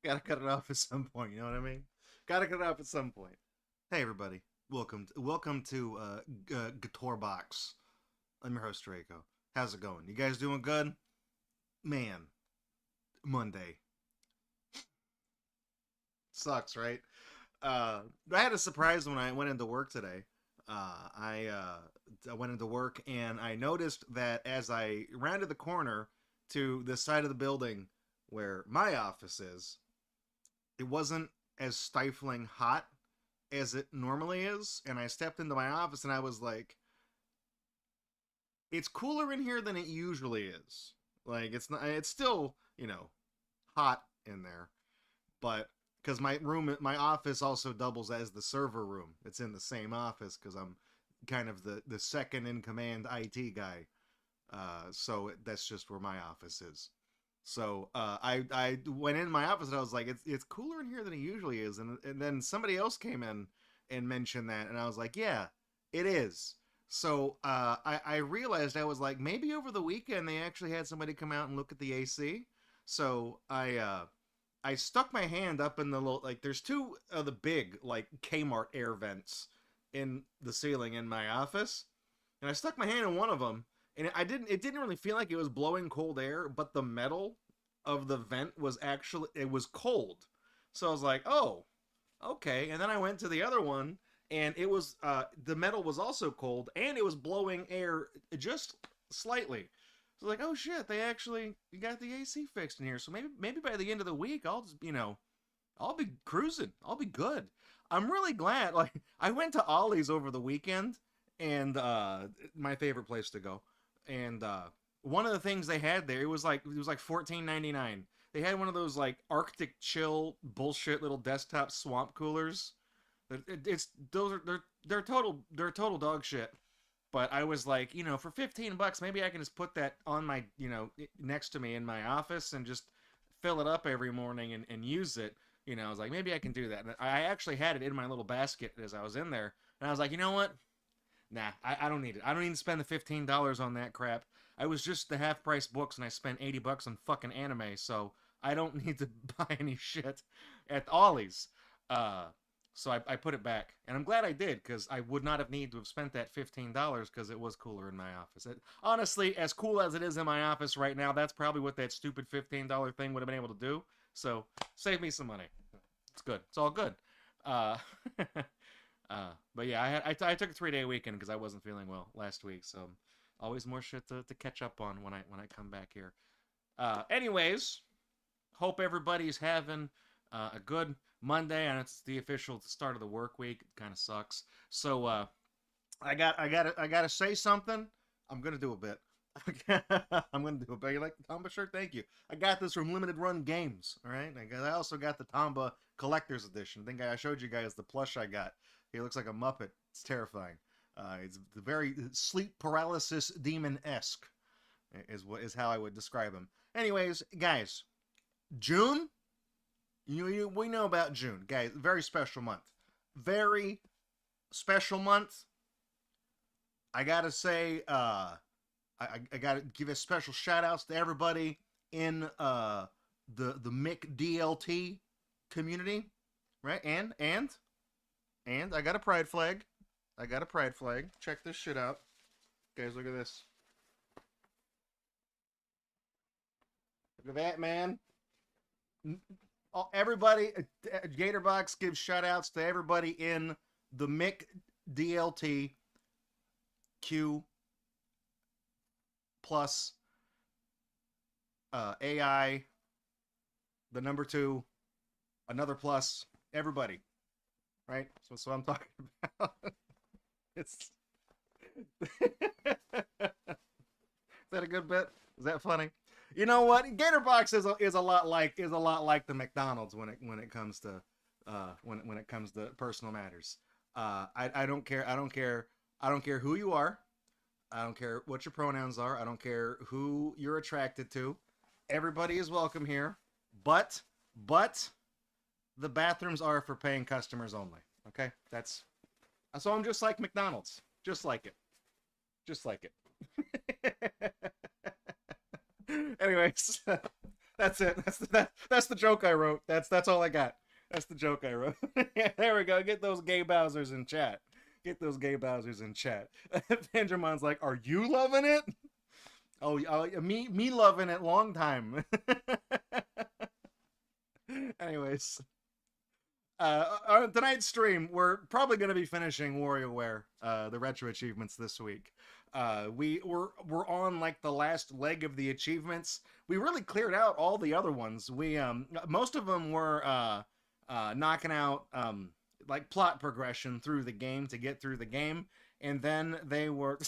Gotta cut it off at some point. You know what I mean? Gotta cut it off at some point. Hey everybody, welcome to Gatorbox. I'm your host Draco. How's it going? You guys doing good? Man, Monday sucks, right? I had a surprise when I went into work today. I went into work and I noticed that as I rounded the corner to the side of the building where my office is, it wasn't as stifling hot as it normally is. And I stepped into my office and I was like, it's cooler in here than it usually is. Like it's not, it's still, hot in there, but because my office also doubles as the server room. It's in the same office because I'm kind of the second in command IT guy. So that's just where my office is. So I went in my office and I was like, it's cooler in here than it usually is, and then somebody else came in and mentioned that, and I was like, yeah, it is. So I realized I was like, maybe over the weekend they actually had somebody come out and look at the AC. So I stuck my hand up in the little, like, there's two of the big like Kmart air vents in the ceiling in my office, and I stuck my hand in one of them, and it didn't really feel like it was blowing cold air, but the metal of the vent was actually, it was cold. So I was like, oh, okay. And then I went to the other one, and it was the metal was also cold, and it was blowing air just slightly. So like, oh shit, they actually got the AC fixed in here. So maybe by the end of the week, I'll just I'll be cruising. I'll be good. I'm really glad. Like I went to Ollie's over the weekend, and my favorite place to go. And one of the things they had there, it was like 14.99. They had one of those like Arctic Chill bullshit little desktop swamp coolers. It's those are they're total dog shit. But I was like, for $15, maybe I can just put that on my, next to me in my office and just fill it up every morning and use it. I was like, maybe I can do that. And I actually had it in my little basket as I was in there. And I was like, you know what? Nah, I don't need it. I don't need to spend the $15 on that crap. I was just the half price books and I spent $80 on fucking anime, so I don't need to buy any shit at Ollie's. Uh, so I put it back, and I'm glad I did because I would not have needed to have spent that $15 because it was cooler in my office. Honestly, as cool as it is in my office right now, that's probably what that stupid $15 thing would have been able to do. So save me some money. It's good. It's all good. Uh, but yeah, I took a 3-day weekend because I wasn't feeling well last week, so always more shit to catch up on when I come back here. Anyways, hope everybody's having a good Monday, and it's the official start of the work week. It kind of sucks. So I gotta say something. I'm gonna do a bit. I'm gonna do a bit. You like the Tomba shirt? Thank you. I got this from Limited Run Games. All right. I also got the Tomba Collector's Edition. I think I showed you guys the plush I got. He looks like a Muppet. It's terrifying. It's the very sleep paralysis demon esque is how I would describe him. Anyways, guys, June. We know about June, guys. Very special month. Very special month. I gotta say, I gotta give a special shout outs to everybody in the Mick DLT community, right? And I got a pride flag. I got a pride flag. Check this shit out, guys. Look at this. Look at that, man. Everybody, Gatorbox gives shout outs to everybody in the Mick DLT Q plus AI, the number two, another plus, everybody, right? So I'm talking about. It's. Is that a good bit? Is that funny? You know what? Gatorbox is a lot like the McDonald's when it comes to when it comes to personal matters. I don't care. I don't care who you are. I don't care what your pronouns are. I don't care who you're attracted to. Everybody is welcome here. But the bathrooms are for paying customers only. Okay? That's so I'm just like McDonald's. Just like it. Just like it. Anyways, That's it. That's the joke I wrote. That's all I got. That's the joke I wrote. Yeah, there we go. Get those gay Bowsers in chat. Get those gay Bowsers in chat. Benjamin's like, are you loving it? Oh, me loving it long time. Anyways, on tonight's stream, we're probably going to be finishing WarioWare, the retro achievements this week. We're on like the last leg of the achievements. We really cleared out all the other ones. We most of them were knocking out like plot progression through the game to get through the game, and then they were.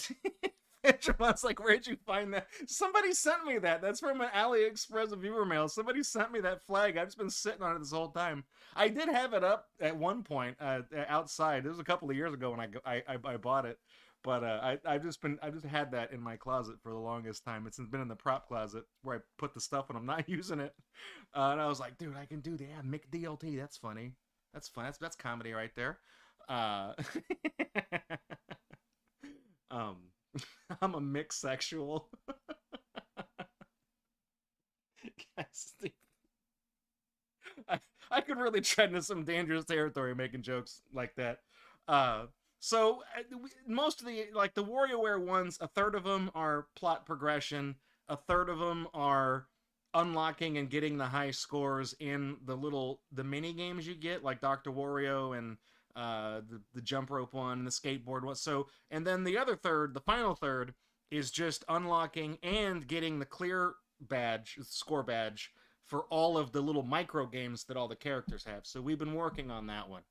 Benjamin's like, where'd you find that? Somebody sent me that. That's from an AliExpress viewer mail. Somebody sent me that flag. I've just been sitting on it this whole time. I did have it up at one point outside. It was a couple of years ago when I bought it, but I've just had that in my closet for the longest time. It's been in the prop closet where I put the stuff when I'm not using it. And I was like, dude, I can do that. Yeah, McDLT. That's funny. That's fun. That's comedy right there. Um. I'm a mixed sexual. I could really tread into some dangerous territory making jokes like that. So most of the like the WarioWare ones, a third of them are plot progression, a third of them are unlocking and getting the high scores in the mini games you get, like Dr. Wario and the jump rope one and the skateboard one. So, and then the other third, the final third, is just unlocking and getting the clear badge, score badge, for all of the little micro games that all the characters have. So we've been working on that one,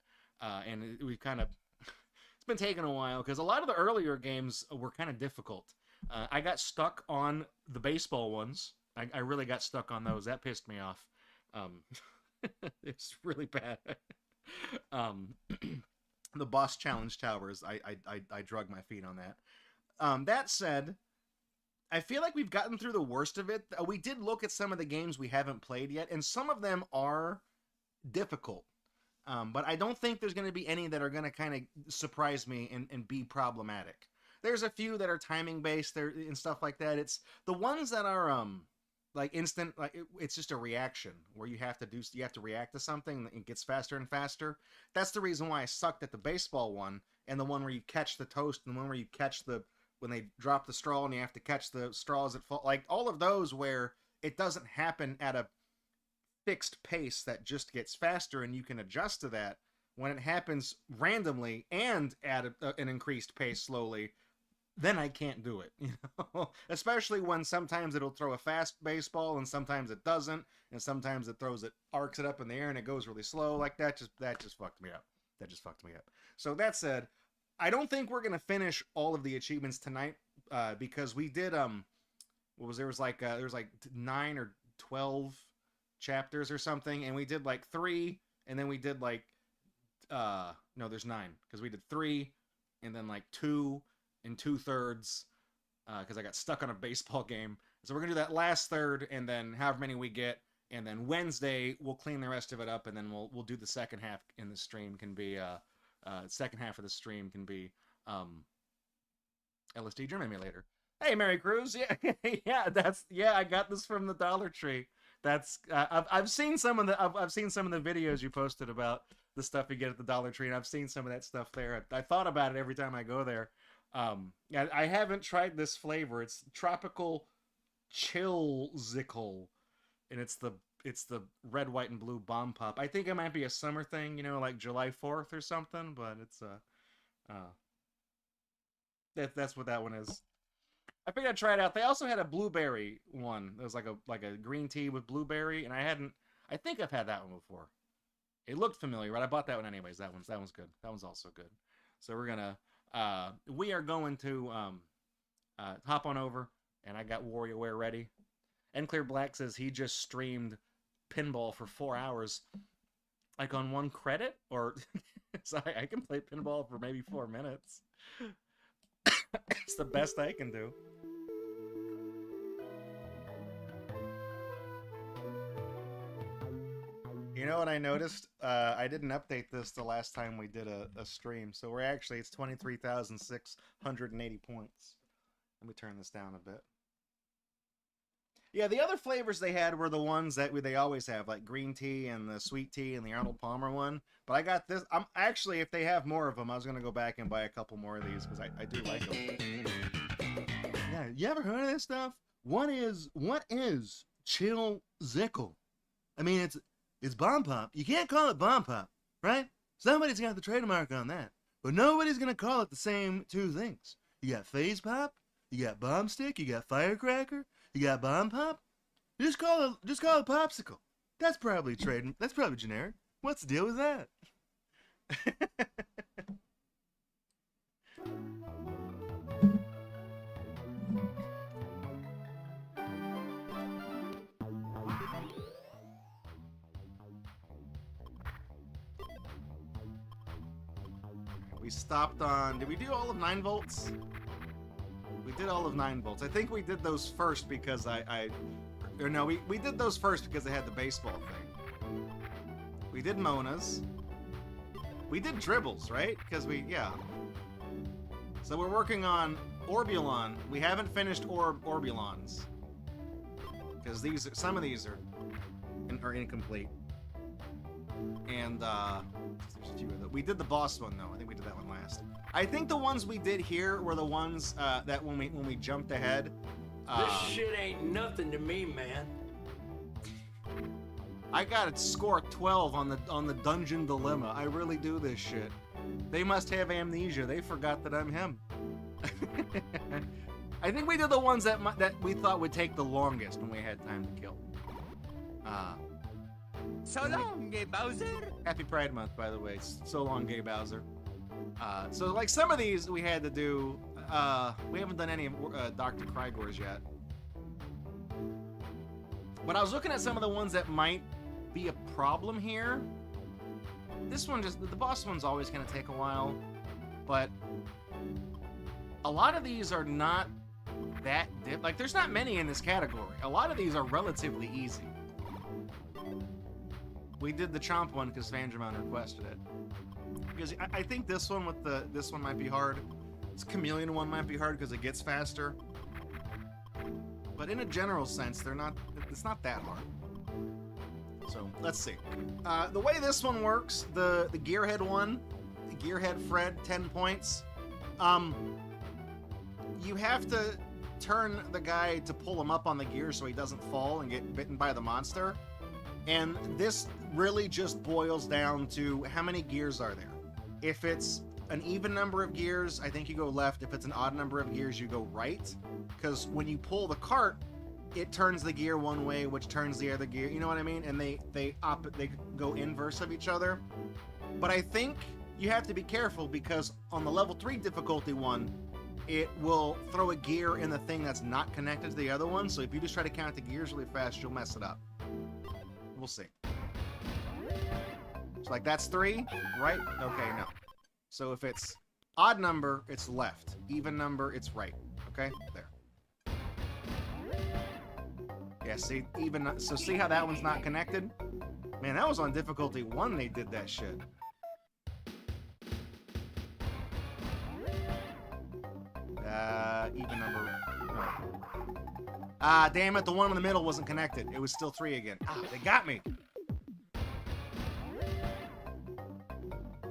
and we've kind of it's been taking a while because a lot of the earlier games were kind of difficult. I got stuck on the baseball ones. I really got stuck on those. That pissed me off. It's really bad. The boss challenge towers, I drug my feet on that. That said, I feel like we've gotten through the worst of it. We did look at some of the games we haven't played yet, and some of them are difficult. But I don't think there's going to be any that are going to kind of surprise me and be problematic. There's a few that are timing based there and stuff like that. It's the ones that are like instant, like it's just a reaction where you have to react to something and it gets faster and faster. That's the reason why I sucked at the baseball one and the one where you catch the toast and the one where you catch when they drop the straw and you have to catch the straws that fall. Like all of those where it doesn't happen at a fixed pace that just gets faster and you can adjust to that. When it happens randomly and at an increased pace slowly, then I can't do it, you know. Especially when sometimes it'll throw a fast baseball and sometimes it doesn't, and sometimes it arcs it up in the air and it goes really slow. Like that just fucked me up. That just fucked me up. So that said, I don't think we're gonna finish all of the achievements tonight because we did there was like 9 or 12 chapters or something, and we did like 3, and then we did like no, there's 9 because we did 3 and then like 2 and 2/3 because I got stuck on a baseball game. So we're gonna do that last third, and then however many we get, and then Wednesday we'll clean the rest of it up, and then we'll do the second half in the stream. Can be second half of the stream can be LSD Dream Emulator. Hey, Merry Cruz, yeah, I got this from the Dollar Tree. That's I've seen some of the videos you posted about the stuff you get at the Dollar Tree, and I've seen some of that stuff there. I thought about it every time I go there. I haven't tried this flavor. It's tropical chillsicle, and it's the red, white, and blue bomb pop. I think it might be a summer thing, you know, like July 4th or something. But it's that's what that one is. I figured I'd try it out. They also had a blueberry one. It was like a green tea with blueberry, and I think I've had that one before. It looked familiar, right? I bought that one anyways. That one's good. That one's also good. So we are going to hop on over, and I got WarioWare ready. And Clear Black says he just streamed pinball for 4 hours, like on 1 credit, or so I can play pinball for maybe 4 minutes. It's the best I can do. You know what I noticed? I didn't update this the last time we did a stream, so it's 23,680 points. Let me turn this down a bit. Yeah, the other flavors they had were the ones that they always have, like green tea and the sweet tea and the Arnold Palmer one. But I got this. I'm actually, if they have more of them, I was gonna go back and buy a couple more of these because I do like them. Yeah, you ever heard of this stuff? What is Chill Zickle? I mean, it's Bomb Pop. You can't call it Bomb Pop, right? Somebody's got the trademark on that, but nobody's gonna call it the same two things. You got Phase Pop, you got Bomb Stick, you got Firecracker. You got Bomb Pop? Just call it Popsicle. That's probably That's probably generic. What's the deal with that? We stopped on. Did we do all of 9 volts? We did all of 9 volts. I think we did those first because we did those first because they had the baseball thing. We did Mona's. We did Dribbles, right? Because So we're working on Orbulon. We haven't finished Orbulons. Because some of these are incomplete. And there's a few of them. We did the boss one though. I think we did that one last. I think the ones we did here were the ones that when we jumped ahead. This shit ain't nothing to me, man. I got a score 12 on the Dungeon Dilemma. I really do this shit. They must have amnesia. They forgot that I'm him. I think we did the ones that we thought would take the longest when we had time to kill. So long, Gay Bowser. Happy Pride Month, by the way. So long, Gay Bowser. So like some of these we had to do. We haven't done any of Dr. Krygor's yet. But I was looking at some of the ones that might be a problem here. This one the boss one's always going to take a while. But a lot of these are not that like there's not many in this category. A lot of these are relatively easy. We did the Chomp one because Vandramon requested it. Because I think this one this one might be hard. This Chameleon one might be hard because it gets faster. But in a general sense, it's not that hard. So let's see. The way this one works, the Gearhead one, the Gearhead Fred, 10 points. You have to turn the guy to pull him up on the gear so he doesn't fall and get bitten by the monster. And this really just boils down to how many gears are there. If it's an even number of gears, I think you go left. If it's an odd number of gears, you go right. Because when you pull the cart, it turns the gear one way, which turns the other gear. You know what I mean? And they go inverse of each other. But I think you have to be careful because on the level 3 difficulty one, it will throw a gear in the thing that's not connected to the other one. So if you just try to count the gears really fast, you'll mess it up. We'll see. So like that's 3, right? Okay, no. So if it's odd number, it's left. Even number, it's right. Okay, there. Yeah, see, so see how that one's not connected? Man, that was on difficulty 1 they did that shit. Even number. No. Ah, damn it, the one in the middle wasn't connected. It was still 3 again. Ah, they got me. You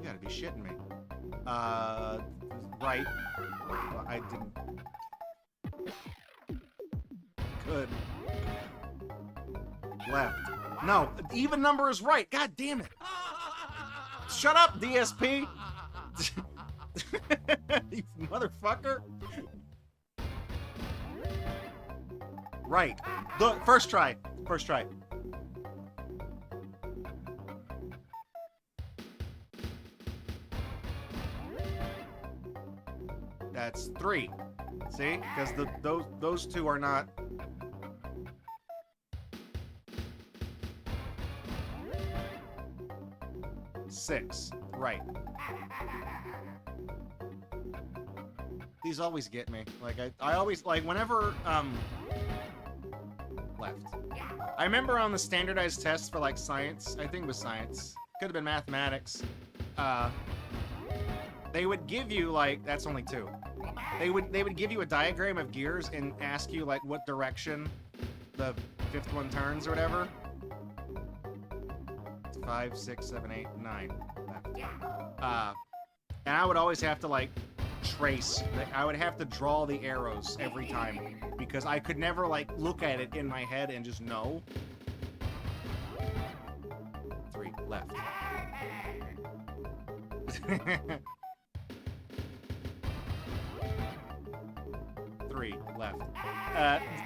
gotta be shitting me. Right. I didn't. Good. Left. No, even number is right. God damn it. Shut up, DSP. You motherfucker. Right. The first try. First try. That's 3. See? Because those two are not. Six. Right. These always get me. Like I always like whenever left. I remember on the standardized tests for like science, I think it was science. Could have been mathematics. They would give you like that's only 2. They would give you a diagram of gears and ask you like what direction the fifth one turns or whatever. 5, 6, 7, 8, 9. And I would always have to like trace. I would have to draw the arrows every time because I could never like look at it in my head and just know. 3 left. 3 left.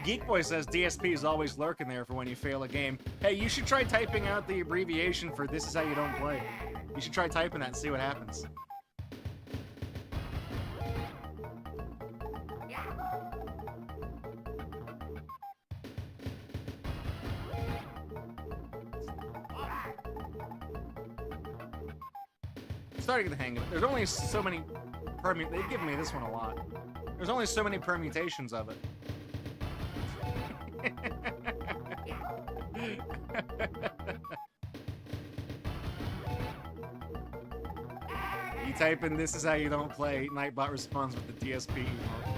Geek Boy says DSP is always lurking there for when you fail a game. Hey, you should try typing out the abbreviation for "This is how you don't play." You should try typing that and see what happens. Starting to get the hang of it. There's only so many they've given me this one a lot. There's only so many permutations of it. You type in "This is how you don't play," Nightbot responds with the DSP emote.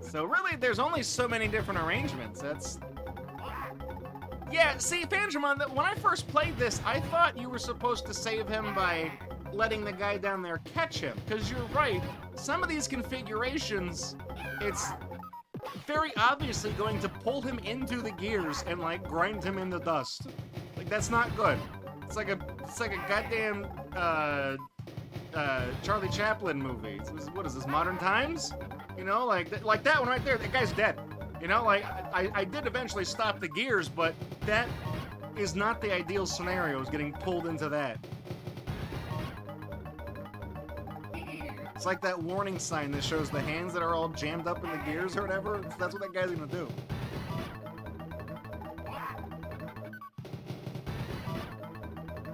So really, there's only so many different arrangements. That's... Yeah, see, Fangermon, when I first played this, I thought you were supposed to save him by letting the guy down there catch him. Because you're right, some of these configurations, it's very obviously going to pull him into the gears and, like, grind him into dust. Like, that's not good. It's like a goddamn, Charlie Chaplin movie. What is this, Modern Times? You know, like that one right there, that guy's dead. You know, like, I did eventually stop the gears, but that is not the ideal scenario, is getting pulled into that. It's like that warning sign that shows the hands that are all jammed up in the gears or whatever. That's what that guy's gonna do.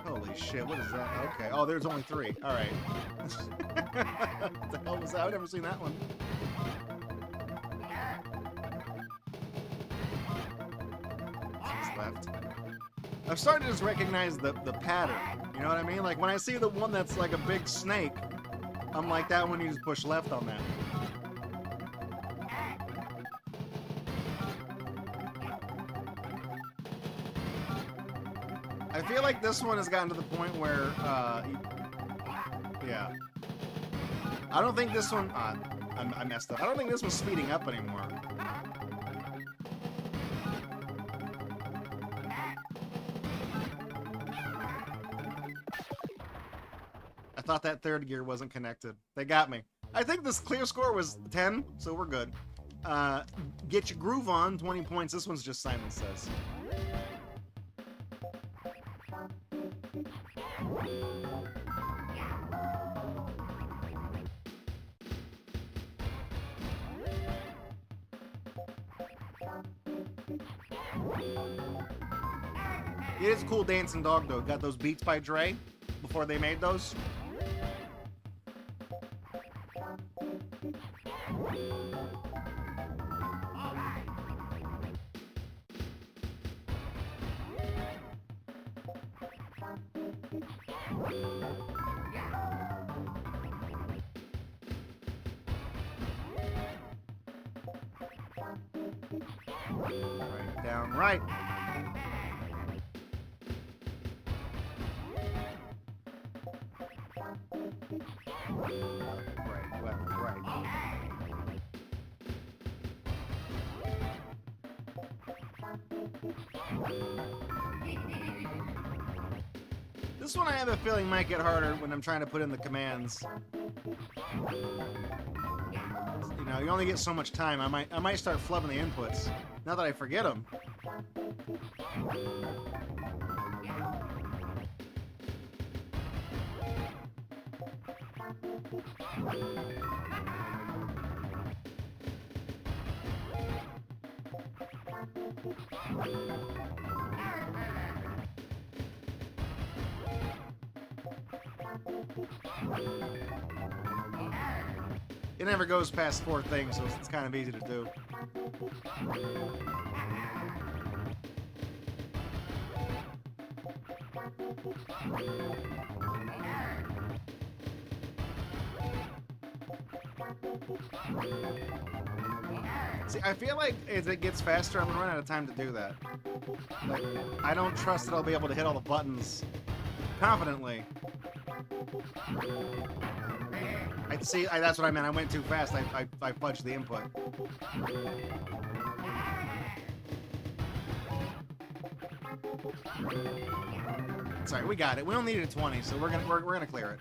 Holy shit, what is that? Okay, oh, there's only 3. Alright. What the hell was that? I've never seen that one. Left. I've started to just recognize the pattern. You know what I mean? Like when I see the one that's like a big snake, I'm like, that one, you just push left on that. I feel like this one has gotten to the point where, yeah. I don't think this one, I messed up. I don't think this one's speeding up anymore. I thought that third gear wasn't connected. They got me. I think this clear score was 10, so we're good. Get your groove on, 20 points. This one's just Simon Says. It is a cool dancing dog, though. Got those beats by Dre before they made those. Right, down, right. Right, left, right. This one I have a feeling might get harder when I'm trying to put in the commands. You know, you only get so much time. I might start flubbing the inputs. Now that I forget them. It never goes past 4 things, so it's kind of easy to do. See, I feel like as it gets faster, I'm gonna run out of time to do that. Like, I don't trust that I'll be able to hit all the buttons confidently. That's what I meant. I went too fast. I fudged the input. Sorry, we got it. We only needed 20, so we're gonna clear it.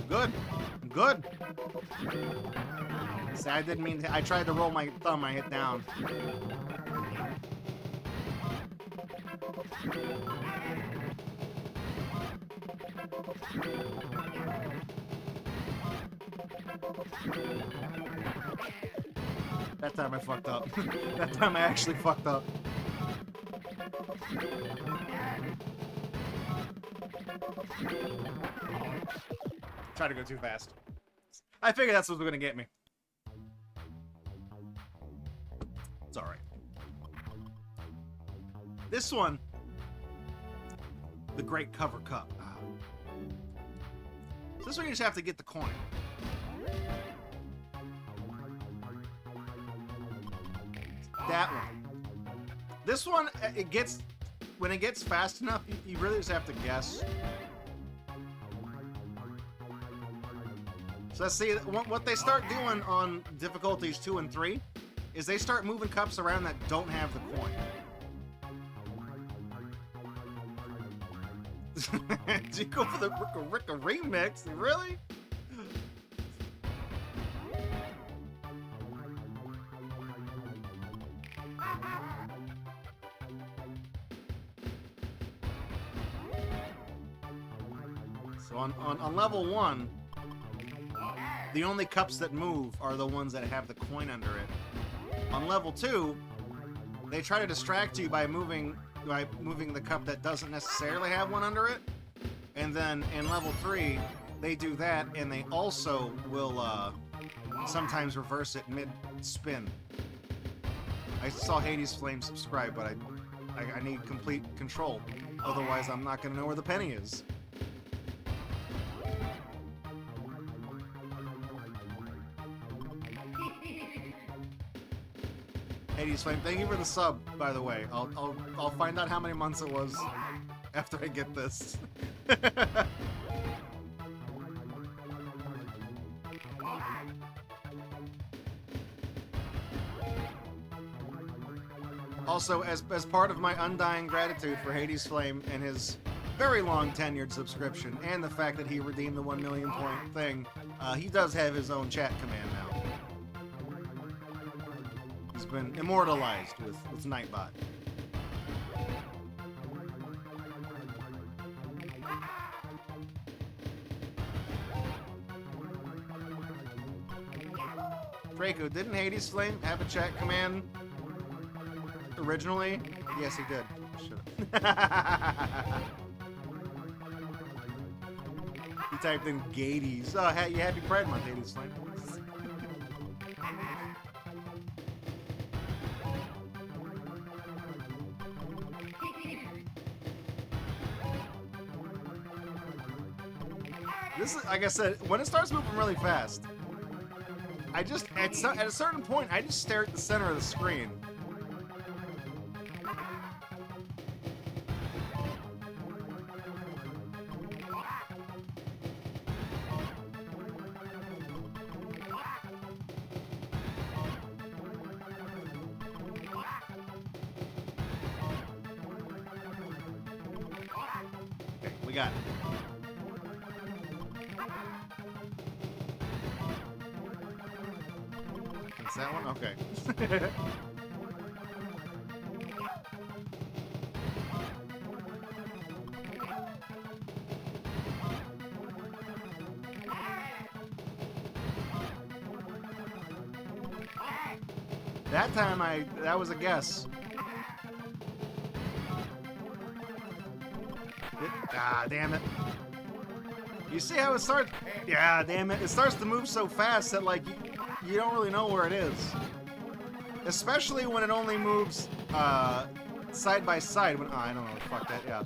Good. I'm good. See, I didn't mean to, I tried to roll my thumb, I hit down. That time I fucked up. That time I actually fucked up. Try to go too fast. I figured that's what's gonna get me. It's alright. This one, the Great Cover Cup. So this one you just have to get the coin. That one. This one, it gets, when it gets fast enough, you really just have to guess. So let's see, what they start doing on difficulties 2 and 3 is they start moving cups around that don't have the coin. Did you go for the Ricka remix? Really? So on level 1, the only cups that move are the ones that have the coin under it. On level 2, they try to distract you by moving the cup that doesn't necessarily have one under it. And then in level 3, they do that, and they also will sometimes reverse it mid-spin. I saw Hades Flame subscribe, but I need complete control. Otherwise, I'm not going to know where the penny is. Hades Flame, thank you for the sub, by the way. I'll find out how many months it was after I get this. Also, as part of my undying gratitude for Hades Flame and his very long tenured subscription, and the fact that he redeemed the 1 million point thing, he does have his own chat command now. He's been immortalized with Nightbot. Draco, didn't Hades Flame have a chat command originally? Yes, he did. Should've. He typed in Gades. Oh, happy Pride Month, Hades Flame. This is, like I said, when it starts moving really fast, I just, at a certain point, I just stare at the center of the screen. Okay, we got it. that one? Okay. That time that was a guess. Damn it. You see how it starts? Yeah, damn it. It starts to move so fast that, like, you don't really know where it is. Especially when it only moves, side by side. When, I don't know. Fuck that, yeah.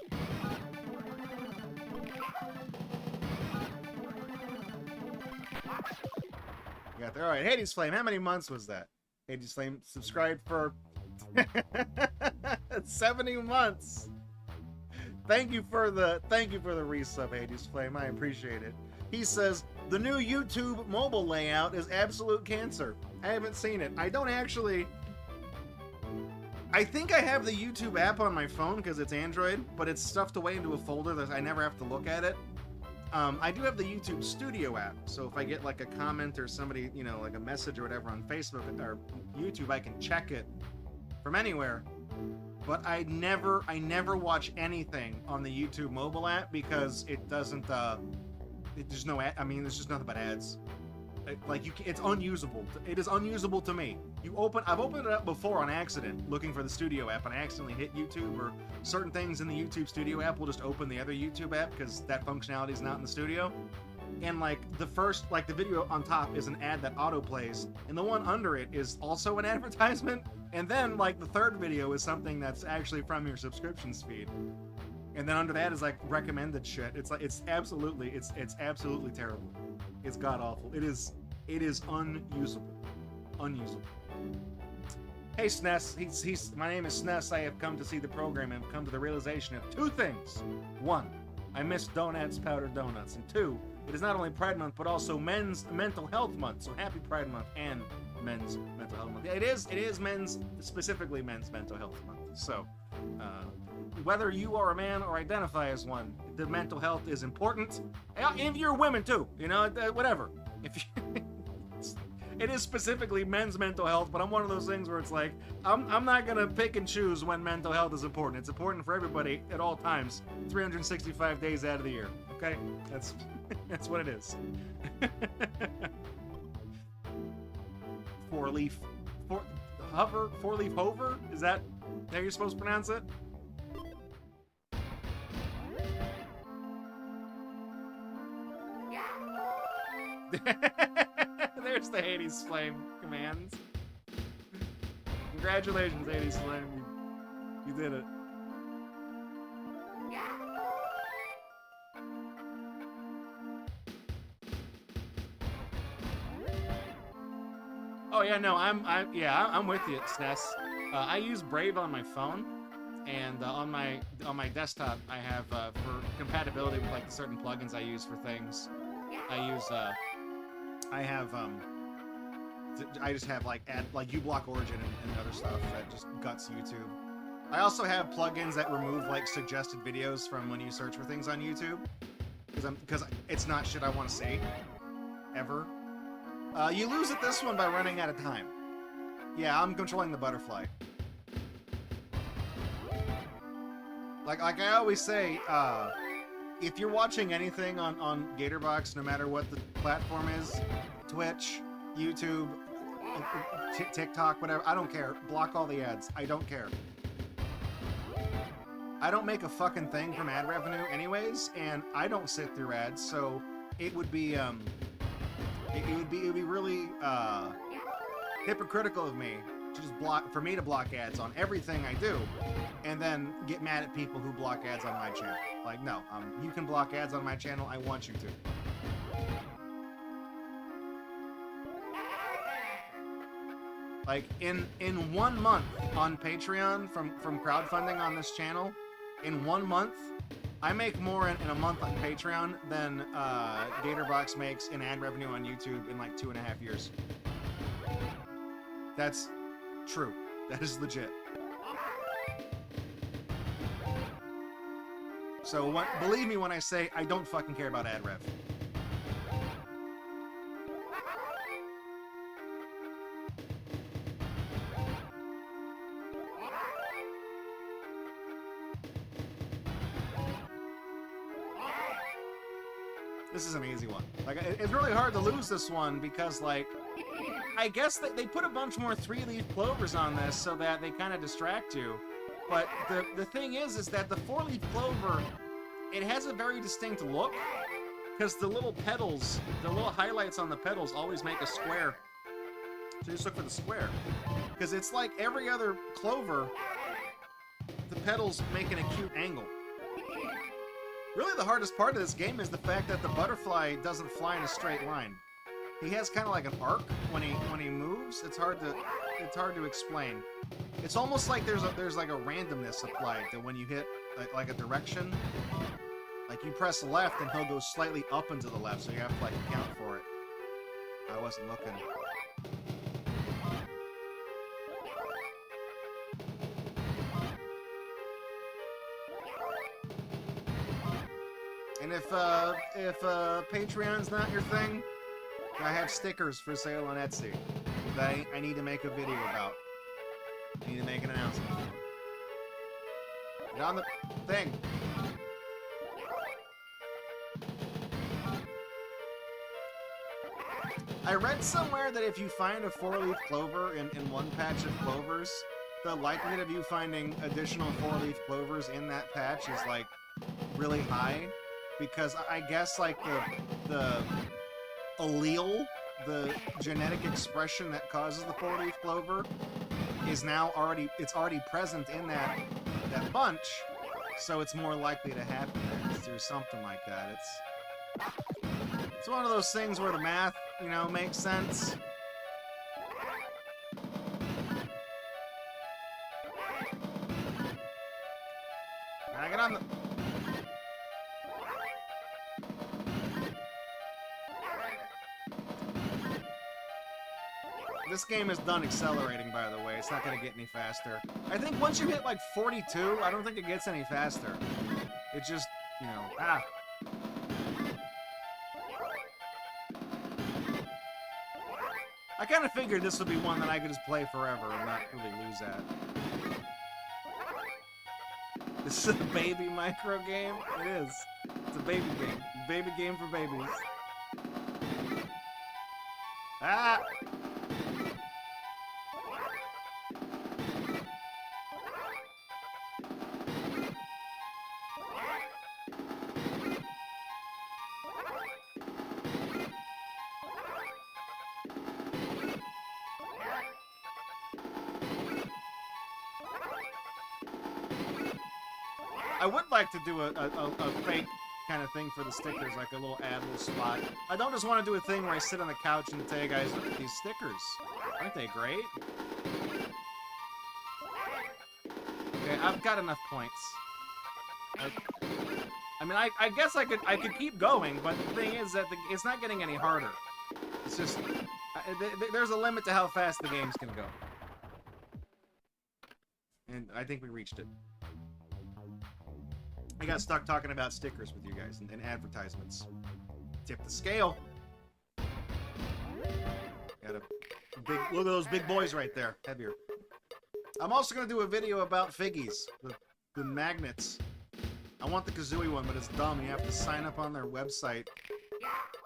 You got there. Alright, Hades Flame. How many months was that? Hades Flame subscribed for 70 months. Thank you for the resub, Hades Flame. I appreciate it. He says the new YouTube mobile layout is absolute cancer. I haven't seen it. I don't actually. I think I have the YouTube app on my phone because it's Android, but it's stuffed away into a folder that I never have to look at it. I do have the YouTube Studio app, so if I get like a comment or somebody, you know, like a message or whatever on Facebook or YouTube, I can check it from anywhere. But I never watch anything on the YouTube mobile app because it doesn't. There's no ad. I mean, there's just nothing but ads. It's unusable. It is unusable to me. I've opened it up before on accident, looking for the Studio app, and I accidentally hit YouTube, or certain things in the YouTube Studio app will just open the other YouTube app because that functionality is not in the Studio. And like the video on top is an ad that auto plays, and the one under it is also an advertisement. And then like the third video is something that's actually from your subscriptions feed. And then under that is like recommended shit. It's like it's absolutely terrible. It's god awful. It is unusable. Unusable. Hey SNES, my name is SNES. I have come to see the program and have come to the realization of two things. One, I miss donuts, powdered donuts. And two, it is not only Pride Month, but also Men's Mental Health Month. So happy Pride Month and Men's Mental Health Month. It is specifically Men's Mental Health Month. So, whether you are a man or identify as one, the mental health is important. And if you're women too, you know, whatever. If you, it is specifically men's mental health, but I'm one of those things where it's like, I'm not gonna pick and choose when mental health is important. It's important for everybody at all times, 365 days out of the year. Okay, that's what it is. Four-leaf hover? Is that how you're supposed to pronounce it? There's the Hades Flame commands. Congratulations, Hades Flame. You did it. Oh yeah, no, I'm with you, SNES. I use Brave on my phone, and on my desktop I have for compatibility with like certain plugins I use for things. I just have like uBlock Origin and other stuff that just guts YouTube. I also have plugins that remove like suggested videos from when you search for things on YouTube, because it's not shit I want to see ever. You lose at this one by running out of time. Yeah, I'm controlling the butterfly. Like I always say, if you're watching anything on Gatorbox, no matter what the platform is, Twitch, YouTube, TikTok, whatever, I don't care. Block all the ads. I don't care. I don't make a fucking thing from ad revenue anyways, and I don't sit through ads, so it would be really hypocritical of me to just block ads on everything I do, and then get mad at people who block ads on my channel. Like, no, you can block ads on my channel. I want you to. Like in 1 month on Patreon from crowdfunding on this channel, in 1 month, I make more in a month on Patreon than Gatorbox makes in ad revenue on YouTube in like 2.5 years. That's true. That is legit. So believe me when I say I don't fucking care about ad rev. This is an easy one. Like, it's really hard to lose this one because, like, I guess they put a bunch more 3-leaf clovers on this so that they kind of distract you. But the thing is that the 4-leaf clover, it has a very distinct look because the little petals, the little highlights on the petals always make a square. So you just look for the square. Because it's like every other clover, the petals make an acute angle. Really the hardest part of this game is the fact that the butterfly doesn't fly in a straight line. He has kind of like an arc when he moves. It's hard to explain. It's almost like there's like a randomness applied to when you hit like a direction. Like you press left and he'll go slightly up and to the left, so you have to like account for it. I wasn't looking. And if Patreon's not your thing, I have stickers for sale on Etsy that I need to make a video about. I need to make an announcement for. Get on the thing. I read somewhere that if you find a 4-leaf clover in one patch of clovers, the likelihood of you finding additional 4-leaf clovers in that patch is like really high, because I guess like the allele, the genetic expression that causes the 4-leaf clover, is now already present in that bunch, so it's more likely to happen through something like that. It's one of those things where the math, you know, makes sense. Can I get on the... This game is done accelerating, by the way. It's not going to get any faster. I think once you hit like 42, I don't think it gets any faster. It just, you know, I kind of figured this would be one that I could just play forever and not really lose at. This is a baby micro game? It is. It's a baby game. Baby game for babies. Ah! I would like to do a fake kind of thing for the stickers, like a little spot. I don't just want to do a thing where I sit on the couch and tell you guys, look at these stickers. Aren't they great? Okay, I've got enough points. I mean, I guess I could keep going, but the thing is that it's not getting any harder. It's just there's a limit to how fast the games can go, and I think we reached it. I got stuck talking about stickers with you guys and advertisements. Tip the scale. Got a big look at those big boys right there. Heavier. I'm also gonna do a video about figgies, the magnets. I want the Kazooie one, but it's dumb. You have to sign up on their website,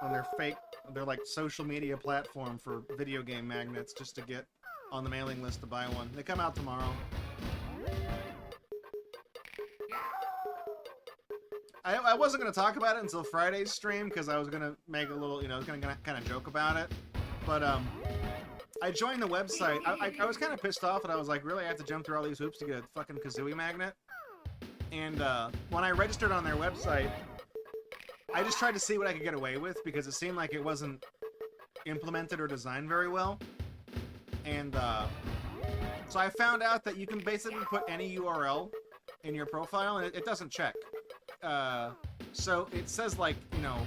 on their like social media platform for video game magnets, just to get on the mailing list to buy one. They come out tomorrow. I wasn't going to talk about it until Friday's stream, because I was going to make a little, you know, I was going to kind of joke about it. But, I joined the website. I was kind of pissed off, and I was like, really, I have to jump through all these hoops to get a fucking Kazooie magnet? And, when I registered on their website, I just tried to see what I could get away with, because it seemed like it wasn't implemented or designed very well. And, so I found out that you can basically put any URL in your profile, and it doesn't check. So it says, like, you know,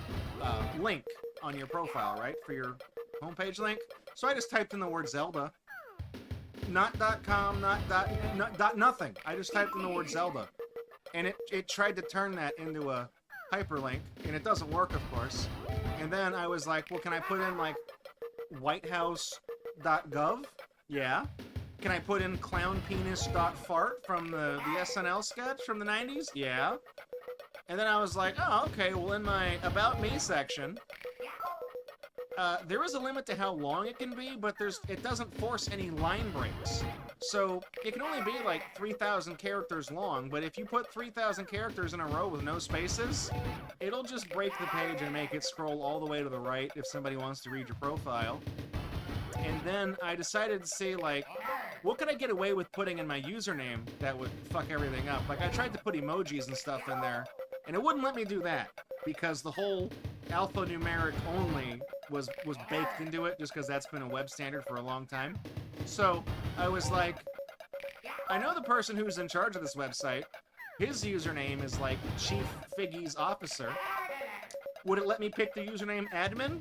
link on your profile, right? For your homepage link. So I just typed in the word Zelda. Not .com, not nothing. I just typed in the word Zelda. And it tried to turn that into a hyperlink, and it doesn't work, of course. And then I was like, well, can I put in, like, whitehouse.gov? Yeah. Can I put in clownpenis.fart from the SNL sketch from the 90s? Yeah. And then I was like, oh, okay, well, in my About Me section, there is a limit to how long it can be, but it doesn't force any line breaks. So it can only be like 3,000 characters long, but if you put 3,000 characters in a row with no spaces, it'll just break the page and make it scroll all the way to the right if somebody wants to read your profile. And then I decided to see, like, what could I get away with putting in my username that would fuck everything up? Like, I tried to put emojis and stuff in there, and it wouldn't let me do that, because the whole alphanumeric only was baked into it, just because that's been a web standard for a long time. So I was like, I know the person who's in charge of this website, his username is like Chief Figgy's Officer. Would it let me pick the username admin?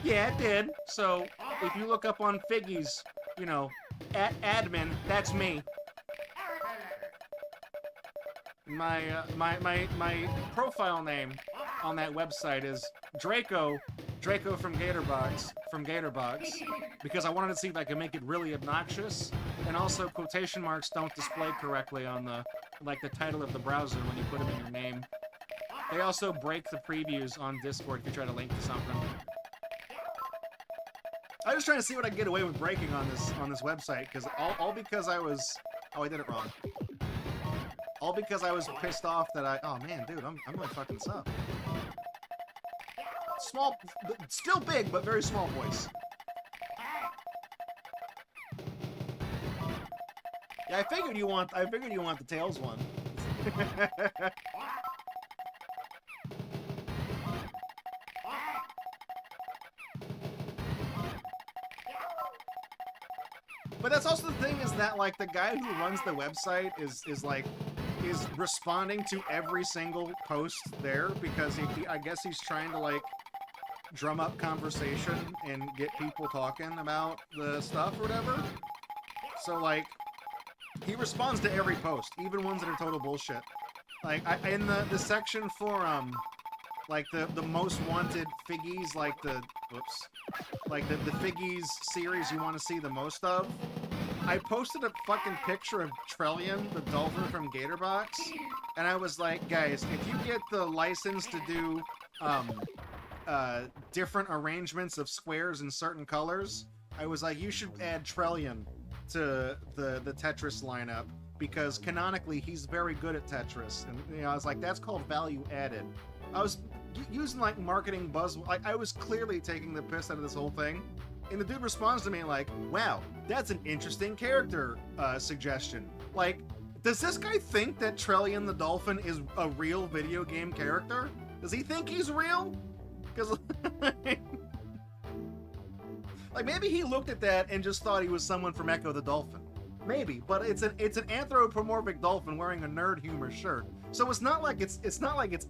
Yeah, it did. So if you look up on Figgy's, you know, at admin, that's me. My profile name on that website is Draco from Gatorbox, because I wanted to see if I could make it really obnoxious, and also quotation marks don't display correctly on the title of the browser when you put them in your name. They also break the previews on Discord if you try to link to something. I was trying to see what I could get away with breaking on this website, because all because I was... Oh, I did it wrong. All because I was pissed off that oh man, dude, I'm really fucking this up. Small, still big, but very small voice. Yeah, I figured you want the Tails one. But that's also the thing, is that, like, the guy who runs the website is responding to every single post there, because I guess he's trying to, like, drum up conversation and get people talking about the stuff or whatever. So, like, he responds to every post, even ones that are total bullshit. Like, in the section for, like, the most wanted Figgies, like the Figgies series you want to see the most of, I posted a fucking picture of Trillian, the dolphin from Gatorbox, and I was like, guys, if you get the license to do, different arrangements of squares in certain colors, I was like, you should add Trillian to the Tetris lineup, because canonically he's very good at Tetris. And, you know, I was like, that's called value added. I was using, like, marketing buzz. I was clearly taking the piss out of this whole thing. And the dude responds to me like, wow, that's an interesting character suggestion. Like, does this guy think that Trillian the Dolphin is a real video game character? Does he think he's real? Because, like, maybe he looked at that and just thought he was someone from Echo the Dolphin. Maybe, but it's an anthropomorphic dolphin wearing a nerd humor shirt. So it's not like it's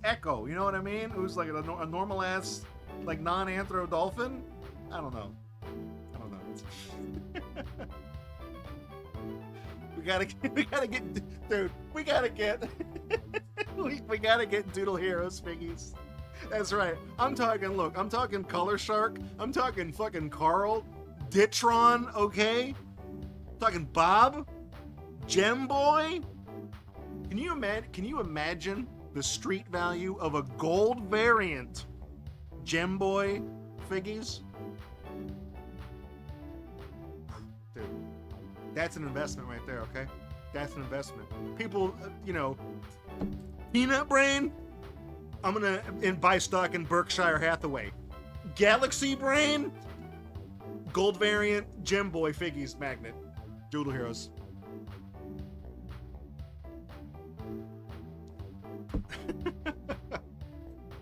Echo, you know what I mean? Who's like a normal ass, like, non-anthro dolphin. I don't know. we gotta get, dude. We gotta get Doodle Heroes Figgies. That's right. I'm talking Color Shark. I'm talking fucking Carl, Ditron. Okay. I'm talking Bob, Gem Boy. Can you imagine the street value of a gold variant Gem Boy Figgies? Dude, that's an investment right there, okay? That's an investment. People, you know, Peanut Brain, I'm gonna buy stock in Berkshire Hathaway. Galaxy Brain, gold variant, Gem Boy Figgies magnet. Doodle Heroes.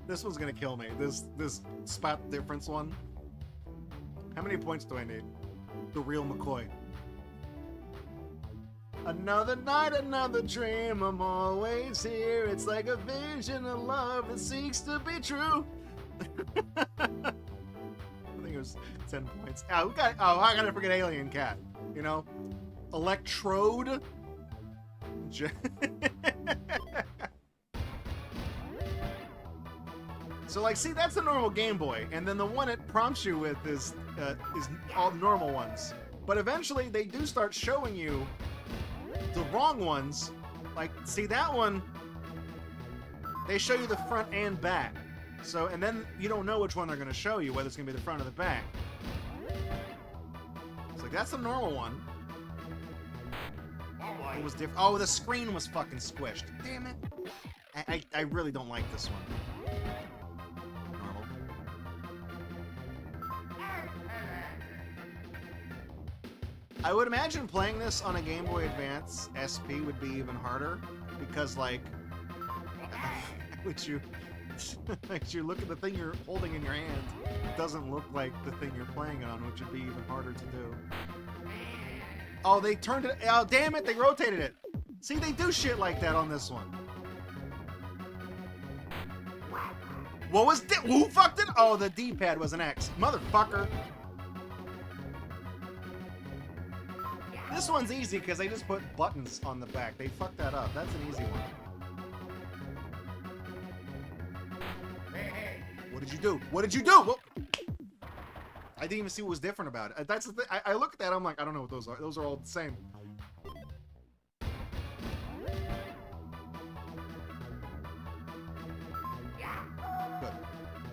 This one's gonna kill me. This spot difference one. How many points do I need? The real McCoy. Another night, another dream, I'm always here. It's like a vision of love that seeks to be true. I think it was 10 points. Oh, I gotta forget Alien Cat. You know? Electrode. So, like, see, that's the normal Game Boy, and then the one it prompts you with is all the normal ones. But eventually, they do start showing you the wrong ones. Like, see, that one, They show you the front and back. So, and then you don't know which one they're going to show you, whether it's going to be the front or the back. It's like, that's the normal one. It was different. Oh, the screen was fucking squished. Damn it. I really don't like this one. Normal. I would imagine playing this on a Game Boy Advance SP would be even harder, because, like, would you look at the thing you're holding in your hand, it doesn't look like the thing you're playing on, which would be even harder to do. Oh, they turned it. Oh, damn it, they rotated it. See, they do shit like that on this one. What was who fucked it? Oh, the D-pad was an X. Motherfucker. This one's easy because they just put buttons on the back. They fucked that up. That's an easy one. What did you do? What did you do? Whoa. I didn't even see what was different about it. That's the thing. I look at that, I'm like, I don't know what those are. Those are all the same. Good.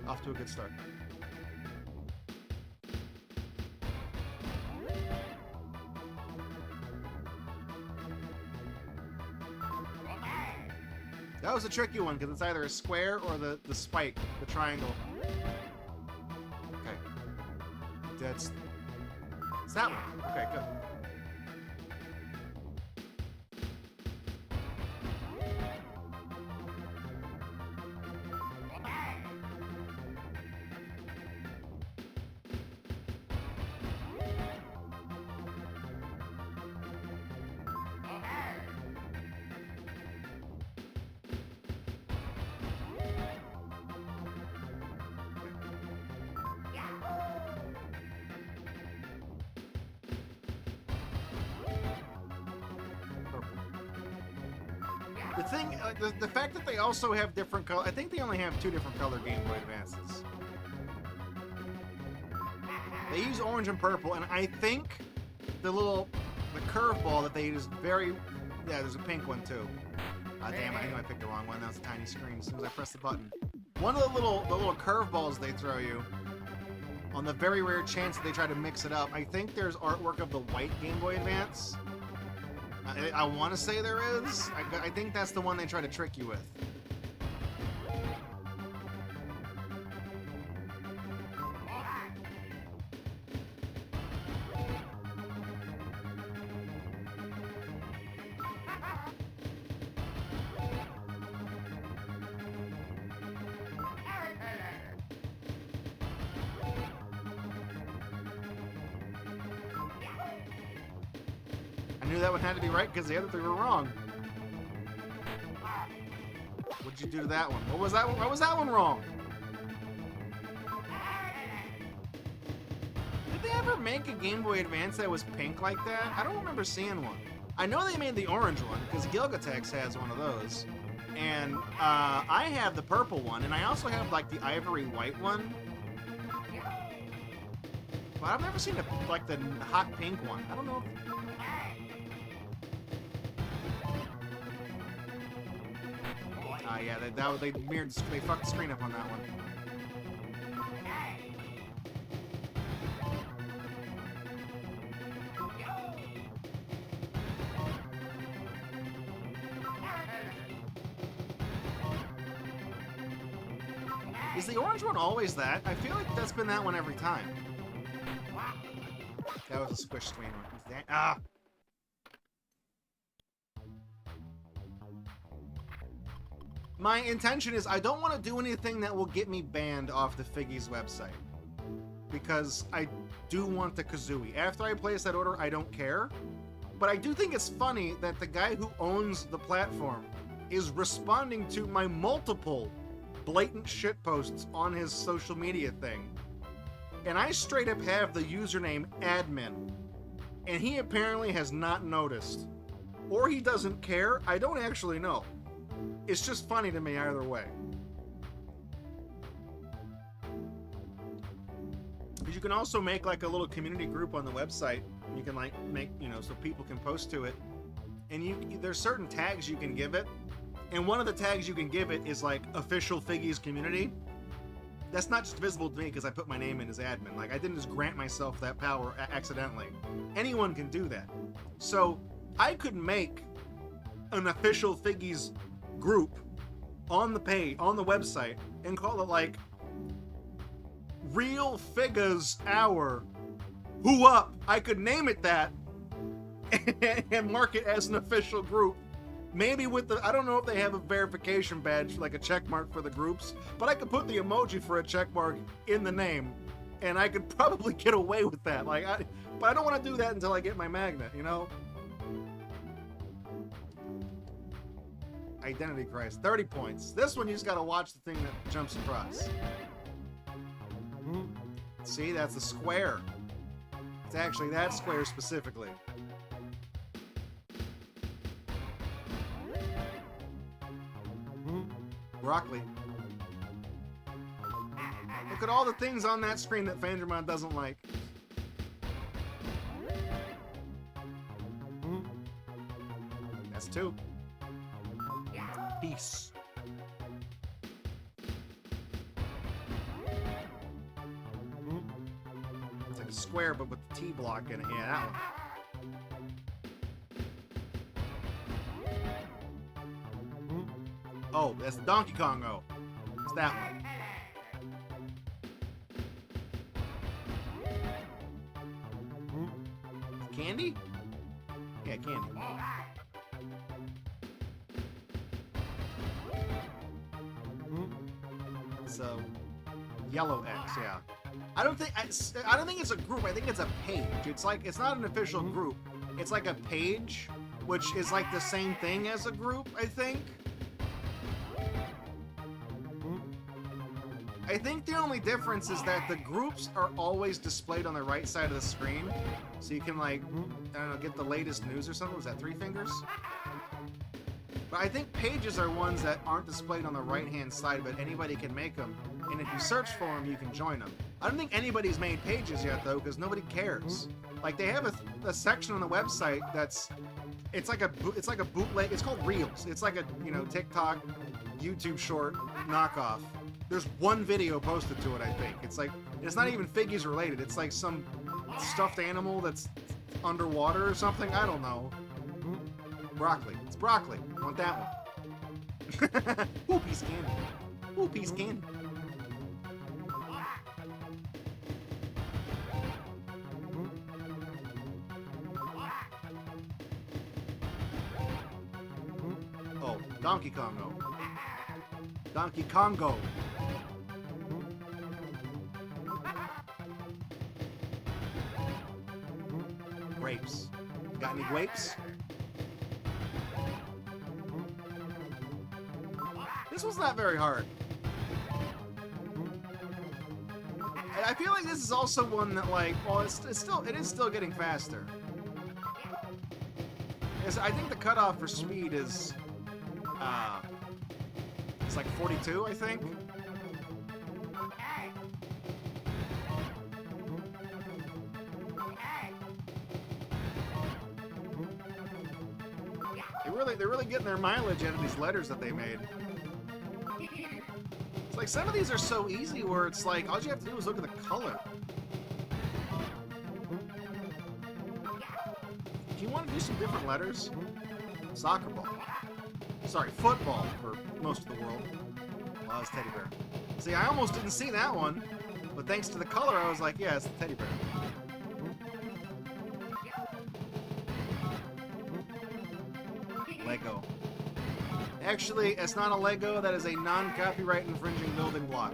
Off to a good start. That was a tricky one, because it's either a square or the spike, the triangle. Okay. It's that one. Okay, good. The thing, the fact that they also have different color, I think they only have 2 different color Game Boy Advances. They use orange and purple, and I think the curveball that they use yeah, there's a pink one too. Damn, I think I picked the wrong one. That was a tiny screen as soon as I pressed the button. One of the little curveballs they throw you, on the very rare chance that they try to mix it up, I think there's artwork of the white Game Boy Advance. I want to say there is. I think that's the one they try to trick you with. I knew that one had to be right because the other 3 were wrong. What'd you do to that one? What was that one? Why was that one wrong? Did they ever make a Game Boy Advance that was pink like that? I don't remember seeing one. I know they made the orange one because Gilgatex has one of those. And I have the purple one, and I also have like the ivory white one. But I've never seen the hot pink one. I don't know if... yeah, they fucked the screen up on that one. Is the orange one always that? I feel like that's been that one every time. That was a squish screen one. Ah! My intention is I don't want to do anything that will get me banned off the Figgy's website. Because I do want the Kazooie. After I place that order, I don't care. But I do think it's funny that the guy who owns the platform is responding to my multiple blatant shitposts on his social media thing. And I straight up have the username admin. And he apparently has not noticed. Or he doesn't care. I don't actually know. It's just funny to me either way. Because you can also make like a little community group on the website. You can like make, so people can post to it. And there's certain tags you can give it. And one of the tags you can give it is like official Figgies community. That's not just visible to me because I put my name in as admin. Like, I didn't just grant myself that power accidentally. Anyone can do that. So I could make an official Figgies group on the page, on the website, and call it like Real Figgas Hour. Who up? I could name it that and mark it as an official group. Maybe with the, I don't know if they have a verification badge, like a check mark for the groups, but I could put the emoji for a check mark in the name, and I could probably get away with that. Like, but I don't want to do that until I get my magnet, you know? Identity crisis, 30 points. This one, you just gotta watch the thing that jumps across. See, that's the square. It's actually that square specifically. Broccoli. Look at all the things on that screen that Fandramon doesn't like. That's 2. Peace. It's like a square, but with the T block in it. Yeah, that one. Oh, that's Donkey Kong, oh. It's that one. Candy? Yeah, candy. So, yellow X, yeah. I don't think it's a group. I think it's a page. It's like, it's not an official group. It's like a page, which is like the same thing as a group, I think. I think the only difference is that the groups are always displayed on the right side of the screen. So you can, like, I don't know, get the latest news or something. Was that 3 fingers? But I think pages are ones that aren't displayed on the right-hand side, but anybody can make them. And if you search for them, you can join them. I don't think anybody's made pages yet, though, because nobody cares. Like, they have a section on the website that's... It's like a bootleg... It's called Reels. It's like a, you know, TikTok, YouTube short knockoff. There's one video posted to it, I think. It's like, it's not even Figgies related. It's like some stuffed animal that's underwater or something. I don't know. Broccoli. It's broccoli. I want that one. Ooh, piece of candy. Ooh, piece of candy. Oh, Donkey Kongo. Donkey Kongo. Grapes. Got any grapes? This one's not very hard. I feel like this is also one that, like, well, it is still getting faster. I think the cutoff for speed is, it's like 42, I think. They're really getting their mileage out of these letters that they made. It's like some of these are so easy where it's like all you have to do is look at the color. Do you want to do some different letters? Soccer ball. Sorry, football for most of the world. Oh, it's teddy bear. See, I almost didn't see that one, but thanks to the color, I was like, yeah, it's the teddy bear. Lego. Actually, it's not a Lego. That is a non-copyright infringing building block.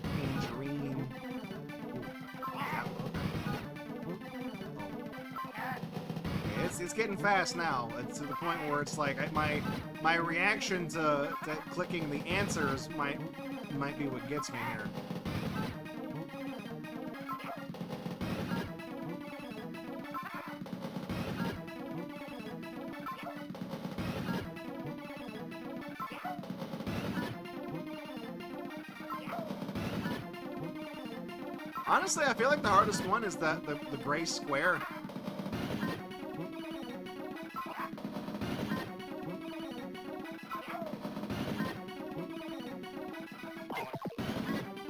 Tangerine. It's getting fast now. It's to the point where it's like my reaction to clicking the answers might be what gets me here. Honestly, I feel like the hardest one is the gray square.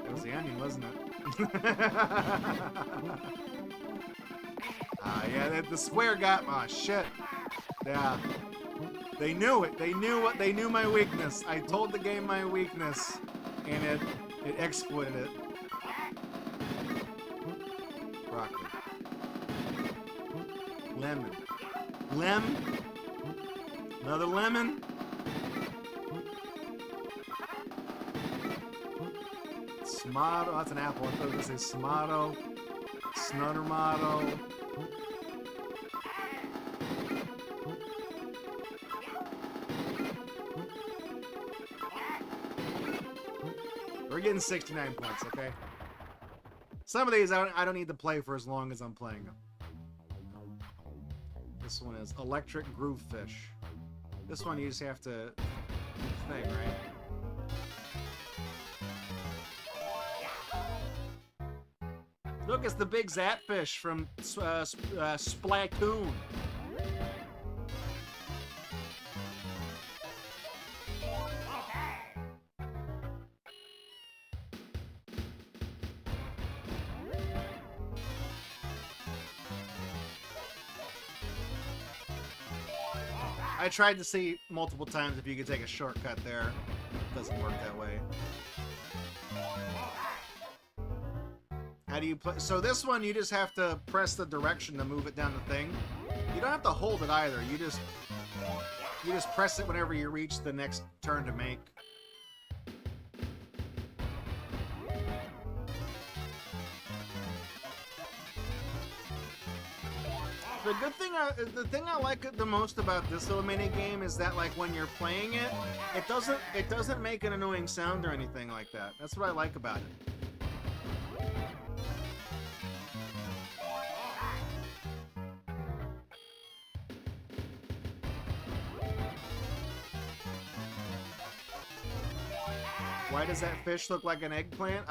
It was the onion, wasn't it? Yeah, the square got... Oh, shit. Yeah. They knew it. They knew my weakness. I told the game my weakness, and it exploited it. Broccoli. Lemon. Another lemon. Smato. That's an apple. I thought it was a smato. Snuttermato. We're getting 69 points, okay? Some of these I don't need to play for as long as I'm playing them. This one is Electric Groove Fish. This one you just have to thing, right? Look, it's the big Zatfish from Splatoon. I tried to see multiple times if you could take a shortcut there. It doesn't work that way. How do you play? So this one, you just have to press the direction to move it down the thing. You don't have to hold it either. You just press it whenever you reach the next turn to make. The thing I like the most about this little mini game is that, like, when you're playing it, it doesn't make an annoying sound or anything like that. That's what I like about it. Why does that fish look like an eggplant?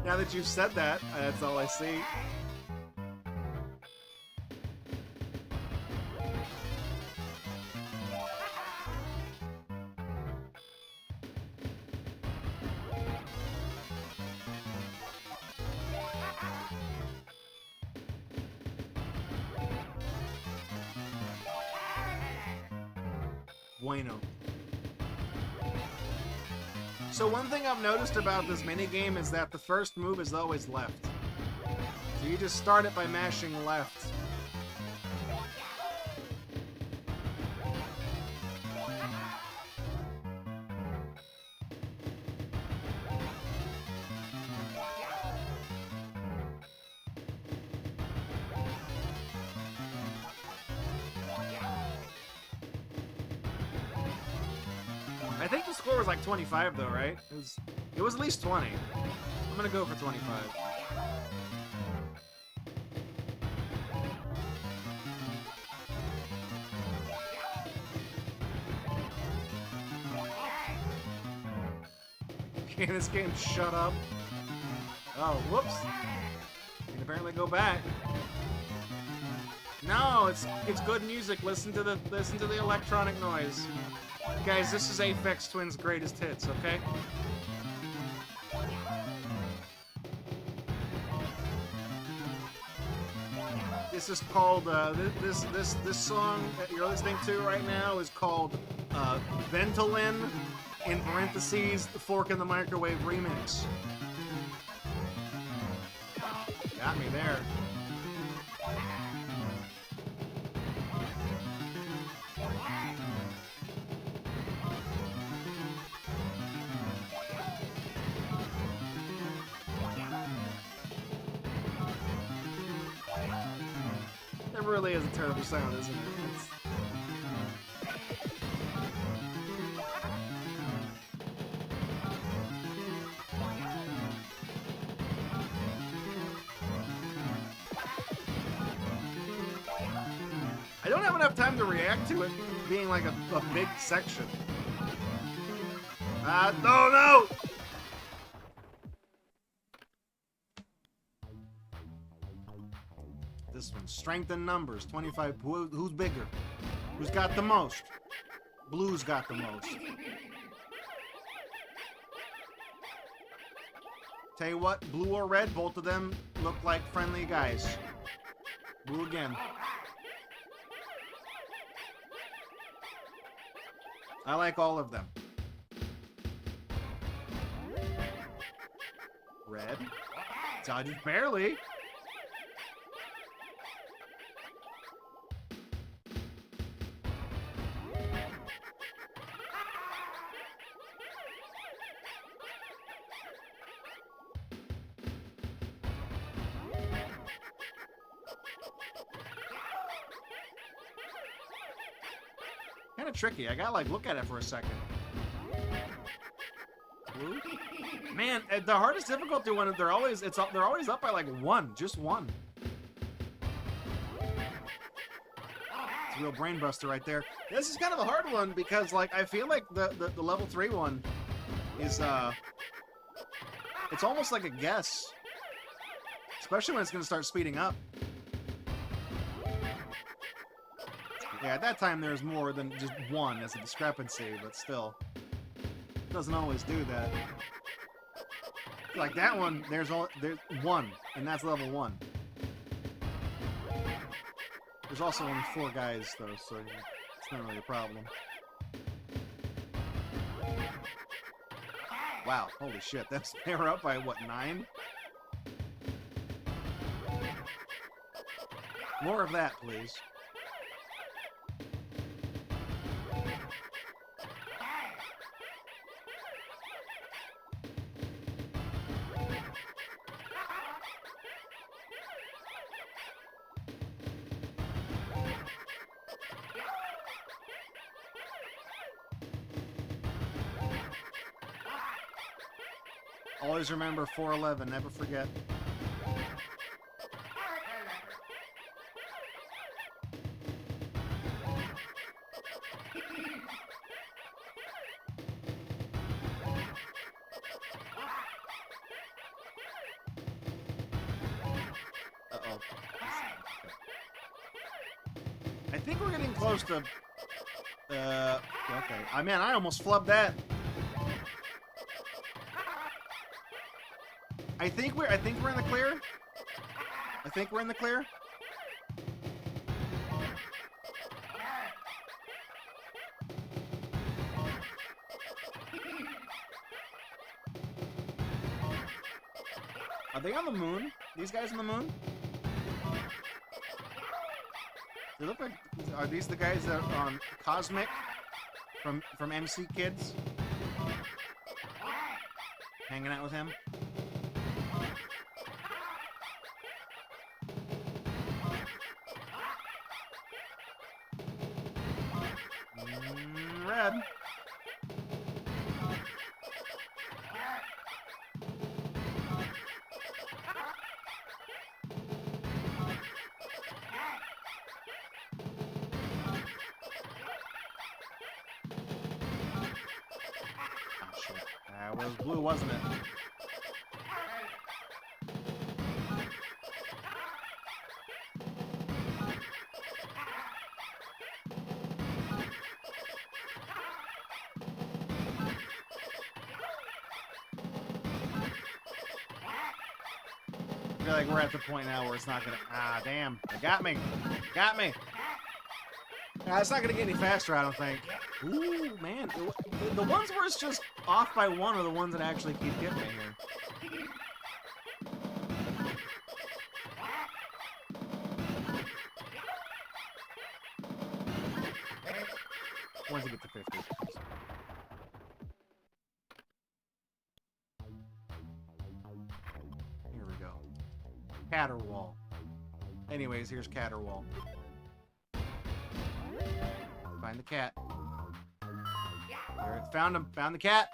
Now that you've said that, that's all I see. Bueno. So one thing I've noticed about this minigame is that the first move is always left. So you just start it by mashing left. I think the score was like 25 though, right? It was at least 20. I'm gonna go for 25. Can this game shut up? Oh, whoops. Can apparently go back. No, it's good music. Listen to the electronic noise. Guys, this is Aphex Twin's greatest hits, okay? This is called this song that you're listening to right now is called Ventolin, in parentheses, the Fork in the Microwave remix. Got me there. It really is a terrible sound, isn't it? I don't have enough time to react to it being like a big section. No! This one, strength in numbers, 25. Who's bigger? Who's got the most? Blue's got the most. Tell you what, blue or red, both of them look like friendly guys. Blue again. I like all of them. Red. Dodges barely. Kind of tricky. I gotta like look at it for a second. Blue? Man, the hardest difficulty one, they're always up by like one, just one. It's a real brain buster right there. This is kind of a hard one because like I feel like the level 3 one is it's almost like a guess. Especially when it's gonna start speeding up. Yeah, at that time there's more than just one as a discrepancy, but still. It doesn't always do that. Like that one, there's one, and that's level 1. There's also only 4 guys though, so it's not really a problem. Wow, holy shit, they were up by what, 9? More of that, please. Always remember 411, never forget. Uh-oh. I think we're getting close to... okay. Man, I almost flubbed that. I think we're in the clear. I think we're in the clear. Are they on the moon? These guys on the moon? They look like... Are these the guys that are on Cosmic from MC Kids? Hanging out with him? Red. Oh, shit. It was blue, wasn't it? I feel like we're at the point now where it's not gonna... Ah, damn. It got me. Got me. It's not gonna get any faster, I don't think. Ooh, man. The ones where it's just off by 1 are the ones that actually keep getting me here. Once you get to 50. Here we go. Caterwall. Anyways, here's Caterwall. Find the cat. There, found him. Found the cat.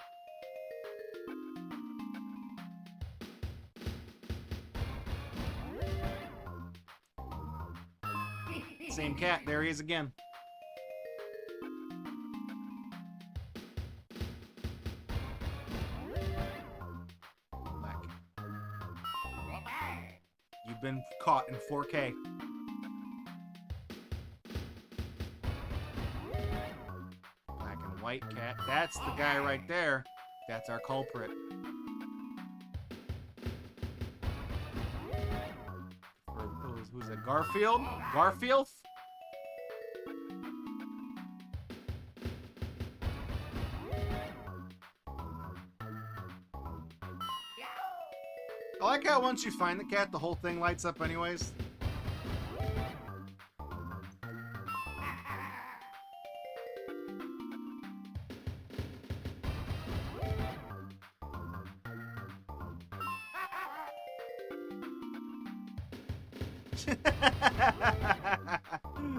Same cat. There he is again. Black. You've been caught in 4K. White cat. That's the guy right there. That's our culprit. Who's that? Garfield? Garfield? I like how once you find the cat, the whole thing lights up anyways.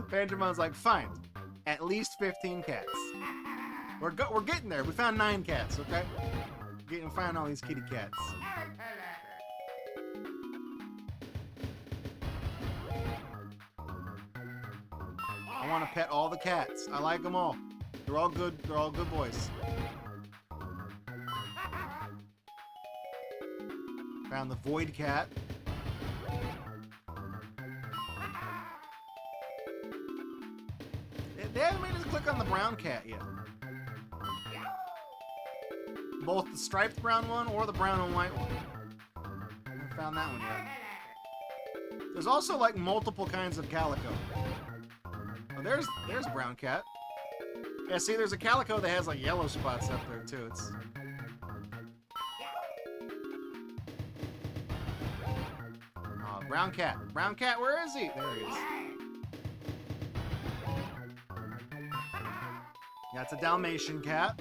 Benjamin's like, fine, at least 15 cats. We're getting there. We found 9 cats, okay? Getting find all these kitty cats. I want to pet all the cats. I like them all. They're all good. They're all good boys. Found the void cat. They haven't made us click on the brown cat yet. Both the striped brown one or the brown and white one. I haven't found that one yet. There's also like multiple kinds of calico. Oh, there's a brown cat. Yeah, see, there's a calico that has like yellow spots up there too. It's brown cat. Brown cat, where is he? There he is. That's a Dalmatian cat.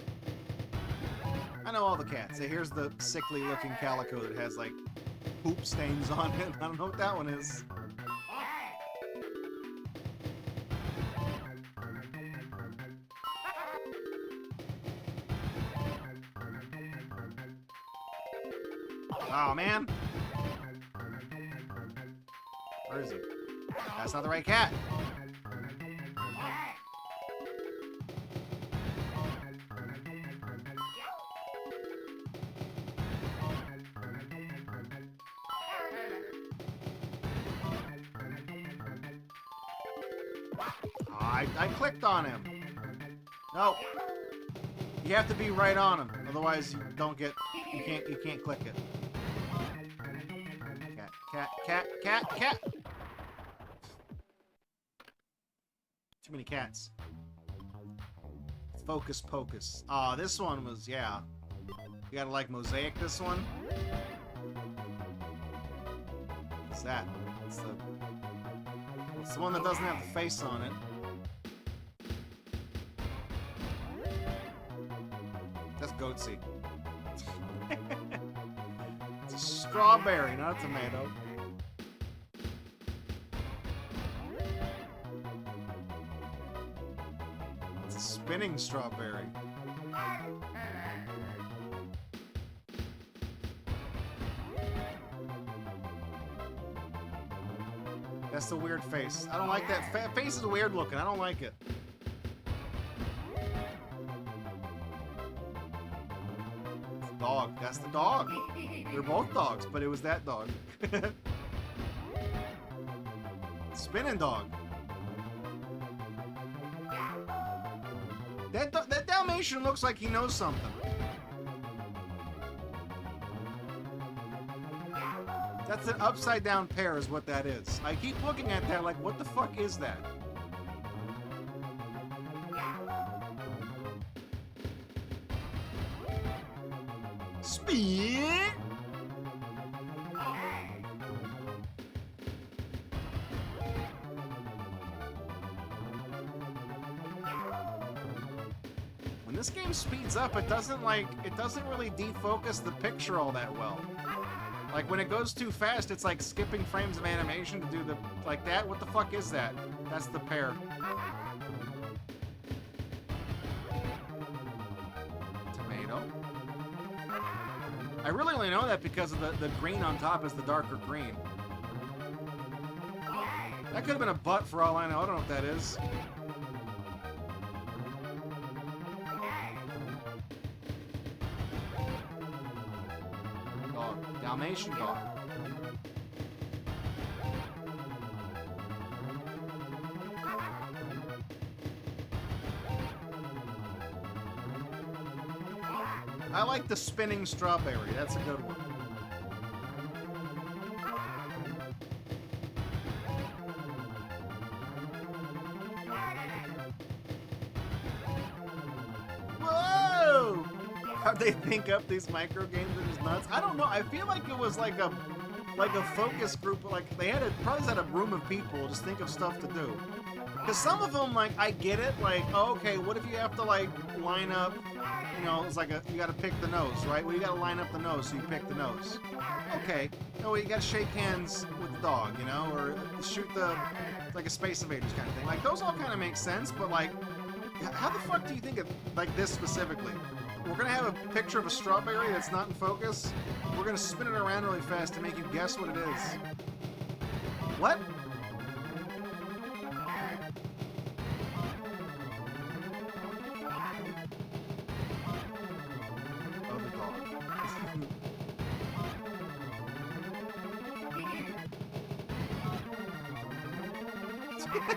I know all the cats. Here's the sickly looking calico that has like poop stains on it. I don't know what that one is. Oh man. Where is he? That's not the right cat. I clicked on him. No. You have to be right on him, otherwise you don't get. You can't click it. Cat. Too many cats. Focus pocus. Oh, this one was, yeah. You gotta like mosaic this one. What's that? It's the one that doesn't have the face on it. That's goat seed. It's a strawberry, not a tomato. It's a spinning strawberry. That's the weird face. I don't like that. Face is weird looking. I don't like it. Dog. That's the dog. They're both dogs, but it was that dog. Spinning dog. That Dalmatian looks like he knows something. That's an upside down pear is what that is. I keep looking at that like, what the fuck is that? Speed! When this game speeds up, it doesn't really defocus the picture all that well. Like, when it goes too fast, it's like skipping frames of animation to do the... like that? What the fuck is that? That's the pear. Tomato. I really only know that because of the green on top is the darker green. That could have been a butt for all I know. I don't know what that is. Dalmatian dog. like the spinning strawberry. That's a good one. Whoa! How'd they think up these micro games are just nuts? I don't know. I feel like it was like a focus group. Like they probably had a room of people just think of stuff to do. Because some of them, like, I get it. Like, oh, okay, what if you have to like line up? You know, it's like you got to pick the nose, right? Well, you got to line up the nose, so you pick the nose. Okay. No, you got to shake hands with the dog, you know, or shoot like a Space Invaders kind of thing. Like those all kind of make sense, but like, how the fuck do you think of like this specifically? We're gonna have a picture of a strawberry that's not in focus. We're gonna spin it around really fast to make you guess what it is. What? Oh, the dog.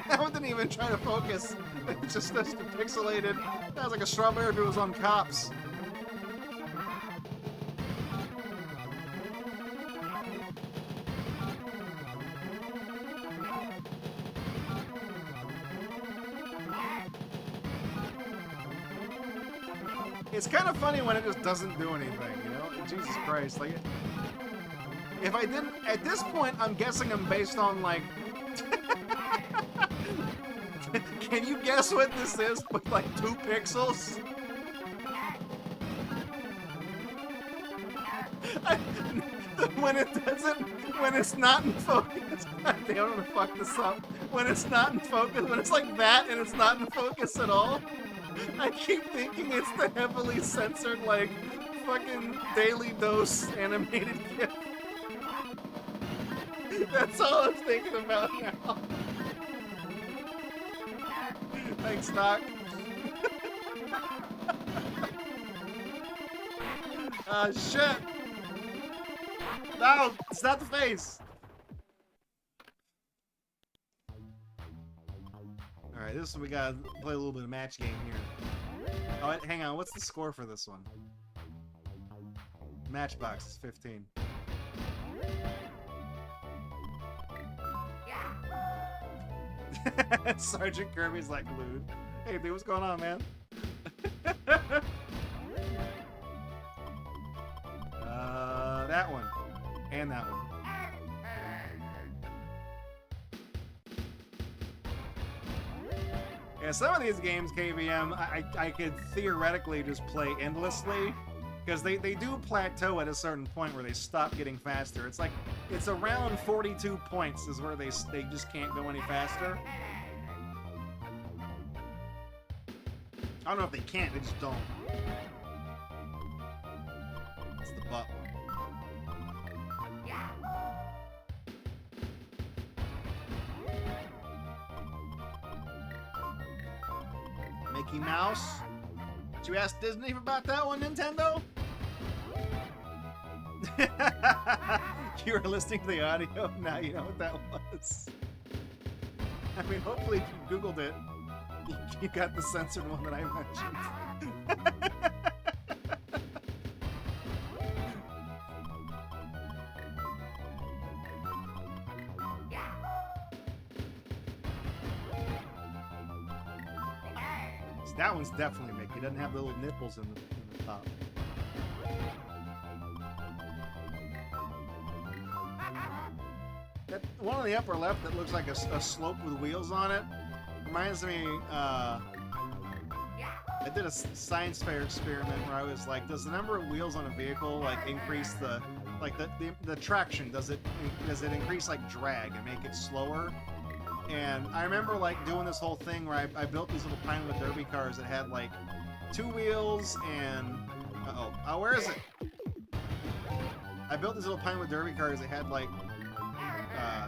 That one didn't even try to focus. It's just such pixelated. That was like a strawberry if it was on Cops. It's kind of funny when it just doesn't do anything, you know? Jesus Christ, like, if I didn't, at this point, I'm guessing I'm based on, like, can you guess what this is with, like, 2 pixels? When it doesn't, when it's not in focus, God damn, I'm gonna fuck this up. When it's not in focus, when it's like that and it's not in focus at all, I keep thinking it's the heavily censored, like, fucking Daily Dose animated GIF. That's all I'm thinking about now. Thanks, Doc. Shit! No, it's not the face! Alright, this one we gotta play a little bit of match game here. Oh, hang on, what's the score for this one? Matchbox is 15. Sergeant Kirby's like lewd. Hey dude, what's going on, man? That one. And that one. Yeah, some of these games, KVM, I could theoretically just play endlessly, because they do plateau at a certain point where they stop getting faster. It's like, it's around 42 points is where they just can't go any faster. I don't know if they can't, they just don't. It's the butt one. Mickey Mouse? Did you ask Disney about that one, Nintendo? You were listening to the audio, now you know what that was. I mean, hopefully if you Googled it, you got the censored one that I mentioned. That one's definitely Mickey. It doesn't have the little nipples in the top. That one on the upper left that looks like a slope with wheels on it reminds me, I did a science fair experiment where I was like, does the number of wheels on a vehicle like increase the traction? Does it increase like drag and make it slower? And I remember like doing this whole thing where I built these little Pinewood Derby cars that had like 2 wheels and where is it? I built these little Pinewood Derby cars that had like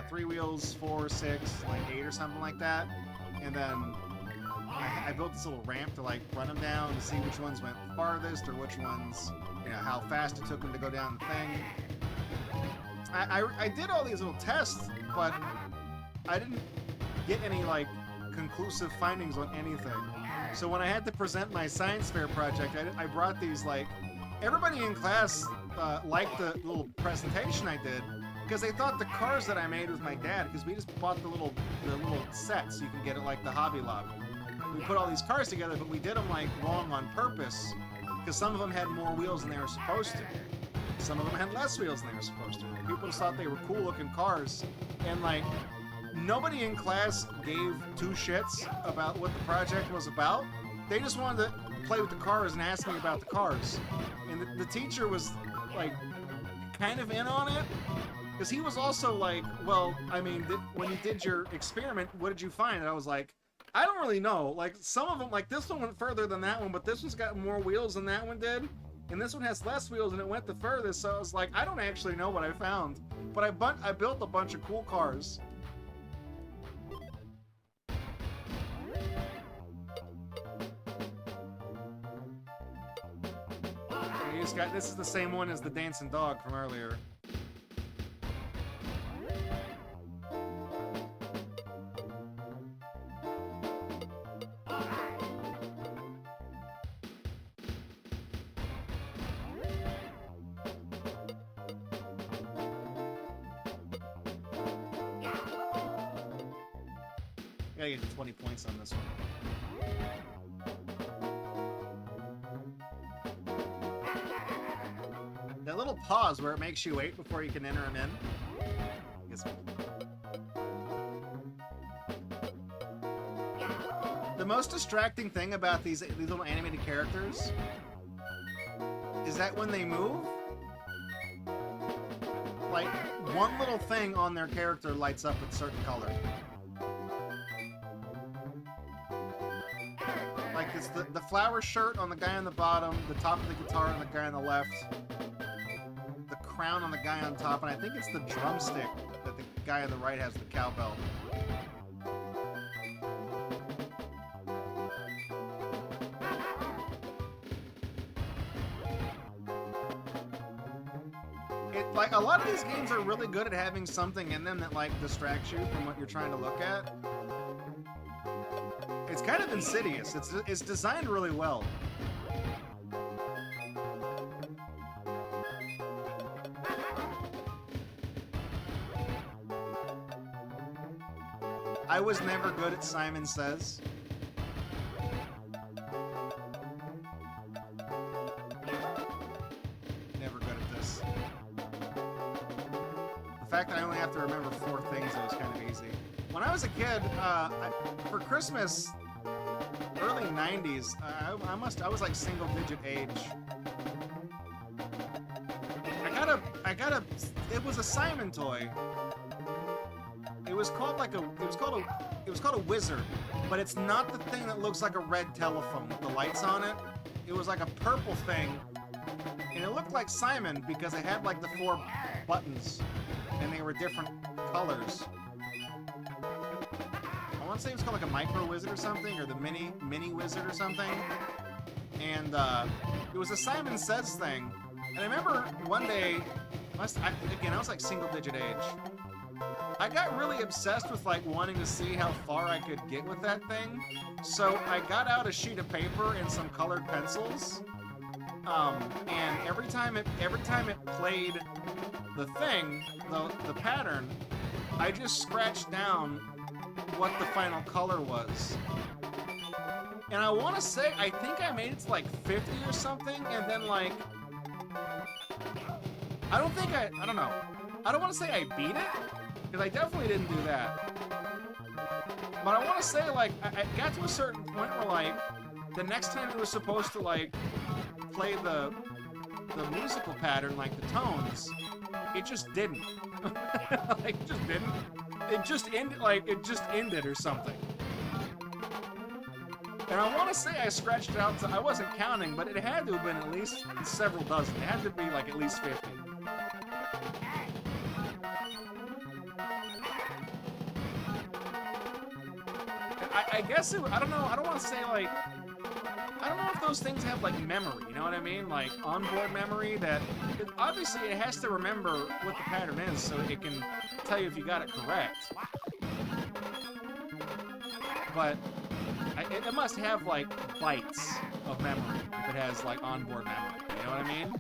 3 wheels, 4, 6, like 8 or something like that. And then I built this little ramp to like run them down to see which ones went farthest or which ones, you know, how fast it took them to go down the thing. I did all these little tests, but I didn't get any like conclusive findings on anything. So when I had to present my science fair project, I brought these like everybody in class liked the little presentation I did because they thought the cars that I made with my dad, because we just bought the little sets you can get at like the Hobby Lobby. We put all these cars together, but we did them like wrong on purpose because some of them had more wheels than they were supposed to. Some of them had less wheels than they were supposed to. People just thought they were cool looking cars, and like nobody in class gave two shits about what the project was about. They just wanted to play with the cars and ask me about the cars. And the teacher was like kind of in on it because he was also like, well, I mean, when you did your experiment, what did you find? And I was like, I don't really know. Like some of them, like this one went further than that one, but this one's got more wheels than that one did. And this one has less wheels and it went the furthest. So I was like, I don't actually know what I found. But I built a bunch of cool cars. This is the same one as the dancing dog from earlier. Gotta get 20 points on this one. That little pause where it makes you wait before you can enter them in. The most distracting thing about these little animated characters is that when they move, like one little thing on their character lights up with a certain color. Like it's the flower shirt on the guy on the bottom, the top of the guitar on the guy on the left, the crown on the guy on top, and I think it's the drumstick that the guy on the right has the cowbell. Like, a lot of these games are really good at having something in them that, like, distracts you from what you're trying to look at. It's kind of insidious. It's designed really well. I was never good at Simon Says. Never good at this. The fact that I only have to remember 4 things, it was kind of easy. When I was a kid, for Christmas, early 90s, I was like single-digit age. It was a Simon toy. It was called a wizard, but it's not the thing that looks like a red telephone with the lights on it. It was like a purple thing, and it looked like Simon because it had like the 4 buttons, and they were different colors. I want to say it was called like a micro wizard or something, or the mini wizard or something. And it was a Simon Says thing. And I remember one day, I was like single-digit age. I got really obsessed with like wanting to see how far I could get with that thing. So I got out a sheet of paper and some colored pencils. And every time it played the thing, the pattern, I just scratched down what the final color was. And I want to say, I think I made it to like 50 or something, and then like, I don't know. I don't want to say I beat it, because I definitely didn't do that. But I want to say, like, I got to a certain point where, like, the next time it was supposed to, like, play the musical pattern, like the tones, it just didn't. Like, it just didn't. It just ended or something. And I want to say I scratched it out, so I wasn't counting, but it had to have been at least several dozen. It had to be, like, at least 50. I guess I don't know, I don't want to say, like, I don't know if those things have, like, memory, you know what I mean? Like, onboard memory that, obviously it has to remember what the pattern is so it can tell you if you got it correct. But it must have like bytes of memory if it has like onboard memory. You know what I mean?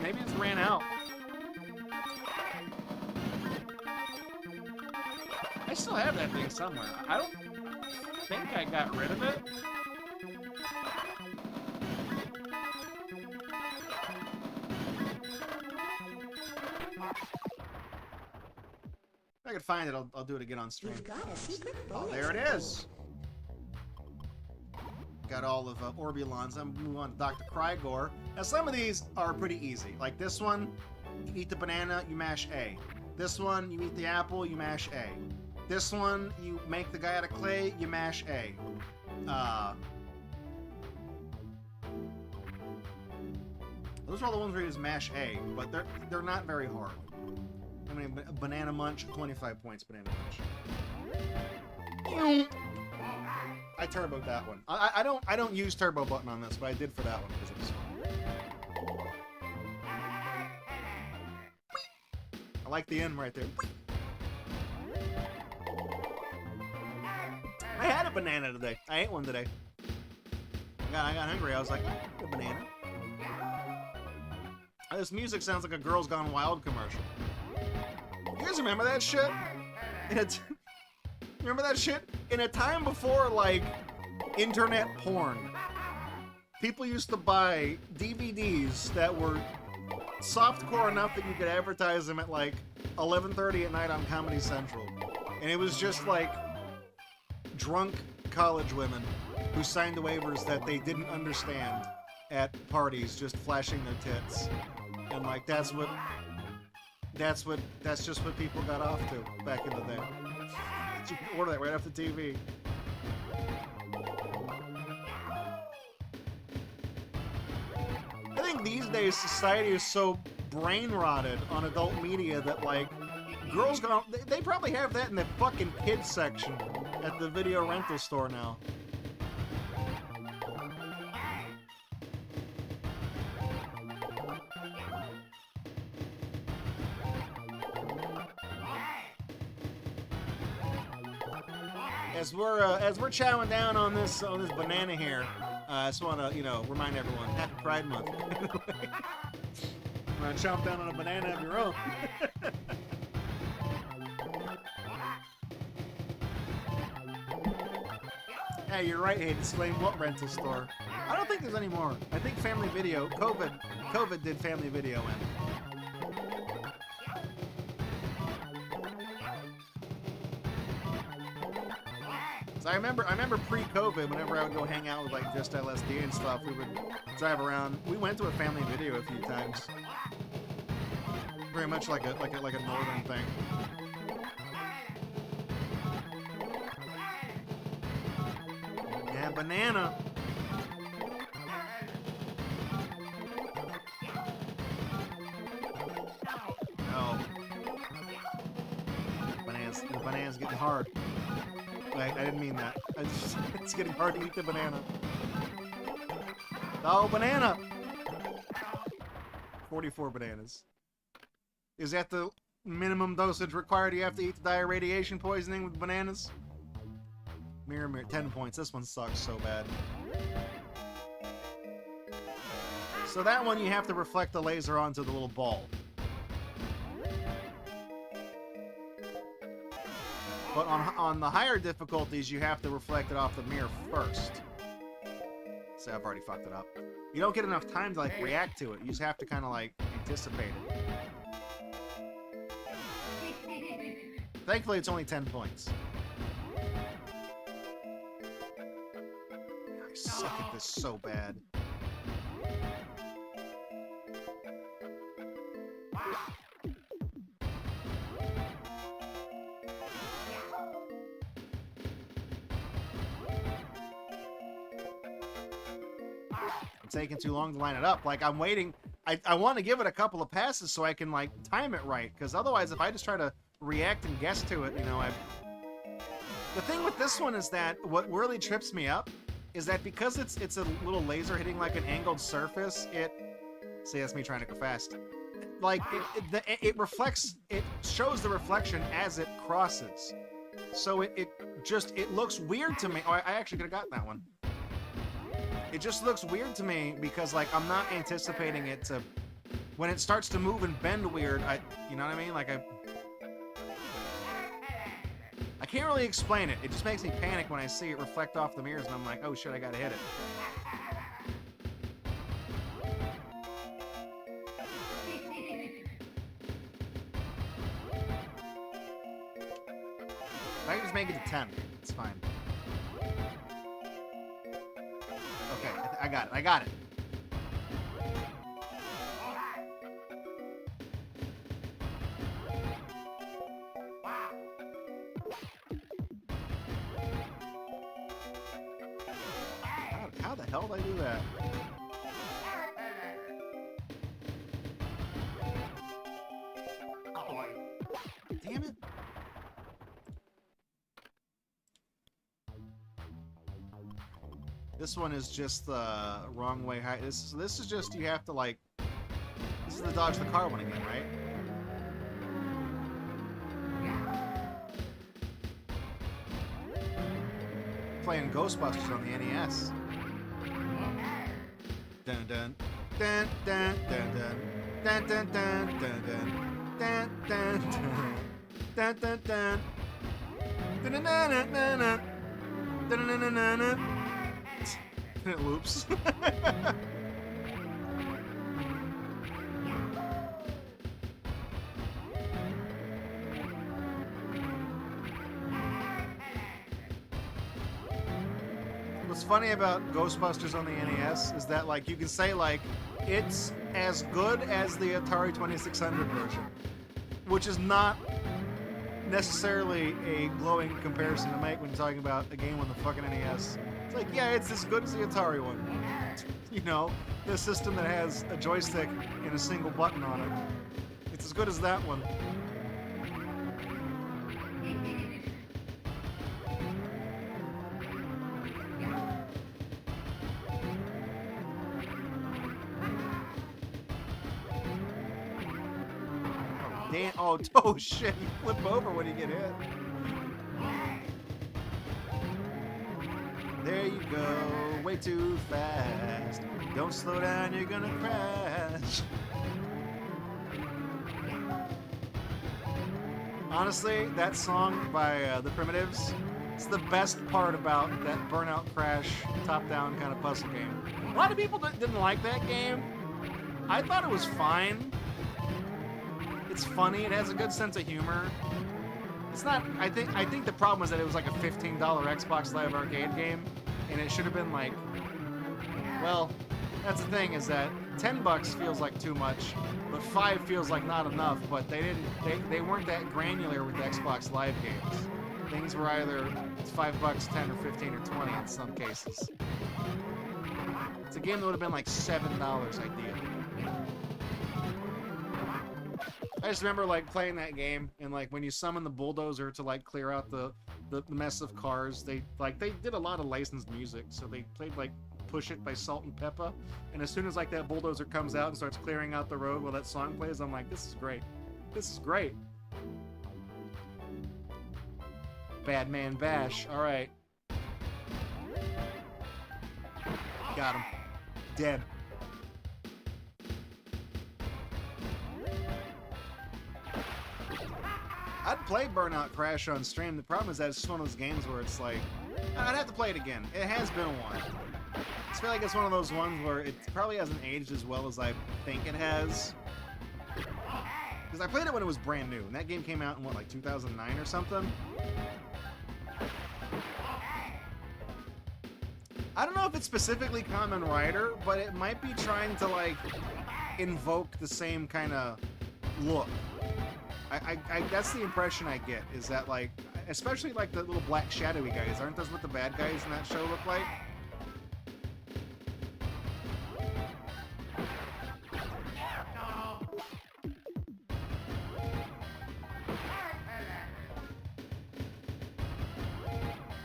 Maybe it just ran out. I still have that thing somewhere. I don't think I got rid of it. If I could find it, I'll do it again on stream. Oh, there it is. Got all of Orbulons. I'm gonna move on to Dr. Krygor. Now, some of these are pretty easy. Like this one, you eat the banana, you mash A. This one, you eat the apple, you mash A. This one, you make the guy out of clay, you mash A. Those are all the ones where you just mash A, but they're not very hard. I mean, banana munch, 25 points, banana munch. I turboed that one. I don't use turbo button on this, but I did for that one because it was fun. I like the end right there. I had a banana today. I ate one today. I got hungry. I was like, a banana. This music sounds like a Girls Gone Wild commercial. You guys remember that shit? Remember that shit? In a time before, like, internet porn, people used to buy DVDs that were softcore enough that you could advertise them at, like, 11:30 at night on Comedy Central. And it was just, like, drunk college women who signed the waivers that they didn't understand at parties, just flashing their tits. And, like, that's just what people got off to back in the day. You can order that right off the TV. I think these days society is so brain rotted on adult media that, like, girls they probably have that in the fucking kids section at the video rental store now. As we're chowing down on this banana here, I just want to remind everyone, Happy Pride Month. I'm gonna chomp down on a banana of your own. Hey, you're right. Hey, disclaim what rental store? I don't think there's any more. I think Family Video. COVID did Family Video in. I remember pre-COVID, whenever I would go hang out with like just LSD and stuff, we would drive around. We went to a Family Video a few times. Very much like a northern thing. Yeah, banana. No. The banana's getting hard. I didn't mean that. It's getting hard to eat the banana. Oh, banana! 44 bananas. Is that the minimum dosage required? You have to eat to die of radiation poisoning with bananas? Mirror, 10 points. This one sucks so bad. So that one you have to reflect the laser onto the little ball. But on the higher difficulties, you have to reflect it off the mirror first. See, I've already fucked it up. You don't get enough time to, like, react to it. You just have to kind of, like, anticipate it. Thankfully, it's only 10 points. I suck at this so bad. Taking too long to line it up. Like, I'm waiting. I want to give it a couple of passes so I can, like, time it right, because otherwise if I just try to react and guess to it, the thing with this one is that what really trips me up is that because it's a little laser hitting like an angled surface, see, that's me trying to go fast. like it reflects, it shows the reflection as it crosses. So it looks weird to me. Oh, I actually could have gotten that one. It just looks weird to me because like I'm not anticipating it to, when it starts to move and bend weird, you know what I mean? Like I can't really explain it. It just makes me panic when I see it reflect off the mirrors and I'm like, oh shit, I gotta hit it. I can just make it to 10. It's fine. Okay, I got it. I got it. How the hell did I do that? Damn it. This one is just the wrong way high. This is just, you have to like, this is the dodge the car one again, right? Playing Ghostbusters on the NES. Dun dun dun dun dun dun dun dun dun dun dun dun dun dun dun dun. And it loops. What's funny about Ghostbusters on the NES is that, like, you can say, like, it's as good as the Atari 2600 version, which is not necessarily a glowing comparison to make when you're talking about a game on the fucking NES. It's like, yeah, it's as good as the Atari one. You know, the system that has a joystick and a single button on it. It's as good as that one. Damn, oh shit, you flip over when you get hit. There you go, way too fast. Don't slow down, you're gonna crash. Honestly, that song by The Primitives, it's the best part about that Burnout Crash top-down kind of puzzle game. A lot of people didn't like that game. I thought it was fine. It's funny, it has a good sense of humor. It's not, I think the problem was that it was like a $15 Xbox Live Arcade game, and it should have been like, well, that's the thing, is that $10 feels like too much, but $5 feels like not enough, but they weren't that granular with the Xbox Live games. Things were either $5, 10, or 15, or 20 in some cases. It's a game that would have been like $7 ideally. I just remember like playing that game, and like when you summon the bulldozer to like clear out the mess of cars, they did a lot of licensed music, so they played like Push It by Salt and Peppa, and as soon as like that bulldozer comes out and starts clearing out the road while that song plays, I'm like, this is great. This is great. Bad Man Bash. All right. Got him. Dead. I'd play Burnout Crash on stream. The problem is that it's just one of those games where it's like, I'd have to play it again. It has been a while. I feel like it's one of those ones where it probably hasn't aged as well as I think it has. Because I played it when it was brand new, and that game came out in, what, like 2009 or something? I don't know if it's specifically Kamen Rider, but it might be trying to, like, invoke the same kind of look. That's the impression I get, is that, like, especially, like, the little black shadowy guys. Aren't those what the bad guys in that show look like?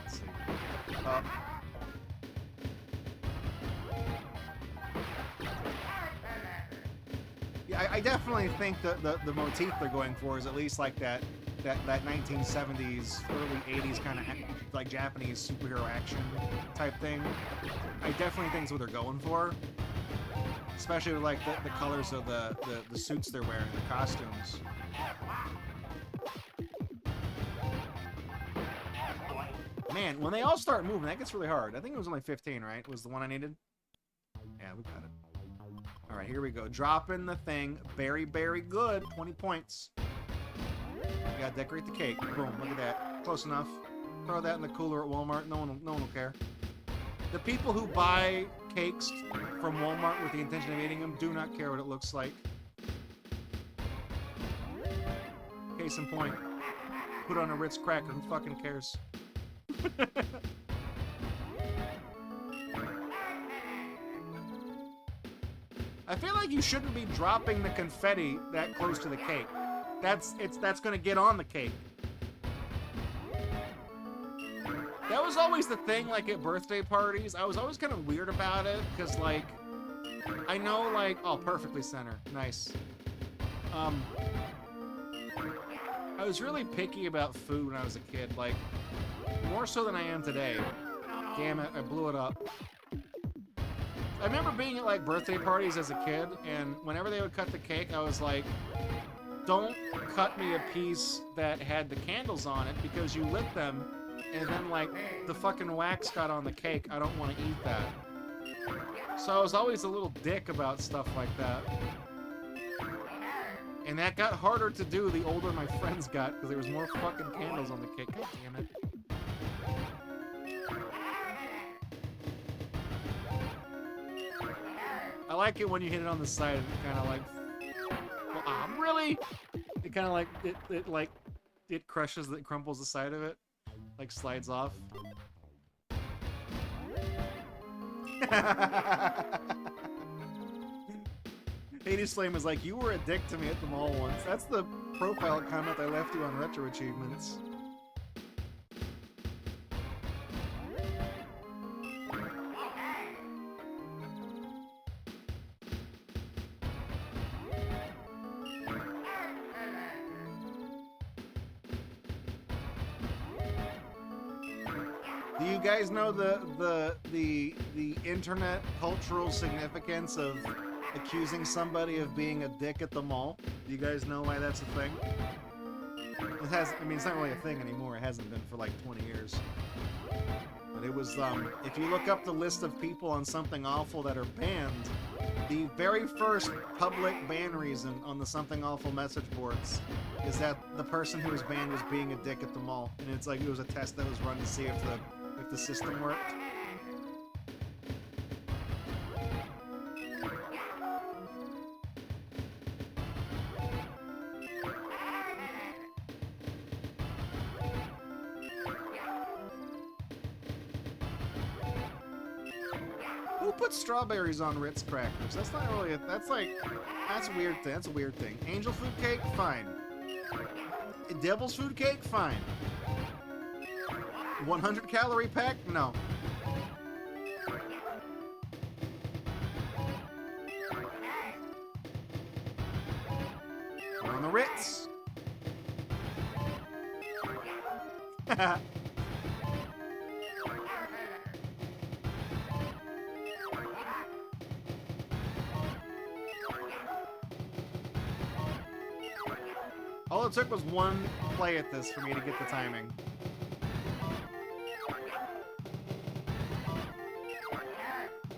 Let's see. Yeah, I definitely think that the motif they're going for is at least like that 1970s, early 80s kind of like Japanese superhero action type thing. I definitely think it's what they're going for. Especially with like the colors of the suits they're wearing, the costumes. Man, when they all start moving, that gets really hard. I think it was only 15, right? Was the one I needed? Yeah, we got it. All right, here we go. Dropping the thing. Very, very good. 20 points. You gotta decorate the cake. Boom, look at that. Close enough. Throw that in the cooler at Walmart. No one will care. The people who buy cakes from Walmart with the intention of eating them do not care what it looks like. Case in point. Put on a Ritz cracker. Who fucking cares? I feel like you shouldn't be dropping the confetti that close to the cake. That's gonna get on the cake. That was always the thing, like at birthday parties. I was always kind of weird about it, because like, I know like, oh, perfectly center, nice. I was really picky about food when I was a kid, like, more so than I am today. Damn it, I blew it up. I remember being at like birthday parties as a kid, and whenever they would cut the cake, I was like, don't cut me a piece that had the candles on it, because you lit them, and then like the fucking wax got on the cake. I don't want to eat that. So I was always a little dick about stuff like that. And that got harder to do the older my friends got, because there was more fucking candles on the cake. God damn it. I like it when you hit it on the side and it kind of like, well, really? It kind of like, it crushes, it crumples the side of it, like slides off. 80s Flame is like, you were a dick to me at the mall once. That's the profile comment I left you on RetroAchievements. Do you guys know the internet cultural significance of accusing somebody of being a dick at the mall? Do you guys know why that's a thing? It has, I mean, it's not really a thing anymore. It hasn't been for like 20 years. But it was, if you look up the list of people on Something Awful that are banned, the very first public ban reason on the Something Awful message boards is that the person who was banned was being a dick at the mall. And it's like, it was a test that was run to see if the system worked. Who put strawberries on Ritz crackers? That's not really that's a weird thing. That's a weird thing. Angel food cake? Fine. Devil's food cake? Fine. 100 calorie pack? No. We're on the Ritz. All it took was one play at this for me to get the timing.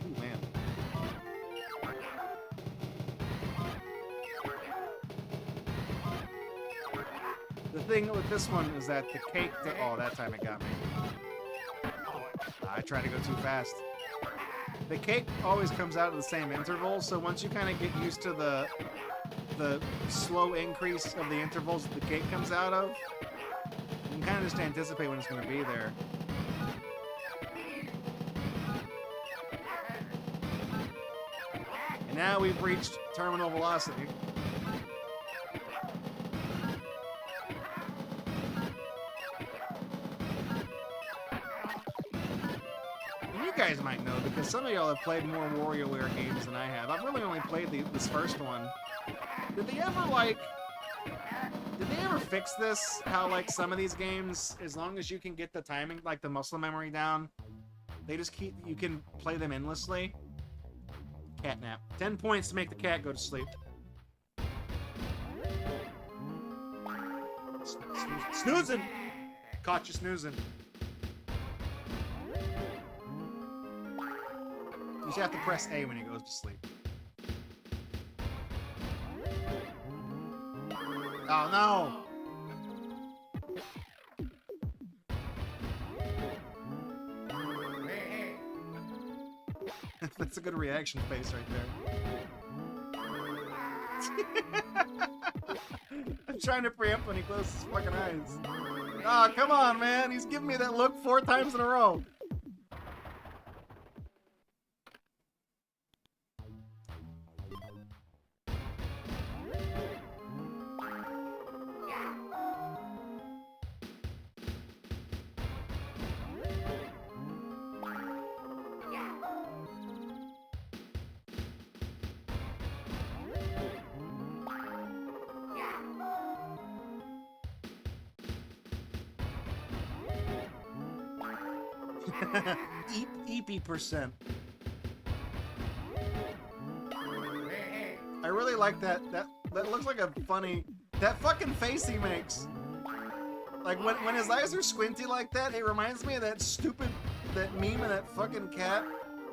Ooh, man. The thing with this one is that the cake... Oh, that time it got me. I tried to go too fast. The cake always comes out at the same interval, so once you kind of get used to the slow increase of the intervals that the cake comes out of, you can kind of just anticipate when it's going to be there. And now we've reached terminal velocity. And you guys might know, because some of y'all have played more WarioWare games than I have. I've really only played this first one. Did they ever, like... Did they ever fix this? How, like, some of these games, as long as you can get the timing, like, the muscle memory down, they just keep... You can play them endlessly? Catnap. 10 points to make the cat go to sleep. Snoozing! Caught you snoozing. You just have to press A when he goes to sleep. Oh no! That's a good reaction face right there. I'm trying to preempt when he closes his fucking eyes. Oh, come on, man. He's giving me that look 4 times in a row. EP%. I really like that. That looks like a funny... That fucking face he makes. Like, when his eyes are squinty like that, it reminds me of that stupid... That meme of that fucking cat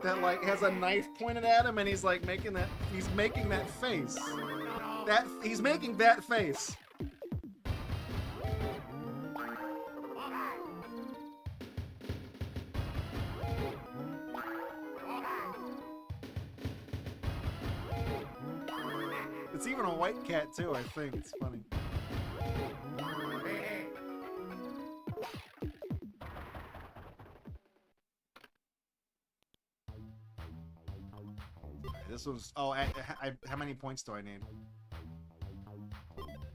that, like, has a knife pointed at him and he's, like, making that... He's making that face. He's making that face. It's even a white cat, too, I think. It's funny. This was... Oh, how many points do I need?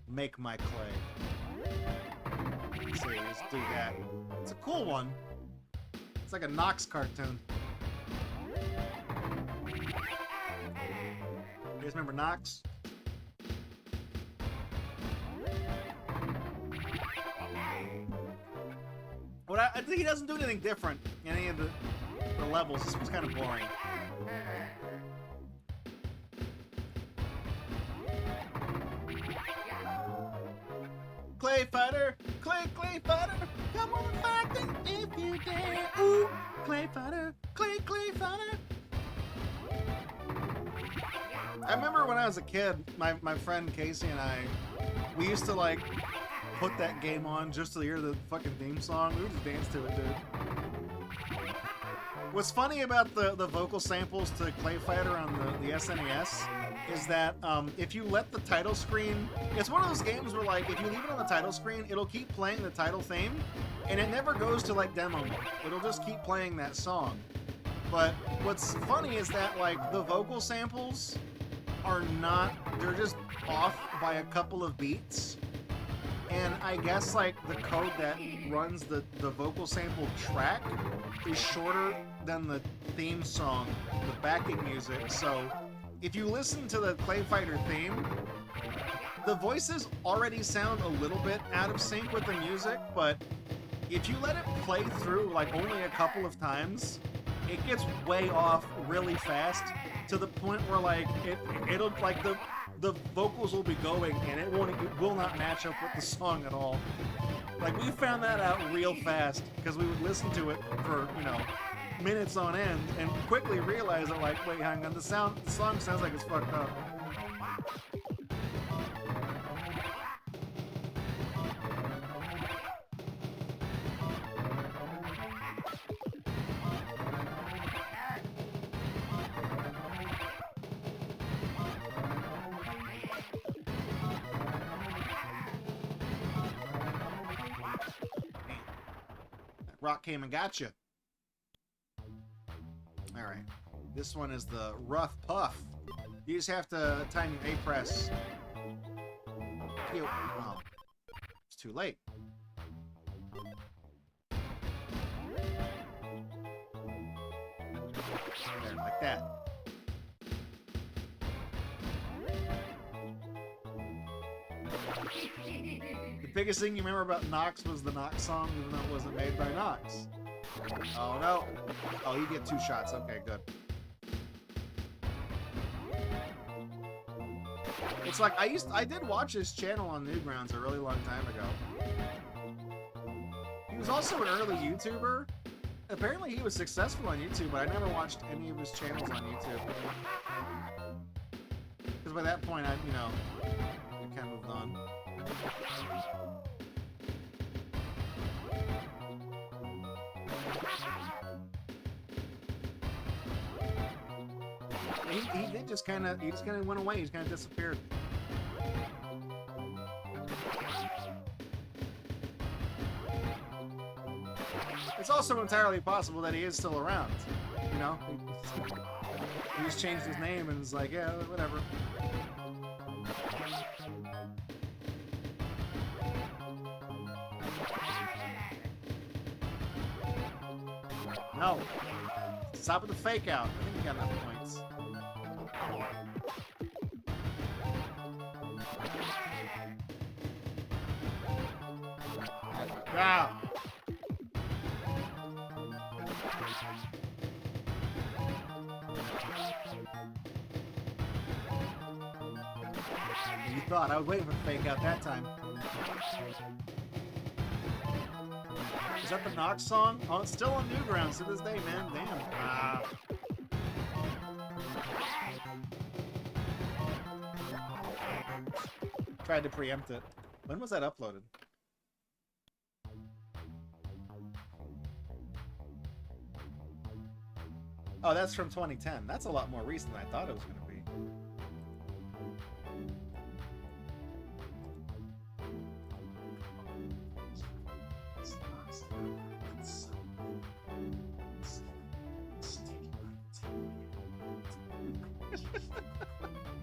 Make my clay. Let's see, let's do that. It's a cool one. It's like a Nox cartoon. You guys remember Nox? But I think he doesn't do anything different in any of the levels. This was kind of boring. Clay fighter, clay fighter, come on fight me if you dare. Ooh, clay fighter, clay fighter. I remember when I was a kid, my friend Casey and I, we used to like put that game on just to hear the fucking theme song. We would just dance to it, dude. What's funny about the vocal samples to Clay Fighter on the SNES is that if you let the title screen... It's one of those games where, like, if you leave it on the title screen, it'll keep playing the title theme, and it never goes to, like, demo mode. It'll just keep playing that song. But what's funny is that, like, the vocal samples are not... They're just off by a couple of beats. And I guess, like, the code that runs the vocal sample track is shorter than the theme song, the backing music. So if you listen to the Clay Fighter theme, the voices already sound a little bit out of sync with the music, but if you let it play through, like, only a couple of times, it gets way off really fast to the point where, like, it'll, like, the vocals will be going and it will not match up with the song at all. Like, we found that out real fast because we would listen to it for, you know, minutes on end and quickly realize that, like, wait, hang on, the song sounds like it's fucked up. Rock came and got you. Alright. This one is the Rough Puff. You just have to time your A press. Oh. It's too late. There, like that. The biggest thing you remember about Nox was the Nox song, even though it wasn't made by Nox. Oh no. Oh, you get 2 shots. Okay, good. It's like I did watch his channel on Newgrounds a really long time ago. He was also an early YouTuber. Apparently he was successful on YouTube, but I never watched any of his channels on YouTube. Because by that point, I kind of moved on. He just kind of went away. He's kind of disappeared. It's also entirely possible that he is still around. You know, he just changed his name and is like, yeah, whatever. No. Stop with the fake out. I think we got enough points. Ah. You thought I was waiting for the fake out that time. Is that the Nox song? Oh, it's still on Newgrounds to this day, man. Damn. Ah. Tried to preempt it. When was that uploaded? Oh, that's from 2010. That's a lot more recent than I thought it was going to be.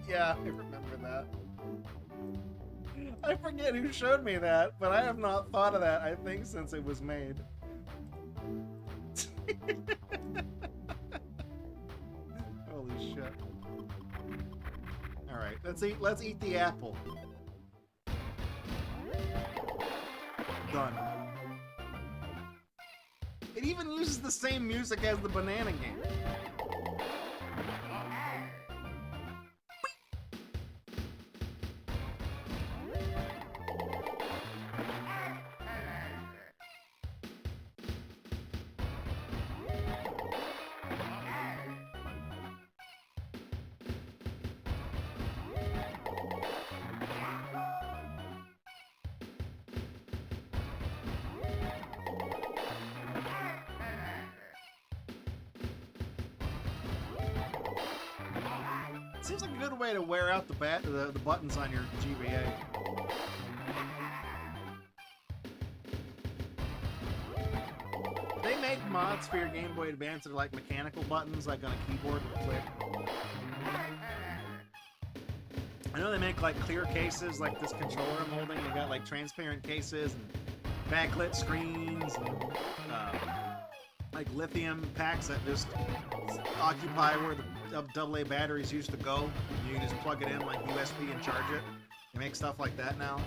Yeah, I remember that. I forget who showed me that, but I have not thought of that, I think, since it was made. Holy shit. Alright, let's eat the apple. Done. It even uses the same music as the banana game. Seems like a good way to wear out the buttons on your GBA. They make mods for your Game Boy Advance that are like mechanical buttons, like on a keyboard with click. I know they make like clear cases, like this controller I'm holding. They got like transparent cases and backlit screens and like lithium packs that just occupy where the AA batteries used to go. You can just plug it in like USB and charge it. They make stuff like that now.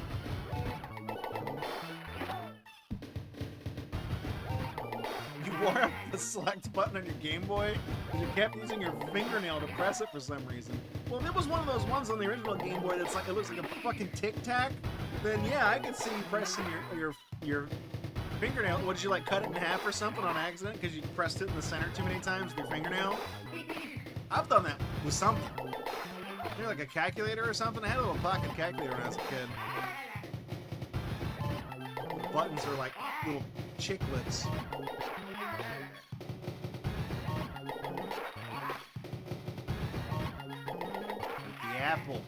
You wore out the select button on your Game Boy because you kept using your fingernail to press it for some reason. Well, if it was one of those ones on the original Game Boy that's like, it looks like a fucking Tic Tac, then yeah, I could see you pressing your fingernail. What, did you like cut it in half or something on accident because you pressed it in the center too many times with your fingernail? I've done that with something. Maybe like a calculator or something. I had a little pocket calculator when I was a kid. The buttons are like little chiclets. Eat the apple.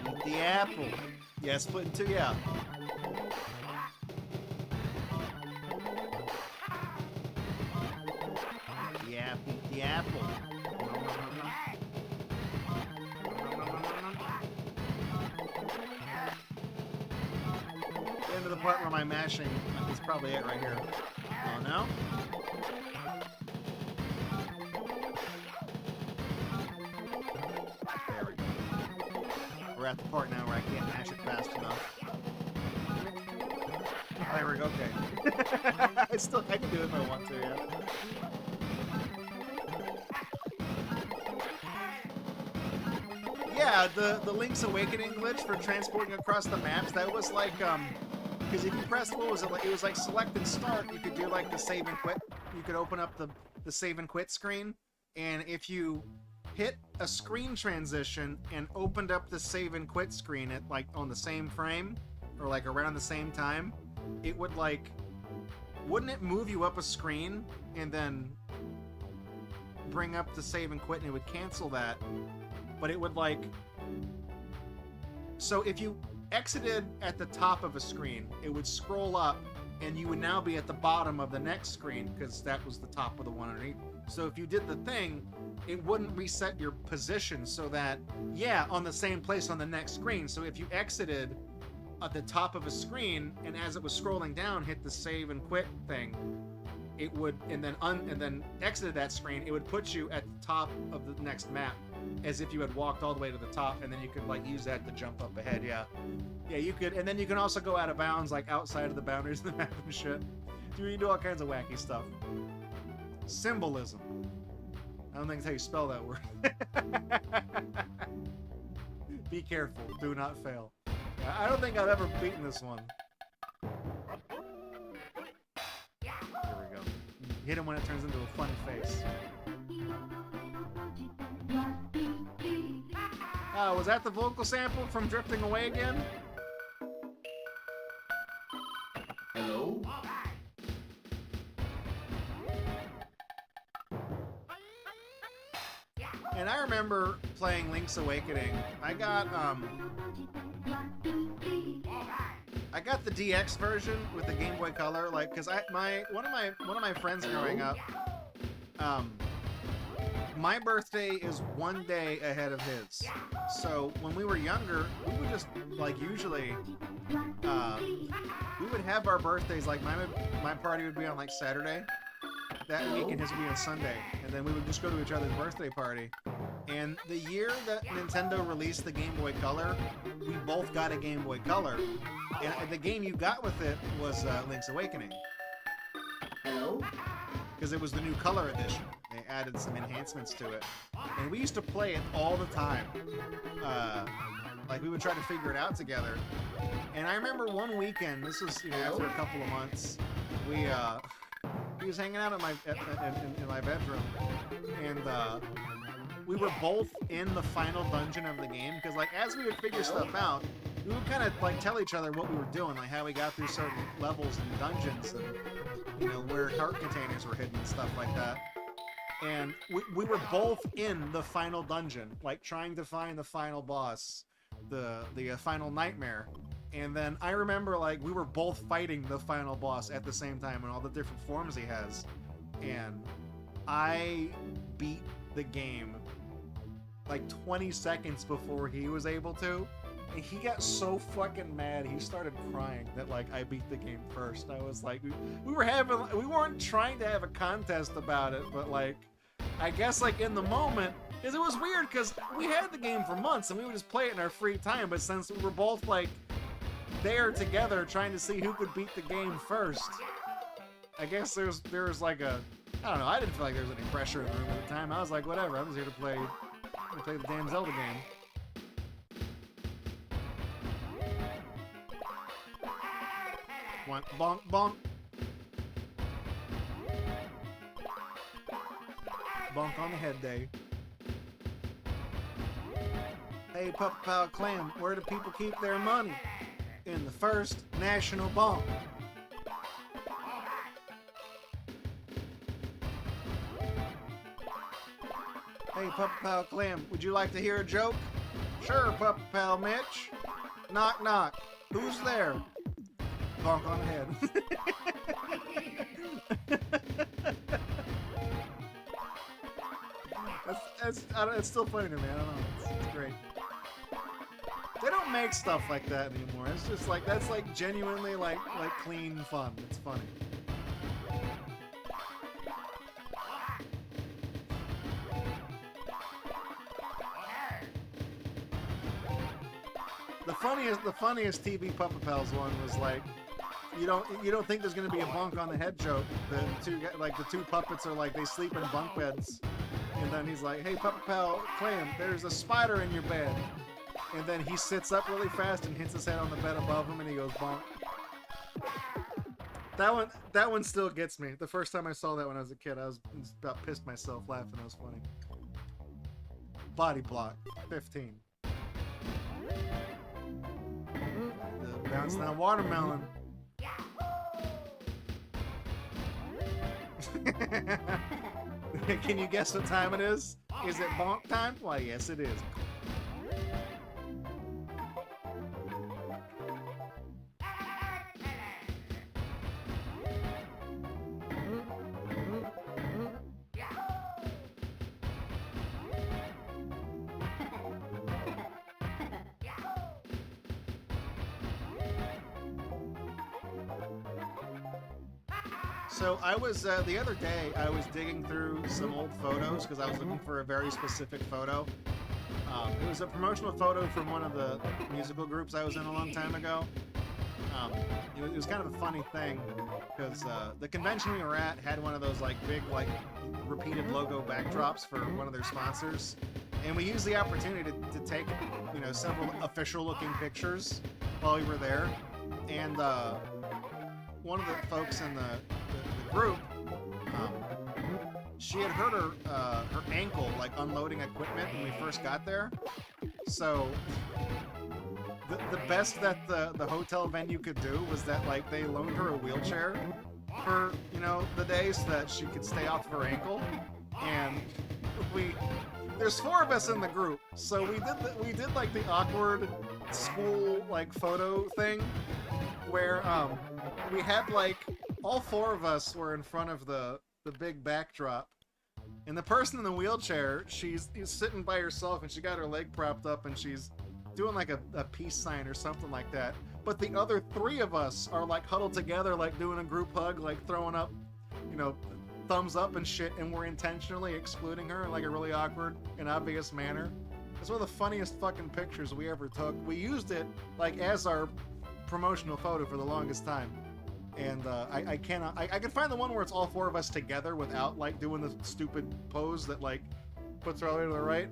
Eat the apple. Yeah, split in two, yeah. Eat the apple. The end of the part where my mashing is probably it right here. Oh no? There we go. we're at the part now where I can't mash it fast enough. Oh, there we go. Okay. I can do it if I want to, yeah. Yeah, the Link's Awakening glitch for transporting across the maps, that was like, because if you pressed, what was it, like, it was like select and start, you could do like the save and quit. You could open up the save and quit screen, and if you hit a screen transition and opened up the save and quit screen at like on the same frame, or like around the same time, it would like, wouldn't it move you up a screen and then bring up the save and quit, and it would cancel that, but it would like, so if you exited at the top of a screen, it would scroll up and you would now be at the bottom of the next screen because that was the top of the one underneath. So if you did the thing, it wouldn't reset your position so that, yeah, on the same place on the next screen. So if you exited at the top of a screen and as it was scrolling down, hit the save and quit thing, it would, and then exited that screen, it would put you at the top of the next map as if you had walked all the way to the top, and then you could like use that to jump up ahead. Yeah, you could, and then you can also go out of bounds, like outside of the boundaries of the map and shit. You can do all kinds of wacky stuff. Symbolism. I don't think that's how you spell that word. Be careful. Do not fail. I don't think I've ever beaten this one. Here we go. Hit him when it turns into a funny face. Was that the vocal sample from Drifting Away Again? Hello? And I remember playing Link's Awakening. I got the DX version with the Game Boy Color, like, because one of my friends growing up, my birthday is one day ahead of his. So when we were younger, we would just like usually we would have our birthdays, like my party would be on like Saturday that week and his would be on Sunday, and then we would just go to each other's birthday party. And the year that Nintendo released the Game Boy Color, we both got a Game Boy Color, and the game you got with it was Link's Awakening. Hello? Because it was the new Color Edition. They added some enhancements to it, and we used to play it all the time. Like we would try to figure it out together. And I remember one weekend, this was after a couple of months, he was hanging out in my bedroom, and we were both in the final dungeon of the game, because like as we would figure stuff out, we would kind of like tell each other what we were doing, like how we got through certain levels and dungeons, and where heart containers were hidden and stuff like that. And we were both in the final dungeon, like trying to find the final boss, the final nightmare. And then I remember like we were both fighting the final boss at the same time and all the different forms he has. And I beat the game like 20 seconds before he was able to. And he got so fucking mad, he started crying that like I beat the game first. I was like, we weren't trying to have a contest about it, but like, I guess like in the moment, because it was weird because we had the game for months and we would just play it in our free time, but since we were both like there together trying to see who could beat the game first, I guess there was like a, I don't know, I didn't feel like there was any pressure in the room at the time. I was like, whatever, I'm just here to play the damn Zelda game. Bonk, bonk. Bonk on the head day. Hey, Puppet Pal Clam, where do people keep their money? In the first national bonk. Hey, Puppet Pal Clam, would you like to hear a joke? Sure, Puppet Pal Mitch. Knock, knock. Who's there? Bonk on the head. It's still funny to me. I don't know. It's great. They don't make stuff like that anymore. It's just like, that's like genuinely like clean fun. It's funny. The funniest TV Papa Pals one was like, you don't think there's gonna be a bunk on the head joke. The two puppets are like, they sleep in bunk beds, and then he's like, hey Papa Pal Clam, there's a spider in your bed, and then he sits up really fast and hits his head on the bed above him, and he goes bonk. That one still gets me. The first time I saw that when I was a kid, I was about pissed myself laughing. It was funny. Body block 15. The bounce down watermelon. Can you guess what time it is? Is it bonk time? Why, yes it is. So I was, the other day, I was digging through some old photos because I was looking for a very specific photo. It was a promotional photo from one of the musical groups I was in a long time ago. It was kind of a funny thing because the convention we were at had one of those like big like repeated logo backdrops for one of their sponsors, and we used the opportunity to take, you know, several official looking pictures while we were there. And one of the folks in the group, she had hurt her ankle like unloading equipment when we first got there. So the best that the hotel venue could do was that like they loaned her a wheelchair for, you know, the day so that she could stay off of her ankle. And there's 4 of us in the group, so we did like the awkward school like photo thing where we had like all 4 of us were in front of the big backdrop, and the person in the wheelchair, she's sitting by herself and she got her leg propped up and she's doing like a peace sign or something like that. But the other 3 of us are like huddled together, like doing a group hug, like throwing up, you know, thumbs up and shit, and we're intentionally excluding her in like a really awkward and obvious manner. It's one of the funniest fucking pictures we ever took. We used it like as our promotional photo for the longest time. And I can find the one where it's all 4 of us together without like doing the stupid pose that like puts her all the way to the right.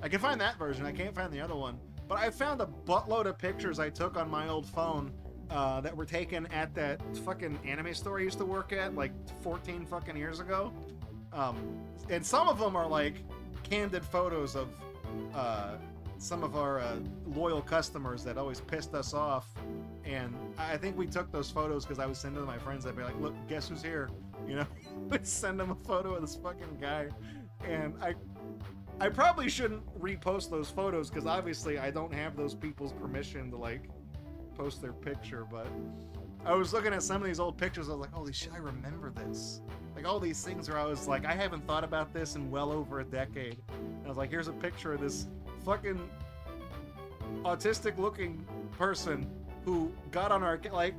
I can find that version. I can't find the other one. But I found a buttload of pictures I took on my old phone that were taken at that fucking anime store I used to work at like 14 fucking years ago. And some of them are like candid photos of some of our loyal customers that always pissed us off. And I think we took those photos because I was sending them to my friends. I'd be like, look, guess who's here? You know, we'd send them a photo of this fucking guy. And I probably shouldn't repost those photos because obviously I don't have those people's permission to like post their picture. But I was looking at some of these old pictures. I was like, holy shit, I remember this. Like all these things where I was like, I haven't thought about this in well over a decade. And I was like, here's a picture of this fucking autistic looking person who got on our, like,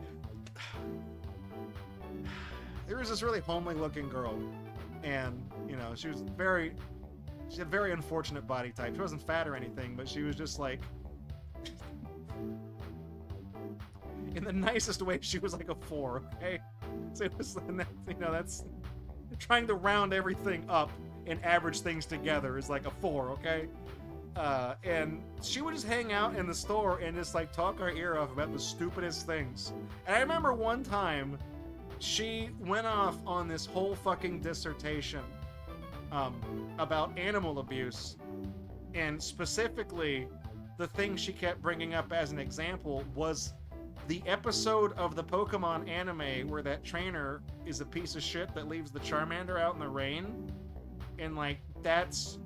there was this really homely looking girl, and you know, she had a very unfortunate body type. She wasn't fat or anything, but she was just like in the nicest way, she was like a 4, okay? So it was, you know, that's trying to round everything up and average things together is like a 4, okay? And she would just hang out in the store and just like talk our ear off about the stupidest things. And I remember one time she went off on this whole fucking dissertation about animal abuse, and specifically the thing she kept bringing up as an example was the episode of the Pokemon anime where that trainer is a piece of shit that leaves the Charmander out in the rain, and like that's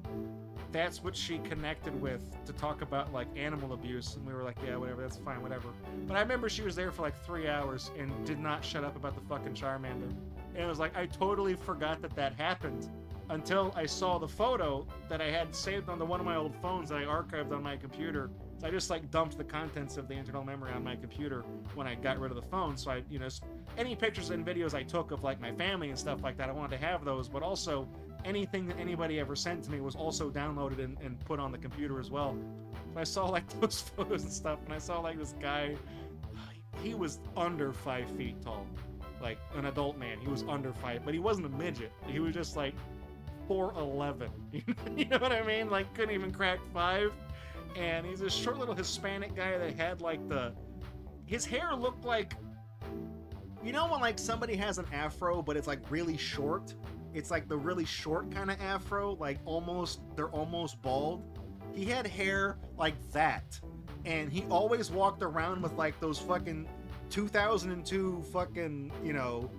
what she connected with to talk about like animal abuse. And we were like, yeah, whatever, that's fine, whatever. But I remember she was there for like 3 hours and did not shut up about the fucking Charmander. And it was like, I totally forgot that happened until I saw the photo that I had saved onto one of my old phones that I archived on my computer. So I just like dumped the contents of the internal memory on my computer when I got rid of the phone. So I, you know, any pictures and videos I took of like my family and stuff like that, I wanted to have those, but also anything that anybody ever sent to me was also downloaded and put on the computer as well. So I saw like those photos and stuff, and I saw like this guy, he was under 5 feet tall, like an adult man. He was under 5, but he wasn't a midget. He was just like 4'11". You know what I mean? Like couldn't even crack 5. And he's a short little Hispanic guy that had like his hair looked like, you know when like somebody has an afro but it's like really short? It's like the really short kind of afro, like they're almost bald. He had hair like that, and he always walked around with like those fucking 2002 fucking, you know,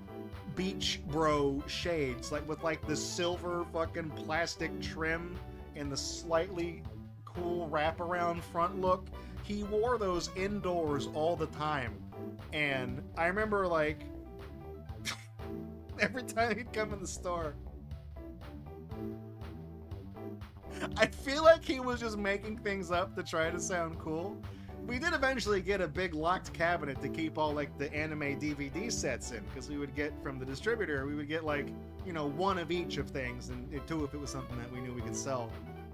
beach bro shades, like with like the silver fucking plastic trim and the slightly cool wraparound front look. He wore those indoors all the time, and I remember like every time he'd come in the store, I feel like he was just making things up to try to sound cool. We did eventually get a big locked cabinet to keep all like the anime DVD sets in, because we would get from the distributor, we would get like, you know, 1 of each of things, and 2 if it was something that we knew we could sell.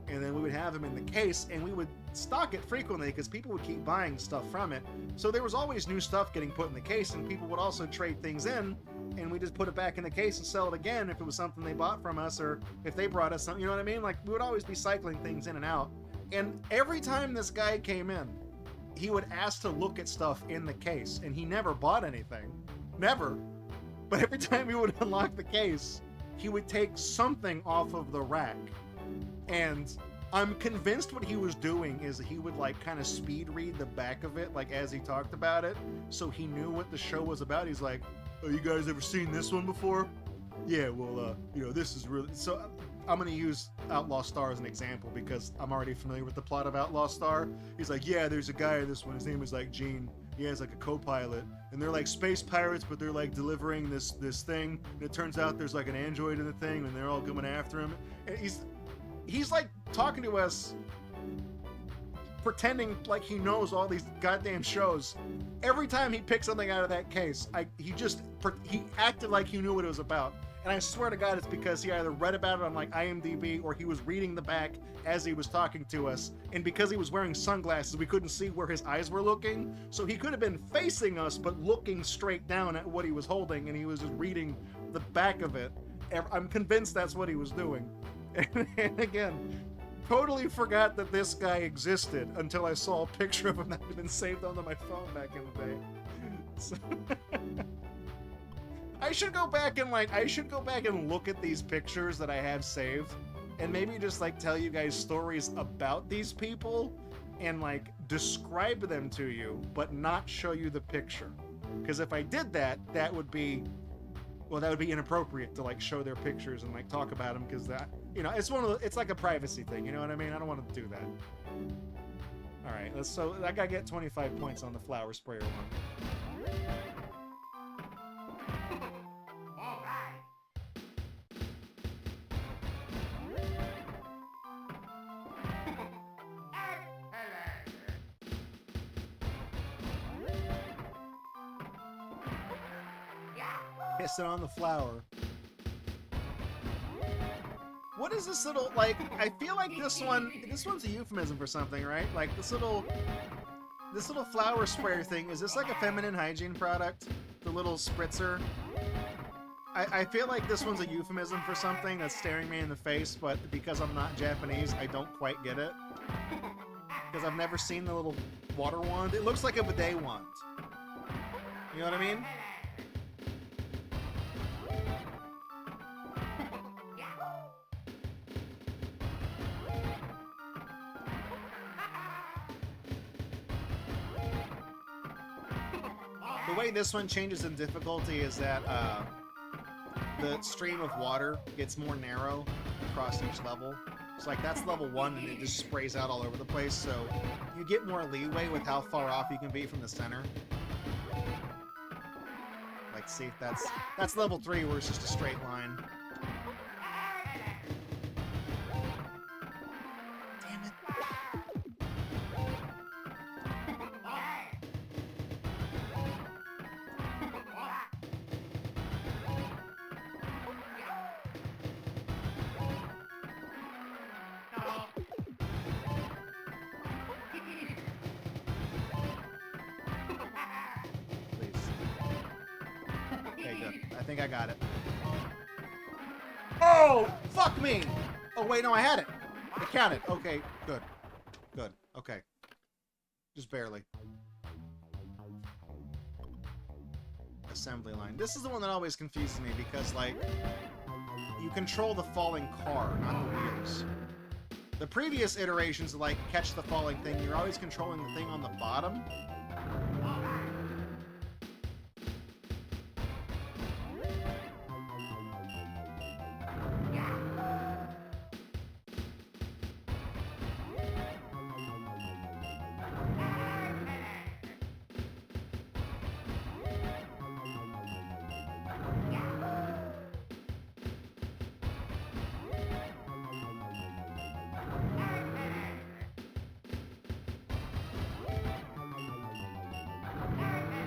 And then we would have them in the case, and we would stock it frequently because people would keep buying stuff from it. So there was always new stuff getting put in the case, and people would also trade things in, and we just put it back in the case and sell it again if it was something they bought from us, or if they brought us something, you know what I mean? Like, we would always be cycling things in and out. And every time this guy came in, he would ask to look at stuff in the case, and he never bought anything. Never. But every time he would unlock the case, he would take something off of the rack. And I'm convinced what he was doing is he would like kind of speed read the back of it, like as he talked about it, so he knew what the show was about. He's like, "Oh, you guys ever seen this one before? Yeah, well, you know, this is really..." So I'm gonna use Outlaw Star as an example because I'm already familiar with the plot of Outlaw Star. He's like, "Yeah, there's a guy in this one. His name is like Gene. He has like a co-pilot, and they're like space pirates, but they're like delivering this thing. And it turns out there's like an android in the thing, and they're all coming after him." And he's like talking to us, pretending like he knows all these goddamn shows. Every time he picked something out of that case, he acted like he knew what it was about. And I swear to God, it's because he either read about it on like IMDb, or he was reading the back as he was talking to us. And because he was wearing sunglasses, we couldn't see where his eyes were looking. So he could have been facing us, but looking straight down at what he was holding, and he was just reading the back of it. I'm convinced that's what he was doing. And again, totally forgot that this guy existed until I saw a picture of him that had been saved onto my phone back in the day. So I should go back and look at these pictures that I have saved, and maybe just like tell you guys stories about these people and like describe them to you, but not show you the picture. Because if I did that, that would be inappropriate to like show their pictures and like talk about them, because that, you know, it's like a privacy thing, you know what I mean? I don't want to do that. All right, so I gotta get 25 points on the flower sprayer one. Pissing on the flower. What is this little, like, I feel like this one's a euphemism for something, right? Like this little flower sprayer thing, is this like a feminine hygiene product? The little spritzer? I feel like this one's a euphemism for something that's staring me in the face, but because I'm not Japanese, I don't quite get it. Because I've never seen the little water wand. It looks like a bidet wand. You know what I mean? The way this one changes in difficulty is that the stream of water gets more narrow across each level. So like that's level 1, and it just sprays out all over the place, so you get more leeway with how far off you can be from the center. Like, see, that's level 3 where it's just a straight line. Damn it. think I got it. Oh, fuck me! Oh, wait, no, I had it. It counted. Okay, good. Good. Okay. Just barely. Assembly line. This is the one that always confuses me because, like, you control the falling car, not the wheels. The previous iterations, like, catch the falling thing, you're always controlling the thing on the bottom.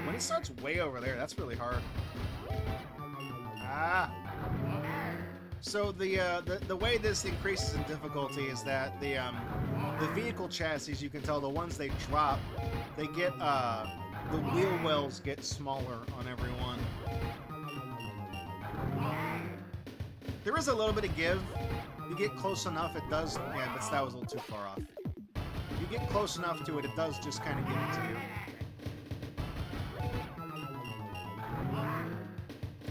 When it starts way over there, that's really hard. Ah. So the way this increases in difficulty is that the vehicle chassis, you can tell the ones they drop, they get the wheel wells get smaller on every one. There is a little bit of give. You get close enough, it does. Yeah, but that was a little too far off. You get close enough to it, it does just kind of give it to you.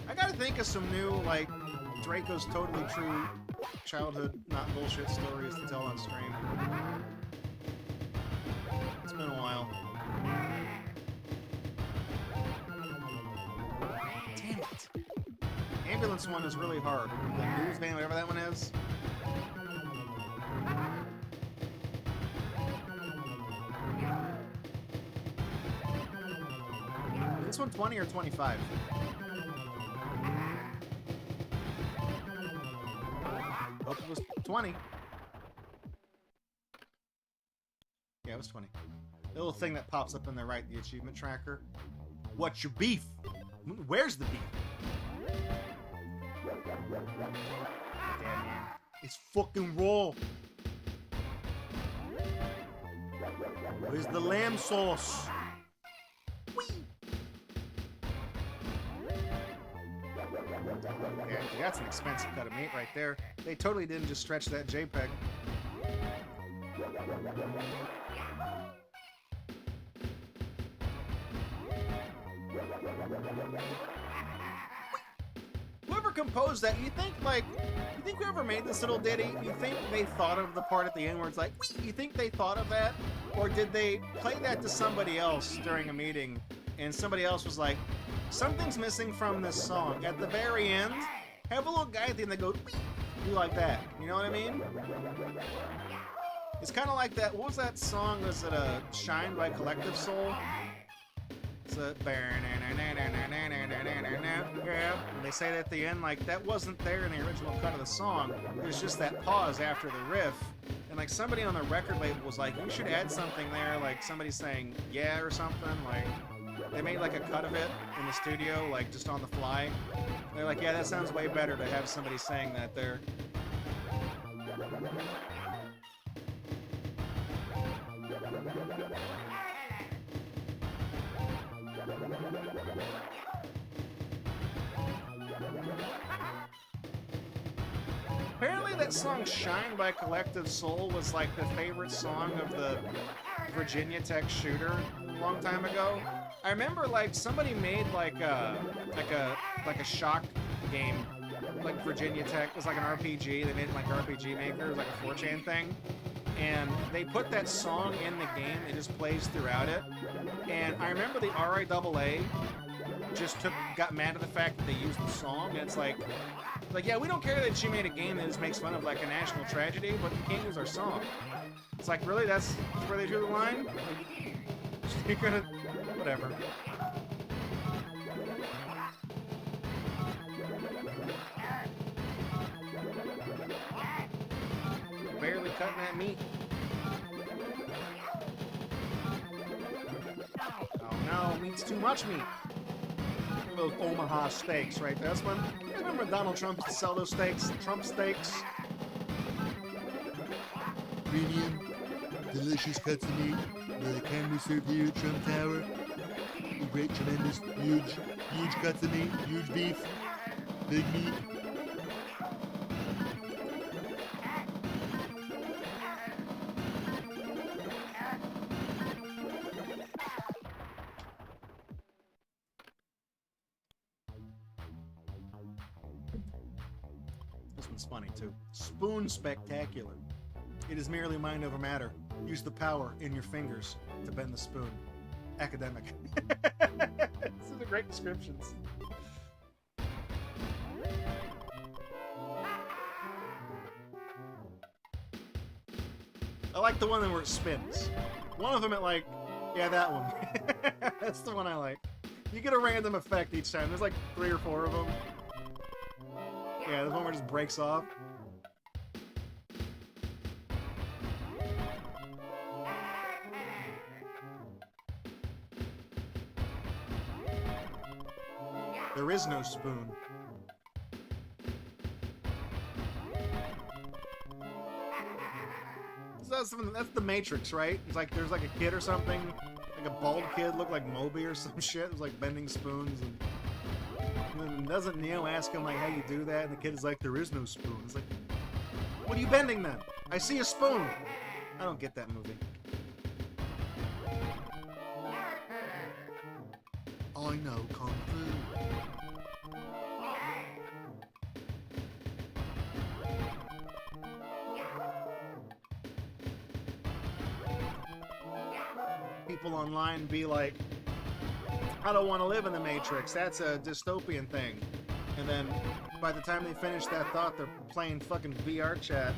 I gotta think of some new, like, Draco's Totally True childhood, not bullshit stories to tell on stream. It's been a while. Damn it. Ambulance one is really hard. The news van, whatever that one is. This one 20 or 25? Hope it was 20. Yeah, it was 20. The little thing that pops up on the right, the achievement tracker. What's your beef? Where's the beef? Damn you. It's fucking raw. Where's the lamb sauce? Whee! Yeah, that's an expensive cut of meat right there. They totally didn't just stretch that JPEG. Whoever composed that, you think whoever made this little ditty, you think they thought of the part at the end where it's like, whee! You think they thought of that? Or did they play that to somebody else during a meeting and somebody else was like, something's missing from this song. At the very end, have a little guy at the end that goes, whee! You like that. You know what I mean? It's kind of like that, what was that song? Was it Shine by Collective Soul? It's a... And they say that at the end, like, that wasn't there in the original cut of the song. It was just that pause after the riff. And, like, somebody on the record label was like, you should add something there, like somebody saying, yeah, or something. Like, they made, like, a cut of it in the studio, like, just on the fly. They're like, yeah, that sounds way better to have somebody saying that there. Apparently that song Shine by Collective Soul was like the favorite song of the Virginia Tech shooter a long time ago. I remember like somebody made like a shock game, like Virginia Tech. It was like an RPG. They made it like RPG Maker. It was like a 4chan thing. And they put that song in the game. It just plays throughout it. And I remember the RIAA just got mad at the fact that they used the song. And it's like, yeah, we don't care that you made a game that just makes fun of like a national tragedy, but you can't use our song. It's like, really? That's where they drew the line? Like, you're gonna, whatever. Barely cutting that meat. Oh no, meat's too much meat. Those Omaha steaks right there. That's when I remember Donald Trump used to sell those steaks, Trump steaks. Premium, delicious cuts of meat, the camera served here at Trump Tower. Great, tremendous, huge cuts of meat, huge beef. Big meat. This one's funny too. Spoon spectacular. It is merely mind over matter. Use the power in your fingers to bend the spoon. Academic. These are the great descriptions. I like the one where it spins. One of them it like, yeah, that one. That's the one I like. You get a random effect each time. There's like 3 or 4 of them. Yeah, the one where it just breaks off. There is no spoon. So that's the Matrix, right? It's like there's like a kid or something, like a bald kid, looked like Moby or some shit. It was like bending spoons, and then doesn't Neo ask him like how you do that? And the kid is like, there is no spoon. It's like, what are you bending then? I see a spoon. I don't get that movie. I know Kung Fu. People online be like, I don't want to live in the Matrix. That's a dystopian thing. And then by the time they finish that thought, they're playing fucking VR chat.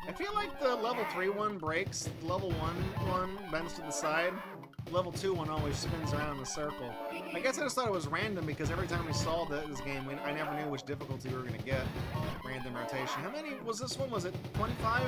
I feel like the level 3 one breaks, the level 1 one bends to the side, the level 2 one always spins around in a circle. I guess I just thought it was random because every time we solved this game, I never knew which difficulty we were going to get. Random rotation. How many was this one? Was it 25?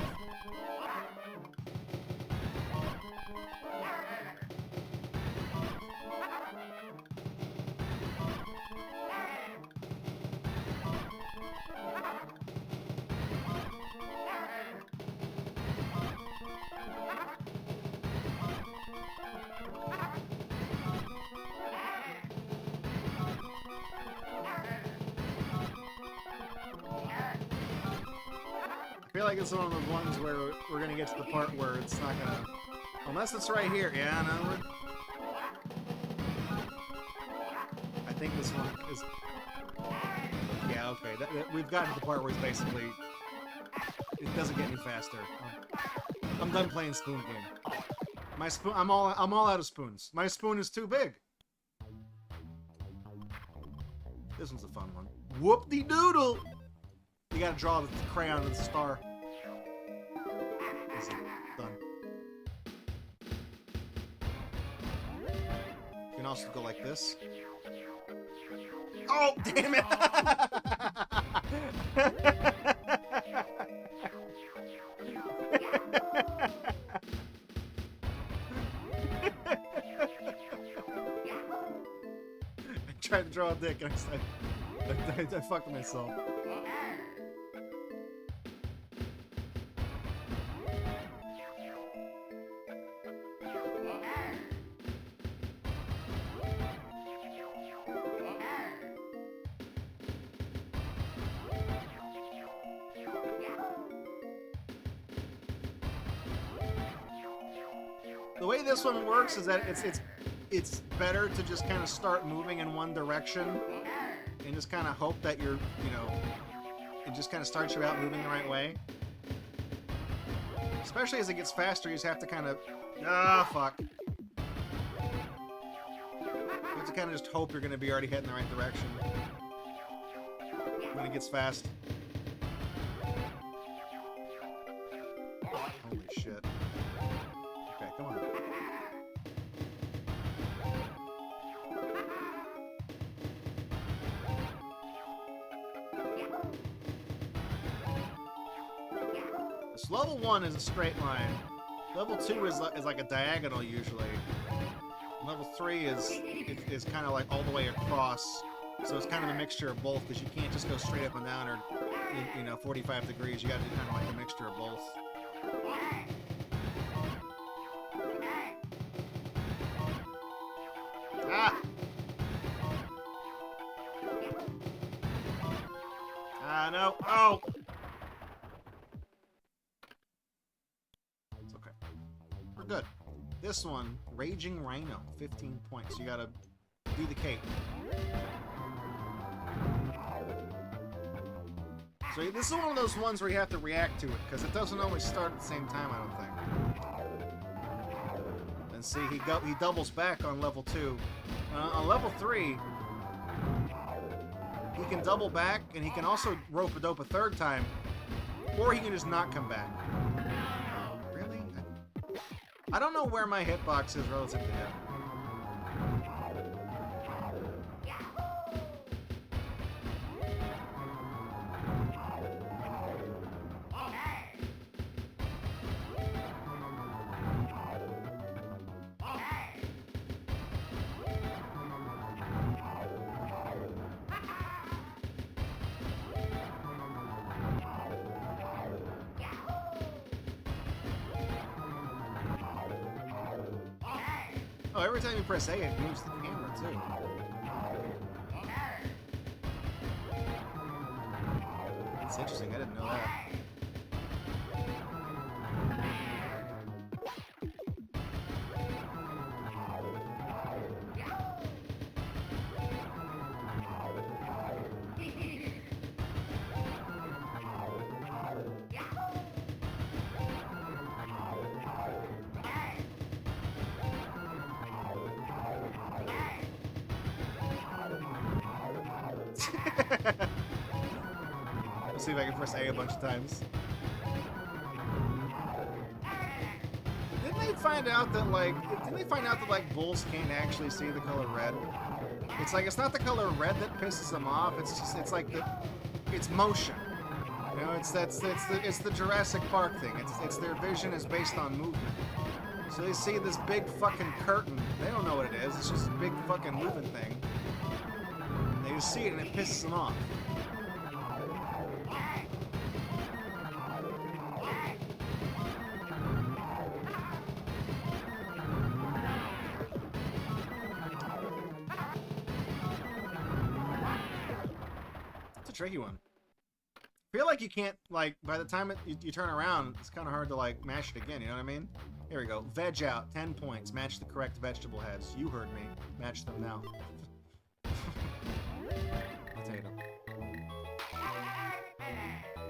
I feel like it's one of the ones where we're gonna get to the part where it's not gonna, unless it's right here. Yeah, no, I think this one is. Yeah, okay. We've gotten to the part where it's basically it doesn't get any faster. I'm done playing spoon game. My spoon. I'm all out of spoons. My spoon is too big. This one's a fun one. Whoop-de-doodle. You gotta draw the crayon and the star. This is done. You can also go like this. Oh, damn it! I tried to draw a dick and I fucked myself. The way this one works is that it's better to just kind of start moving in one direction and just kind of hope that you're, you know, it just kind of starts you out moving the right way. Especially as it gets faster, you just have to kind of, fuck. You have to kind of just hope you're going to be already heading the right direction when it gets fast. Holy shit. Okay, come on. This level 1 is a straight line. Level 2 is like a diagonal usually. Level 3 is kind of like all the way across, so it's kind of a mixture of both, because you can't just go straight up and down or, you know, 45 degrees. You got to do kind of like a mixture of both. Ah! Ah, no. Oh! It's okay. We're good. This one, Raging Rhino, 15 points. You gotta do the cape. So this is one of those ones where you have to react to it, because it doesn't always start at the same time, I don't think. And see, he doubles back on level 2. On level 3, he can double back, and he can also rope-a-dope a third time, or he can just not come back. Really? I don't know where my hitbox is relative to him. Oh, every time you press A, it moves the camera, too. That's interesting, I didn't know that. Let's see if I can press A bunch of times. Didn't they find out that like bulls can't actually see the color red? It's like it's not the color red that pisses them off. It's like it's motion. You know, it's the Jurassic Park thing. It's their vision is based on movement. So they see this big fucking curtain. They don't know what it is. It's just a big fucking moving thing. They just see it and it pisses them off. It's a tricky one. I feel like you can't, like, by the time you turn around, it's kind of hard to, like, mash it again, you know what I mean? Here we go. Veg out, 10 points. Match the correct vegetable heads. You heard me. Match them now. Potato.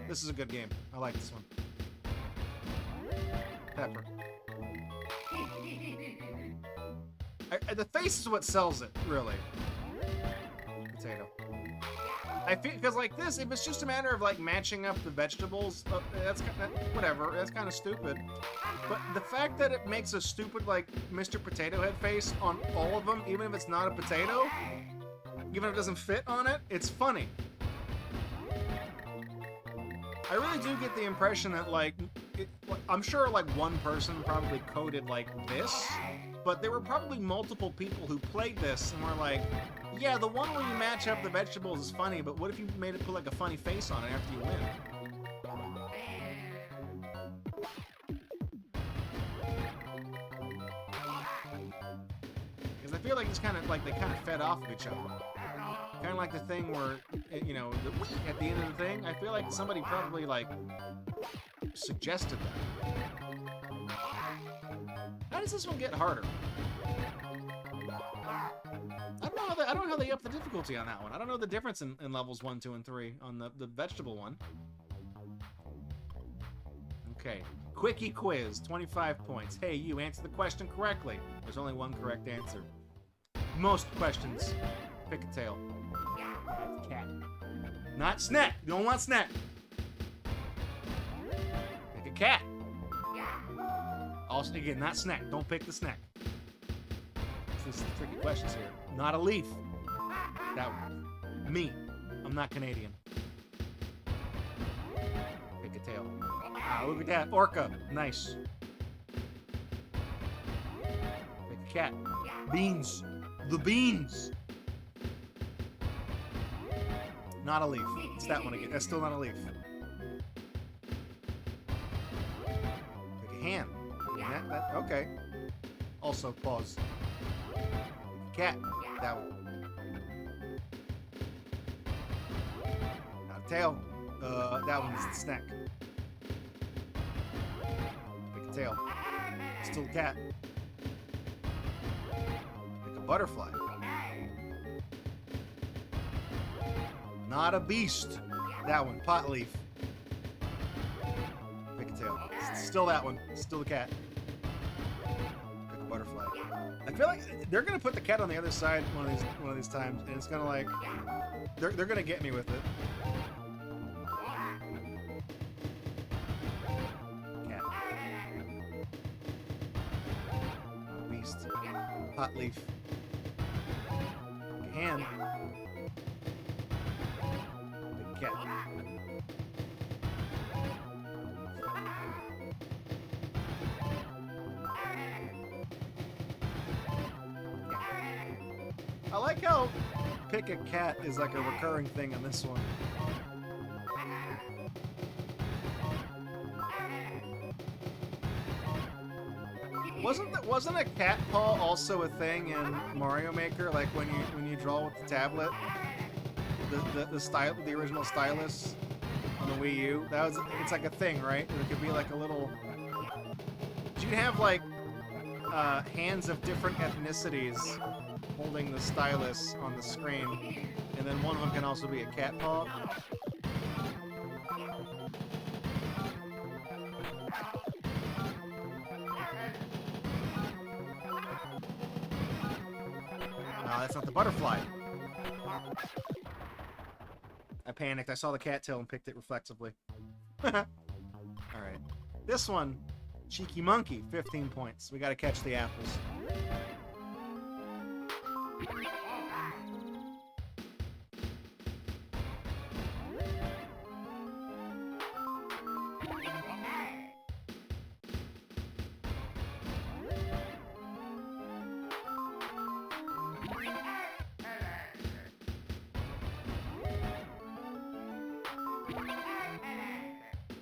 This is a good game. I like this one. Pepper. The face is what sells it, really. Potato. I feel, because like this, if it's just a matter of like matching up the vegetables, that's whatever. That's kind of stupid. But the fact that it makes a stupid like Mr. Potato Head face on all of them, even if it's not a potato, even if it doesn't fit on it, it's funny. I really do get the impression that like, I'm sure like one person probably coded like this, but there were probably multiple people who played this and were like, yeah, the one where you match up the vegetables is funny, but what if you made it put like a funny face on it after you win? Because I feel like it's kind of like they kind of fed off of each other. Kind of like the thing where, you know, the whee at the end of the thing. I feel like somebody probably like suggested that. How does this one get harder? I don't know how they up the difficulty on that one. I don't know the difference in levels 1, 2, and 3 on the vegetable one. Okay. Quickie quiz, 25 points. Hey, you answer the question correctly. There's only one correct answer. Most questions, pick a tail. Cat. Not snack. You don't want snack. Pick a cat. Also, again, not snack. Don't pick the snack. This is the tricky questions here. Not a leaf. That one. Me. I'm not Canadian. Pick a tail. Ah, look at that. Orca. Nice. Pick a cat. Beans. The beans. Not a leaf. It's that one again. That's still not a leaf. Pick a hand. Okay. Also, pause. Cat. That one. Not a tail. That one is the snack. Pick a tail. Still a cat. Pick a butterfly. Not a beast. That one. Pot leaf. Pick a tail. Still that one. Still the cat. Pick a butterfly. I feel like they're gonna put the cat on the other side one of these times, and it's gonna like they're gonna get me with it. Cat. Not a beast. Pot leaf. Pick a hand. Cat. I like how pick a cat is like a recurring thing on this one. Wasn't a cat paw also a thing in Mario Maker? Like when you draw with the tablet? The original stylus on the Wii U. It's like a thing, right? It could be like a little. You'd have like hands of different ethnicities holding the stylus on the screen, and then one of them can also be a cat paw. No, that's not the butterfly. I panicked. I saw the cattail and picked it reflexively. Alright. This one, Cheeky Monkey, 15 points. We gotta catch the apples.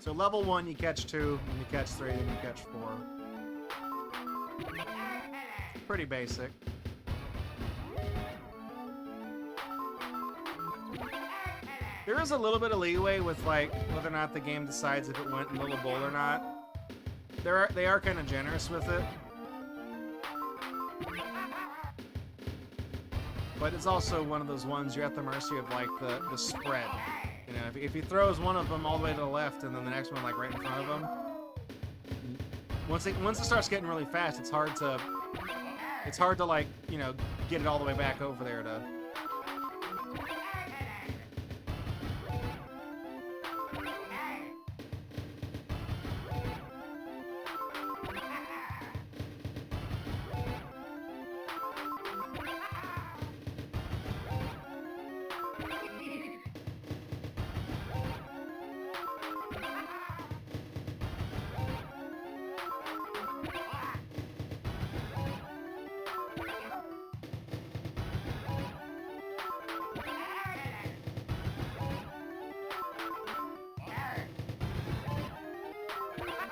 So level 1 you catch 2, and you catch 3, and you catch 4. Pretty basic. There is a little bit of leeway with like whether or not the game decides if it went in Little Bowl or not. They are kind of generous with it. But it's also one of those ones you're at the mercy of like the spread. You know, if he throws one of them all the way to the left and then the next one like right in front of him, once it starts getting really fast, it's hard to like, you know, get it all the way back over there to.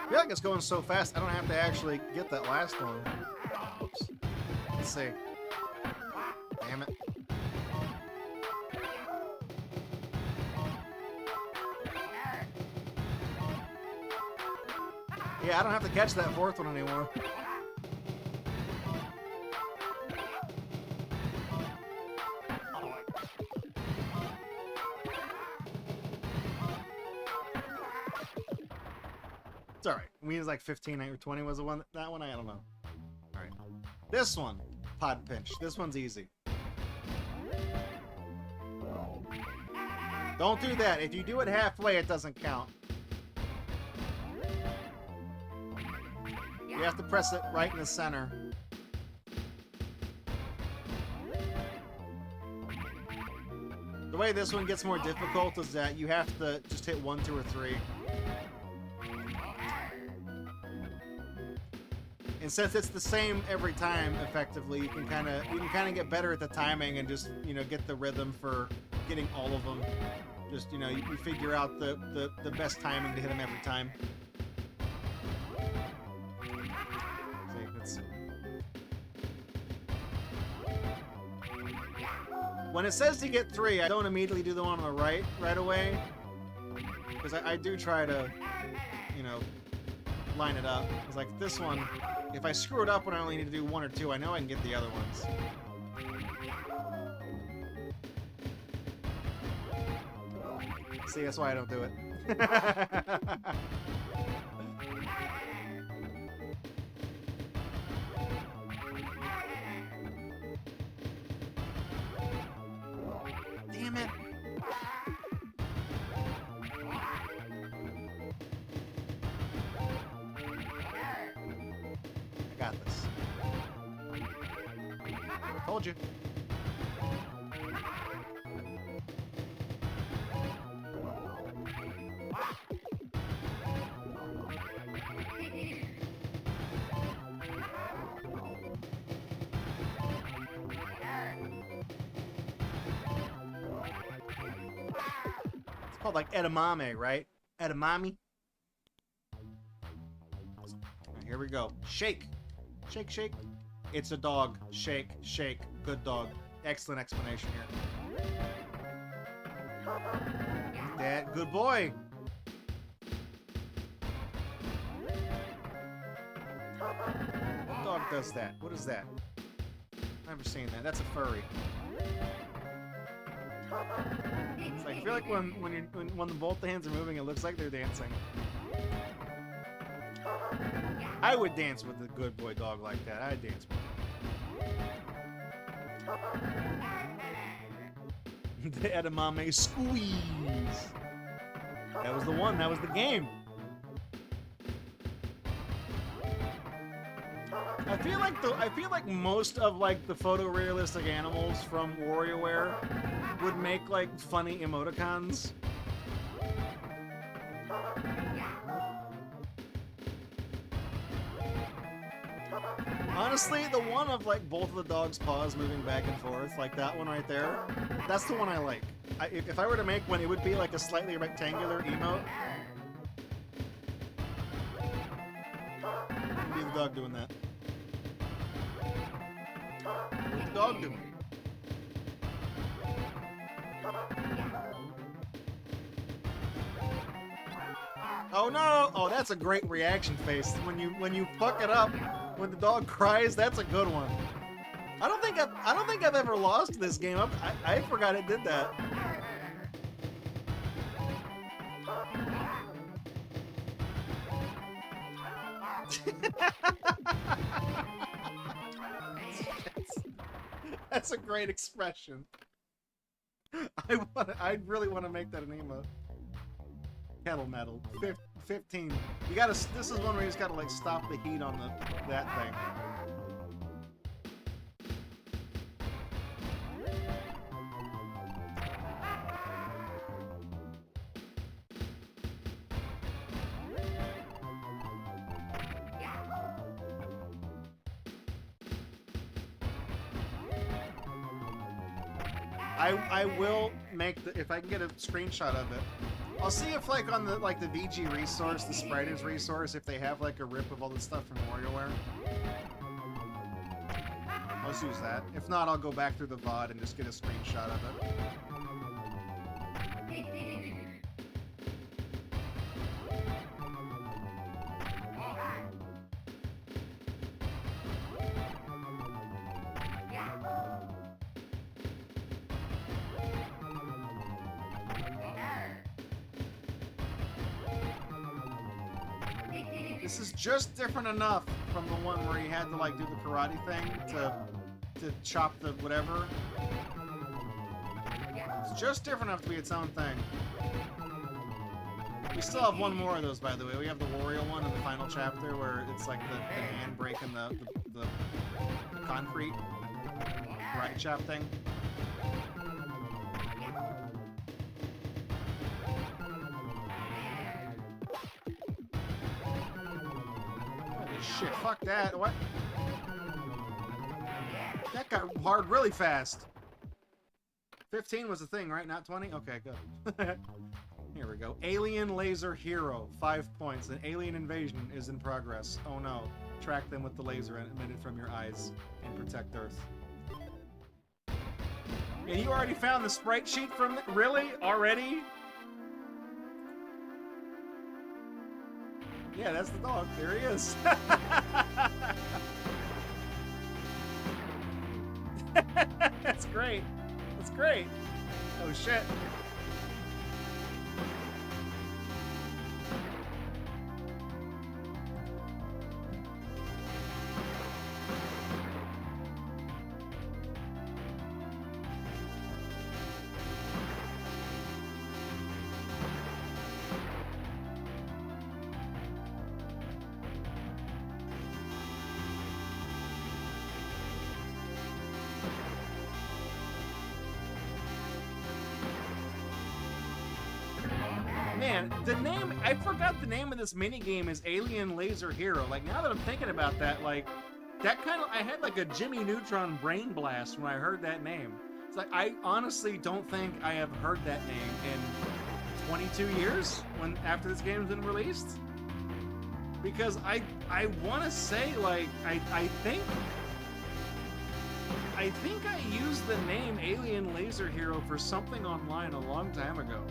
I feel like it's going so fast, I don't have to actually get that last one. Oops. Let's see. Damn it. Yeah, I don't have to catch that fourth one anymore. It's alright. We was like 15 or 20 was the one. That one, I don't know. Alright. This one, Pod Pinch. This one's easy. Don't do that. If you do it halfway, it doesn't count. You have to press it right in the center. The way this one gets more difficult is that you have to just hit 1, 2, or 3. And since it's the same every time, effectively, you can kind of get better at the timing and just get the rhythm for getting all of them. Just you figure out the best timing to hit them every time. See, it's... When it says to get 3, I don't immediately do the one on the right away, because I do try to line it up. It's like this one, if I screw it up when I only need to do 1 or 2, I know I can get the other ones. See, that's why I don't do it. Damn it. I got this. Told you. Called like edamame, right? Edamame. Right, here we go. Shake. Shake, shake. It's a dog. Shake, shake. Good dog. Excellent explanation here. Dad, good boy. What dog does that? What is that? Never seen that. That's a furry. It's like, I feel like when both the hands are moving, it looks like they're dancing. I would dance with a good boy dog like that. I'd dance with him. The edamame squeeze. That was the one. That was the game. I feel like most of like the photorealistic animals from WarioWare would make like funny emoticons. Honestly, the one of like both of the dog's paws moving back and forth, like that one right there, that's the one I like. If I were to make one, it would be like a slightly rectangular emote. It'd be the dog doing that. What's the dog doing? Oh no! Oh, that's a great reaction face. When you fuck it up, when the dog cries, that's a good one. I don't think I've ever lost this game. I forgot it did that. That's a great expression. I really want to make that an emote. Kettle metal. 15. You gotta. This is one where you just gotta like stop the heat on that thing. I will make the, if I can get a screenshot of it. I'll see if like on the VG resource, the Spriters resource, if they have like a rip of all the stuff from WarioWare. I'll just use that. If not, I'll go back through the VOD and just get a screenshot of it. This is just different enough from the one where you had to like do the karate thing to chop the whatever. It's just different enough to be its own thing. We still have one more of those, by the way. We have the Wario one in the final chapter where it's like the hand breaking the concrete karate chop thing. shit, fuck that. What? That got hard really fast. 15 was the thing, right? Not 20? Okay, good. Here we go. Alien Laser Hero, 5 points. An alien invasion is in progress. Oh no. Track them with the laser emitted from your eyes and protect Earth. And you already found the sprite sheet from the... Really? Already? Yeah, that's the dog. There he is. That's great. That's great. Oh shit. Man, the name, I forgot the name of this minigame is Alien Laser Hero. Like, now that I'm thinking about that, like, that kind of, I had like a Jimmy Neutron brain blast when I heard that name. It's like, I honestly don't think I have heard that name in 22 years after this game's been released. Because I want to say, like, I think I used the name Alien Laser Hero for something online a long time ago.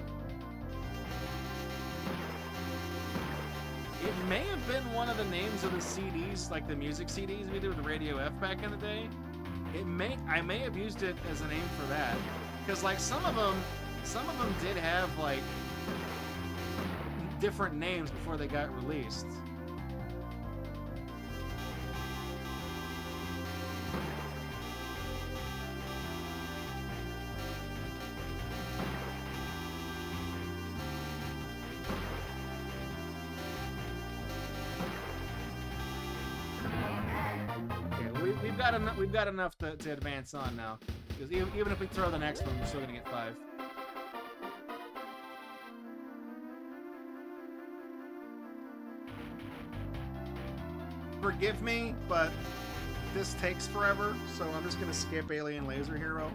It may have been one of the names of the CDs, like the music CDs we did with Radio F back in the day. I may have used it as a name for that, because like some of them did have like different names before they got released. We've got enough to advance on now. Because even if we throw the next one, we're still gonna get 5. Forgive me, but this takes forever, so I'm just gonna skip Alien Laser Hero.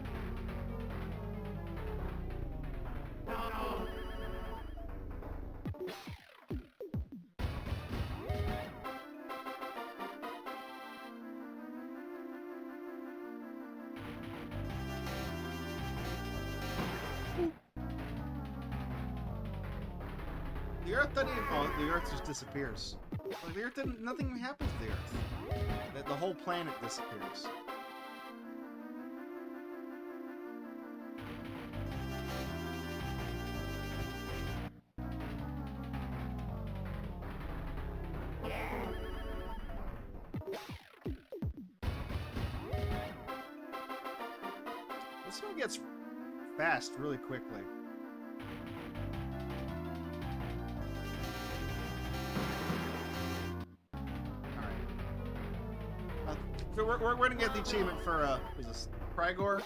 The Earth doesn't even... Oh, the Earth just disappears. Like, the Earth didn't... Nothing happens to the Earth. The whole planet disappears. This one gets fast really quickly. We're gonna get the achievement for, what is this? Prygor?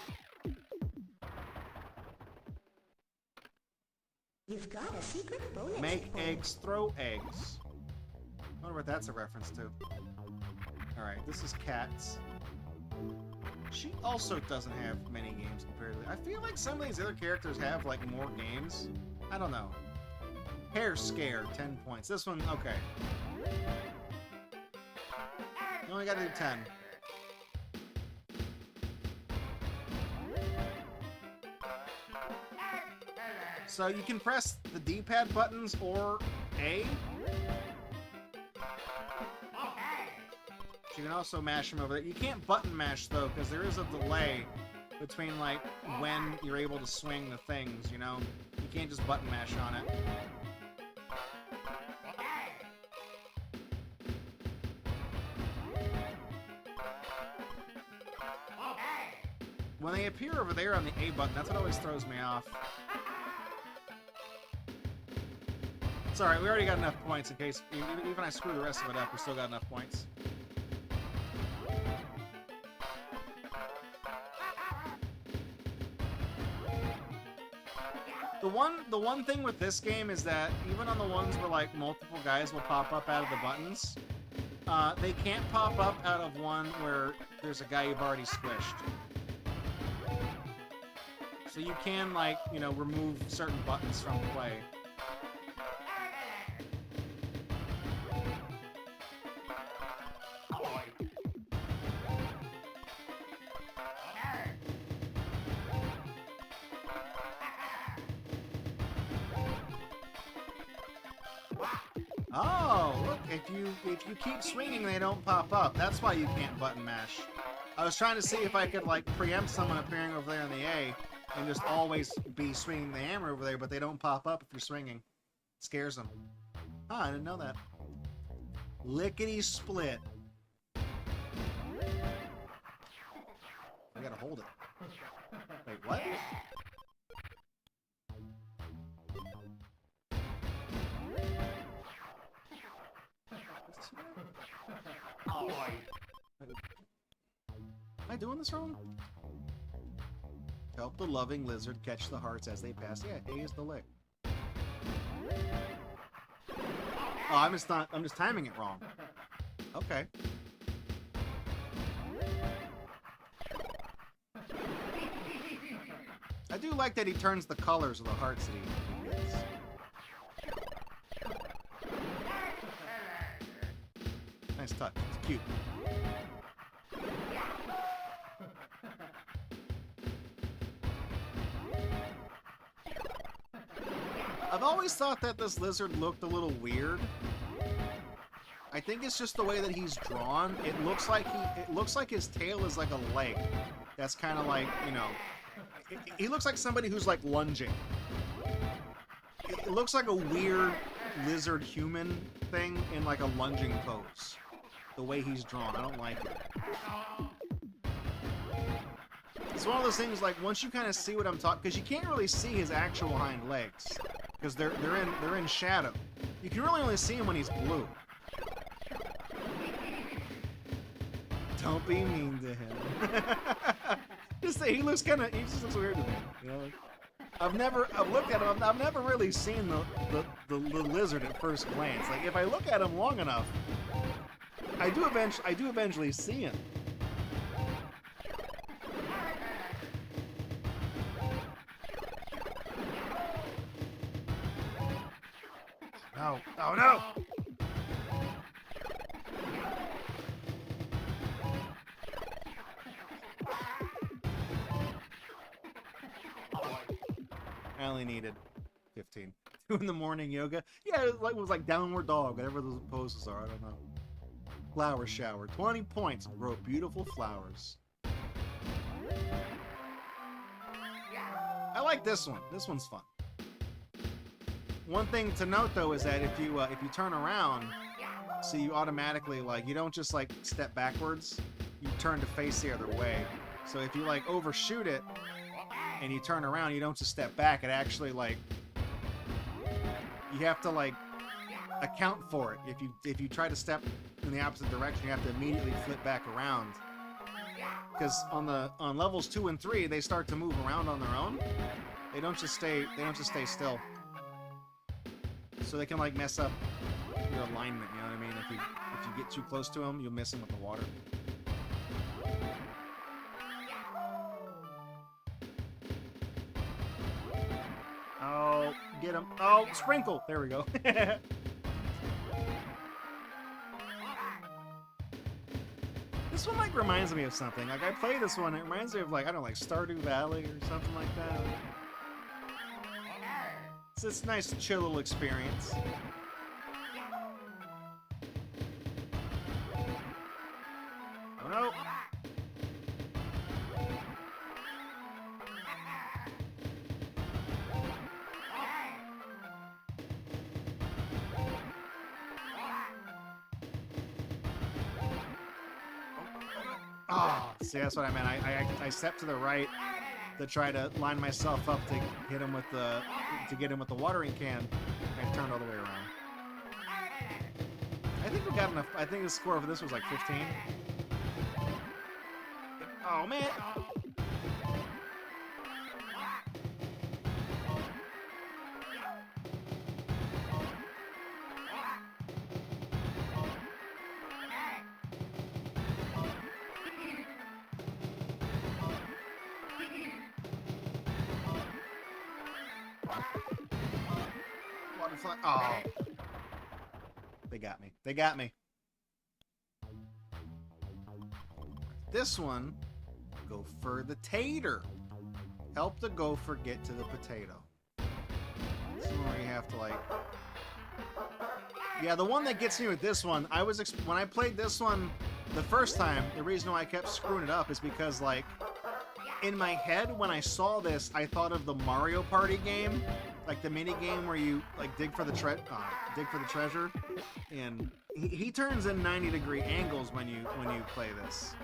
You've got a secret bonus. Make eggs, throw eggs. I wonder what that's a reference to. Alright, this is Cats. She also doesn't have many games compared to... I feel like some of these other characters have, like, more games. I don't know. Hair Scare, 10 points. This one, okay. You only gotta do 10. So you can press the D-pad buttons or A. You can also mash them over there. You can't button mash though, because there is a delay between like when you're able to swing the things, you know? You can't just button mash on it. When they appear over there on the A button, that's what always throws me off. It's alright, we already got enough points in case, even if I screw the rest of it up, we still got enough points. The one thing with this game is that even on the ones where like multiple guys will pop up out of the buttons, They can't pop up out of one where there's a guy you've already squished. So you can, like, you know, remove certain buttons from play. Oh, look, if you keep swinging, they don't pop up. That's why you can't button mash. I was trying to see if I could, like, preempt someone appearing over there in the A and just always be swinging the hammer over there, but they don't pop up if you're swinging. It scares them. Oh, I didn't know that. Lickety split. I gotta hold it. Wait, what? Am I doing this wrong? Help the loving lizard catch the hearts as they pass. Yeah, A is the lick. Oh, I'm just timing it wrong. Okay. I do like that he turns the colors of the hearts that he gets. Nice touch. It's cute. I've always thought that this lizard looked a little weird. I think it's just the way that he's drawn. It looks like his tail is like a leg. That's kind of like, you know, he looks like somebody who's like lunging. It looks like a weird lizard human thing in like a lunging pose. The way he's drawn, I don't like it. It's one of those things like once you kind of see what I'm talking, because you can't really see his actual hind legs because they're in shadow. You can really only see him when he's blue. Don't be mean to him. Just say he just looks weird to me. You know, I've looked at him. I've never really seen the lizard at first glance. Like if I look at him long enough, I do eventually see him. No! Oh no! I only needed 15. Doing the morning yoga. Yeah, it was like downward dog, whatever those poses are. I don't know. Flower shower. 20 points. Grow beautiful flowers. I like this one. This one's fun. One thing to note though is that if you turn around, so you automatically like you don't just like step backwards. You turn to face the other way. So if you like overshoot it and you turn around, you don't just step back. It actually like you have to like account for it. If you try to step in the opposite direction, you have to immediately flip back around. Because on levels 2 and 3, they start to move around on their own. They don't just stay still. So they can like mess up your alignment. You know what I mean? If you get too close to them, you'll miss them with the water. Oh, get him! Oh, sprinkle! There we go. This one like reminds me of something. Like I play this one, it reminds me of like I don't know, like Stardew Valley or something like that. It's a nice chill little experience. Oh no! Oh, see, that's what I meant. I stepped to the right to try to line myself up to hit him with the get him with the watering can. I turned all the way around. I think we got enough. I think the score for this was like 15. Oh man! fly. Oh. They got me. They got me. This one, go for the tater. Help the gopher get to the potato. This is where you have to like... Yeah, the one that gets me with this one, when I played this one the first time, the reason why I kept screwing it up is because, like, in my head, when I saw this, I thought of the Mario Party game, like the mini game where you like dig for the treasure, and he turns in 90-degree angles when you play this.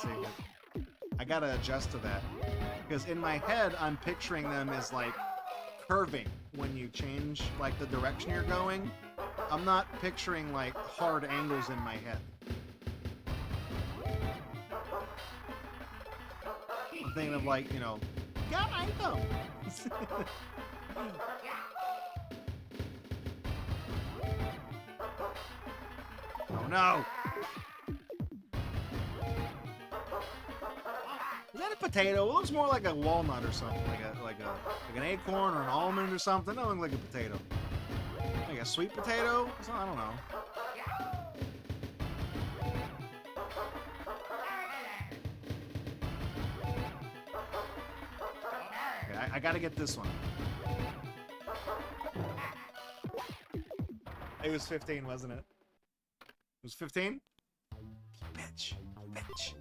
See, I gotta adjust to that because in my head, I'm picturing them as like curving when you change like the direction you're going. I'm not picturing like hard angles in my head. I'm thinking of like, you know, got item. Oh no! Is that a potato? It looks more like a walnut or something, like an acorn or an almond or something. It doesn't look like a potato. Like a sweet potato? I don't know. Okay, I gotta get this one. It was 15, wasn't it? It was 15? Bitch. Bitch.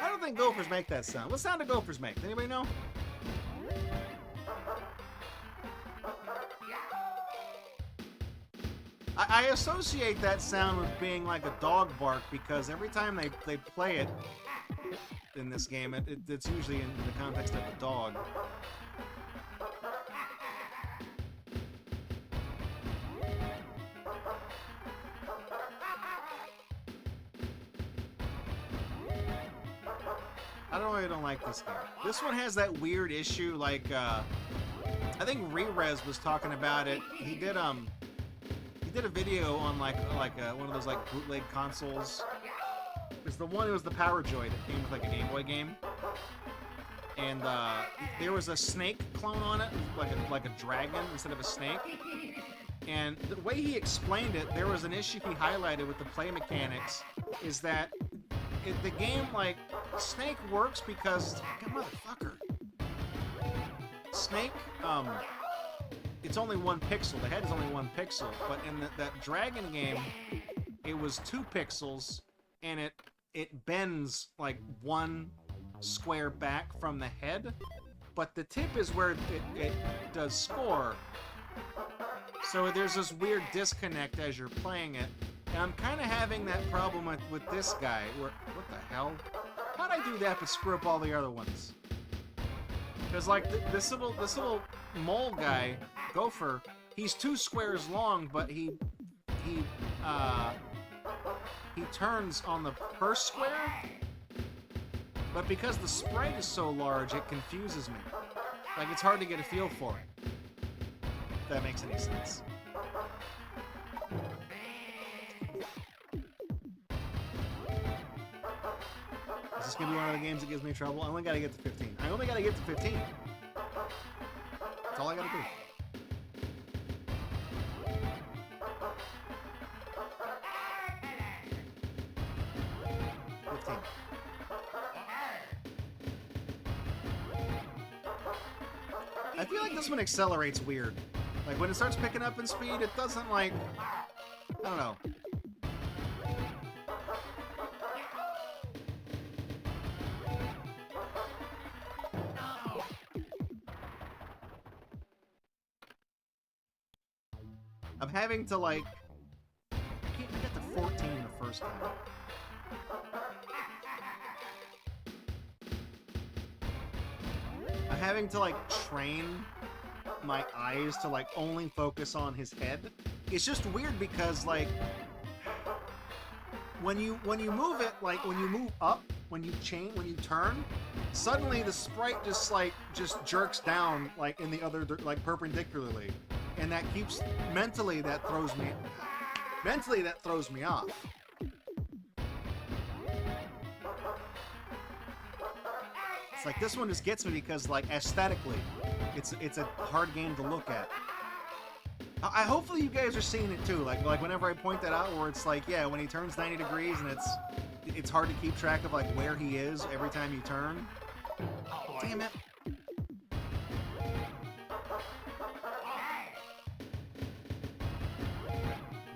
I don't think gophers make that sound. What sound do gophers make? Does anybody know? I associate that sound with being like a dog bark because every time they play it in this game, it's usually in the context of a dog. I don't like this game. This one has that weird issue, like, I think Rerez was talking about it. He did a video on one of those like bootleg consoles. It was the Power Joy that came with like a Game Boy game. And there was a snake clone on it, like a dragon instead of a snake. And the way he explained it, there was an issue he highlighted with the play mechanics, is that the game, like, Snake works because, motherfucker. Snake, it's only 1 pixel. The head is only 1 pixel. But in that dragon game, it was 2 pixels, and it bends, like, 1 square back from the head. But the tip is where it does score. So there's this weird disconnect as you're playing it. And I'm kind of having that problem with this guy. What the hell? How'd I do that but screw up all the other ones? Because like this little mole guy, Gopher, he's 2 squares long, but he turns on the first square. But because the sprite is so large, it confuses me. Like it's hard to get a feel for it. If that makes any sense. Is this gonna be one of the games that gives me trouble? I only gotta get to 15. I only gotta get to 15. That's all I gotta do. I feel like this one accelerates weird. Like when it starts picking up in speed, it doesn't like, I don't know. I'm having to like, I got to 14 the first time. I'm having to like train my eyes to like only focus on his head. It's just weird because like when you move it, like when you move up, when you turn, suddenly the sprite just jerks down like in the other, like perpendicularly. And that keeps, mentally that throws me off. It's like this one just gets me because like aesthetically, it's a hard game to look at. I hopefully you guys are seeing it too. Like whenever I point that out, where it's like, yeah, when he turns 90 degrees and it's hard to keep track of like where he is every time you turn. Damn it.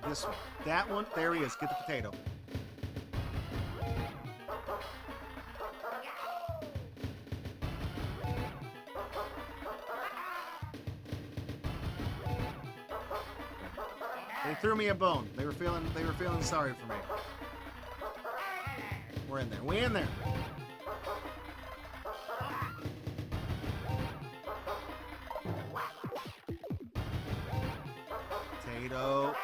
This one. That one. There he is. Get the potato. They threw me a bone. They were feeling sorry for me. We're in there. We in there. Potato.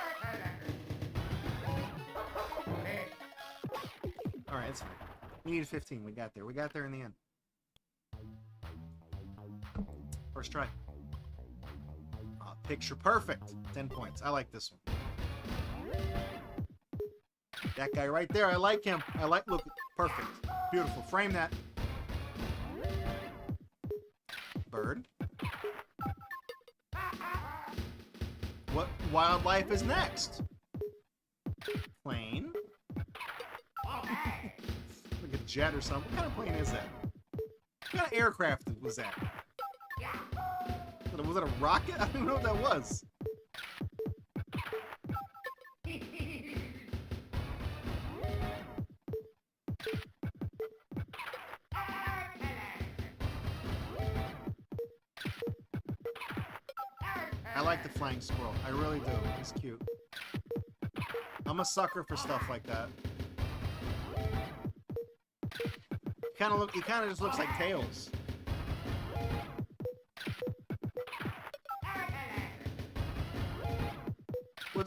All right, it's fine. We needed 15. We got there. We got there in the end. First try. Picture perfect. 10 points. I like this one. That guy right there. I like him. Look, perfect. Beautiful. Frame that. Bird. What wildlife is next? Plane. Like a jet or something. What kind of plane is that? What kind of aircraft was that? Was it a rocket? I don't even know what that was. I like the flying squirrel. I really do. He's cute. I'm a sucker for stuff like that. He kind of just looks like Tails.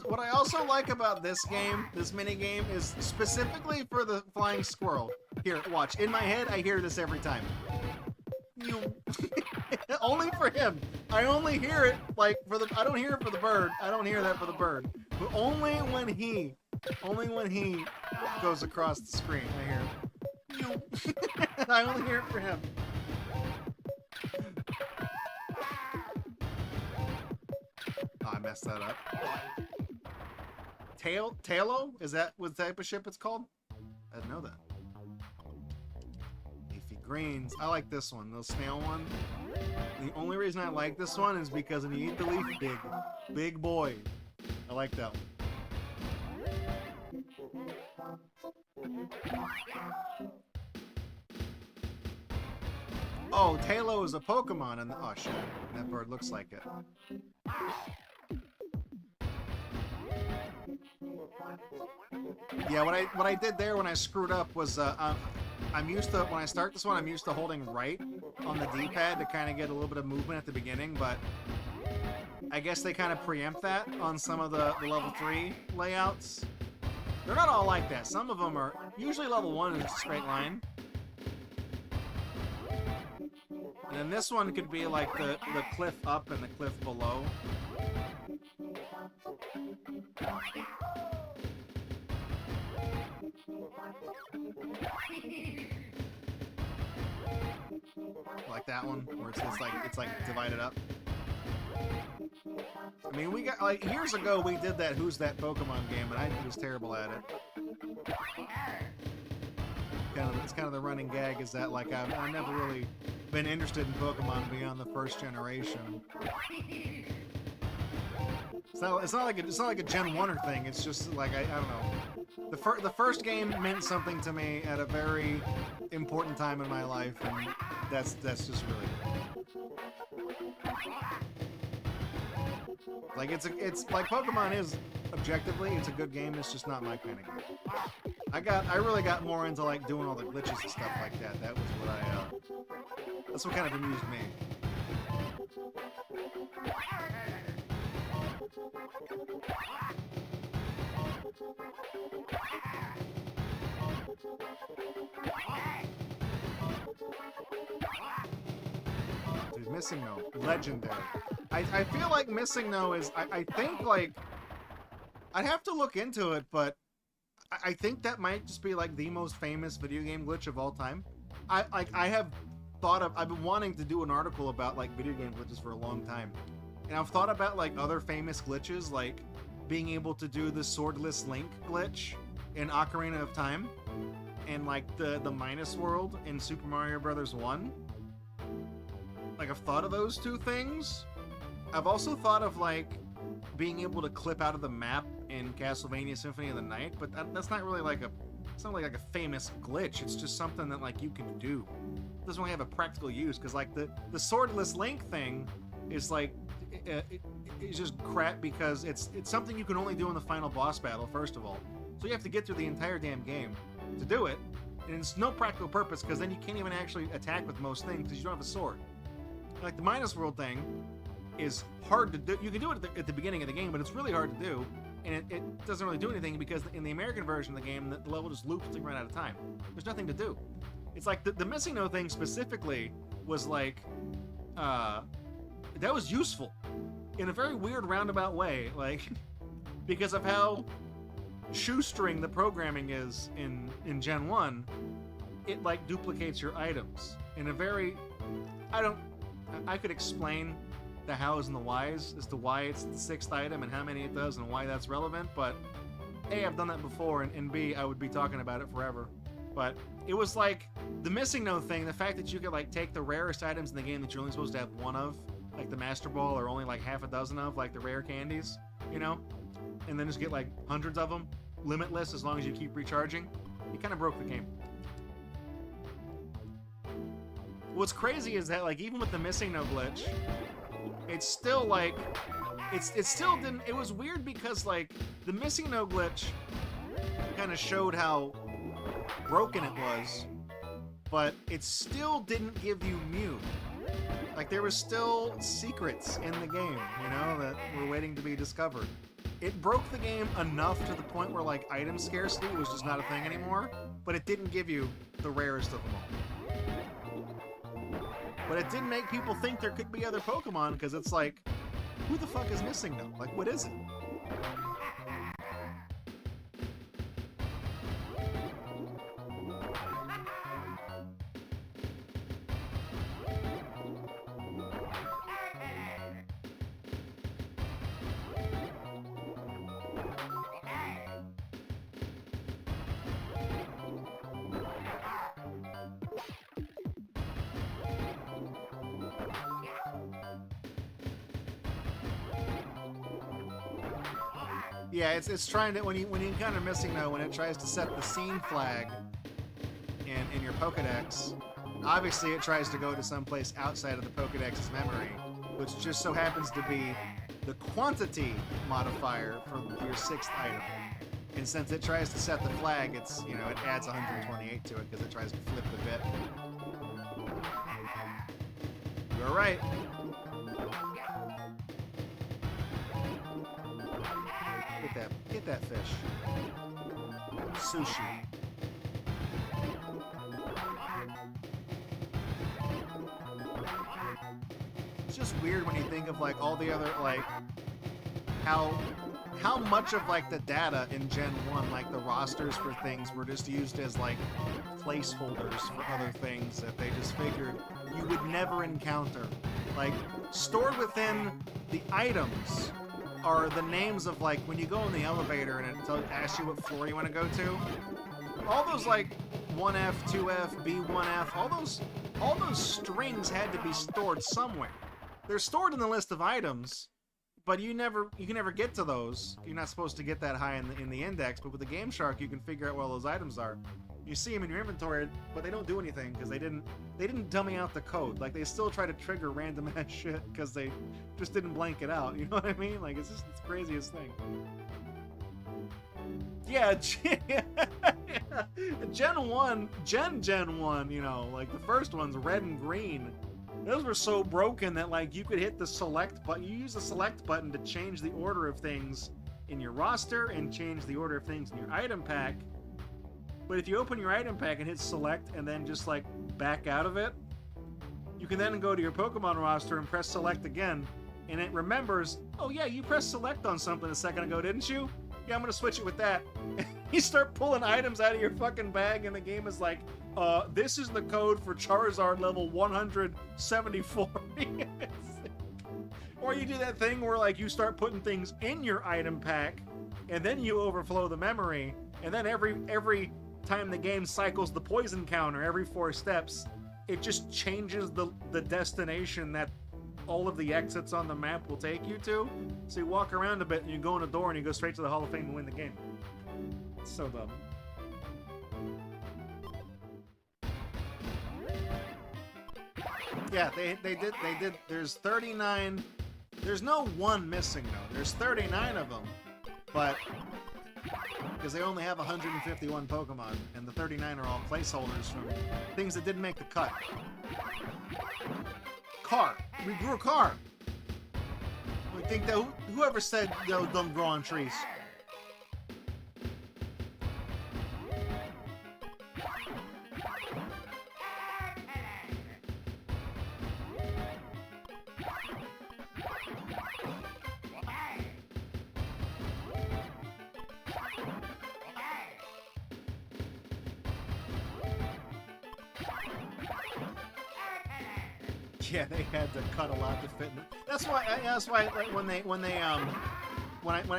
What I also like about this game, this mini game, is specifically for the flying squirrel. Here, watch. In my head, I hear this every time. You. Only for him. I only hear it like for the. I don't hear it for the bird. I don't hear that for the bird. But only when he goes across the screen, I hear it. You. I only hear it for him. Oh, I messed that up. Tailo? Is that what type of ship it's called? I didn't know that. Leafy greens. I like this one, the snail one. The only reason I like this one is because when you eat the leaf, big boy. I like that one. Oh, Tailo is a Pokemon, and oh shit, that bird looks like it. Yeah, what I did there when I screwed up was I'm used to, when I start this one, I'm used to holding right on the D-pad to kind of get a little bit of movement at the beginning, but I guess they kind of preempt that on some of the level 3 layouts. They're not all like that. Some of them are, usually level 1 is a straight line. And then this one could be like the cliff up and the cliff below. Like that one, where it's like divided up. I mean, we got like years ago we did that Who's That Pokemon game, and I was terrible at it. It's kind of the running gag is that like I've never really been interested in Pokemon beyond the first generation. It's not like a Gen 1er thing. It's just like I don't know. The first game meant something to me at a very important time in my life, and that's just really like it's like Pokemon is objectively it's a good game. It's just not my kind of game. I really got more into like doing all the glitches and stuff like that. That was what that's what kind of amused me. Dude, Missing No, legendary. I feel like Missing No is, I think like, I'd have to look into it, but I think that might just be like the most famous video game glitch of all time. I have I've been wanting to do an article about like video game glitches for a long time. And I've thought about like other famous glitches, like being able to do the swordless Link glitch in Ocarina of Time, and like the Minus World in Super Mario Bros. 1. Like, I've thought of those two things. I've also thought of like being able to clip out of the map in Castlevania Symphony of the Night, but that's not really like it's not like a famous glitch. It's just something that like you can do. It doesn't really have a practical use, because like the swordless Link thing is like it's just crap, because it's something you can only do in the final boss battle, first of all. So you have to get through the entire damn game to do it, and it's no practical purpose, because then you can't even actually attack with most things because you don't have a sword. Like the Minus World thing is hard to do. You can do it at the beginning of the game, but it's really hard to do, and it doesn't really do anything, because in the American version of the game, the level just loops until you run out of time. There's nothing to do. It's like the Missing No thing specifically was like, that was useful in a very weird roundabout way, like because of how shoestring the programming is in Gen 1. It like duplicates your items in a very, I could explain the hows and the whys as to why it's the 6th item and how many it does and why that's relevant, but A, I've done that before, and B, I would be talking about it forever. But it was like the Missing No thing, the fact that you could like take the rarest items in the game that you're only supposed to have one of, like the Master Ball, or only like half a dozen of, like the rare candies, you know, and then just get like hundreds of them, limitless, as long as you keep recharging. It kind of broke the game. What's crazy is that like even with the Missing No glitch, it's still like it still didn't. It was weird, because like the Missing No glitch kind of showed how broken it was, but it still didn't give you Mew. Like there was still secrets in the game, you know, that were waiting to be discovered. It broke the game enough to the point where like item scarcity was just not a thing anymore, but it didn't give you the rarest of them all. But it did make people think there could be other Pokemon, because it's like, who the fuck is Missing No? Like, what is it? Yeah, it's trying to, when you encounter Missing No, when it tries to set the scene flag in your Pokedex, obviously it tries to go to someplace outside of the Pokedex's memory, which just so happens to be the quantity modifier for your 6th item. And since it tries to set the flag, it's, you know, it adds 128 to it because it tries to flip the bit. You're right. Get that fish. Sushi. It's just weird when you think of like all the other, like how much of like the data in Gen 1, like the rosters for things, were just used as like placeholders for other things that they just figured you would never encounter. Like stored within the items are the names of, like, when you go in the elevator and it asks you what floor you want to go to. All those like 1F, 2F, B1F, all those strings had to be stored somewhere. They're stored in the list of items, but you can never get to those. You're not supposed to get that high in the index, but with the Game Shark you can figure out where all those items are. You see them in your inventory, but they don't do anything because they didn't dummy out the code. Like, they still try to trigger random ass shit because they just didn't blank it out. You know what I mean? Like, it's just the craziest thing. Yeah, Gen 1, you know, like the first ones, red and green. Those were so broken that, like, you could hit the select button. You use the select button to change the order of things in your roster and change the order of things in your item pack. But if you open your item pack and hit select and then just like back out of it, you can then go to your Pokemon roster and press select again, and it remembers, oh yeah, you pressed select on something a second ago, didn't you? yeah, I'm gonna switch it with that. You start pulling items out of your fucking bag, and the game is like, this is the code for Charizard level 174. Or you do that thing where like you start putting things in your item pack, and then you overflow the memory, and then every time the game cycles the poison counter every 4 steps, it just changes the destination that all of the exits on the map will take you to. So you walk around a bit and you go in a door and you go straight to the Hall of Fame and win the game. It's so dumb. Yeah, they did. There's 39. There's no one missing though. There's 39 of them, but because they only have 151 Pokemon, and the 39 are all placeholders from things that didn't make the cut. Car. We grew a car. We think that whoever said those don't grow on trees. Yeah, they had to cut a lot to fit in. That's why. Like, when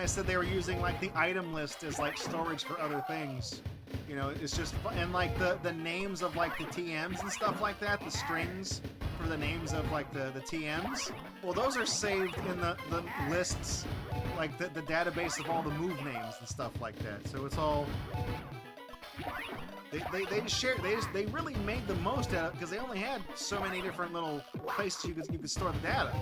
I said they were using like the item list as like storage for other things, you know, it's just and like the names of like the TMs and stuff like that, the strings for the names of like the TMs. Well, those are saved in the lists, like the database of all the move names and stuff like that. So it's all. They just shared. They really made the most out of it because they only had so many different little places you could store the data.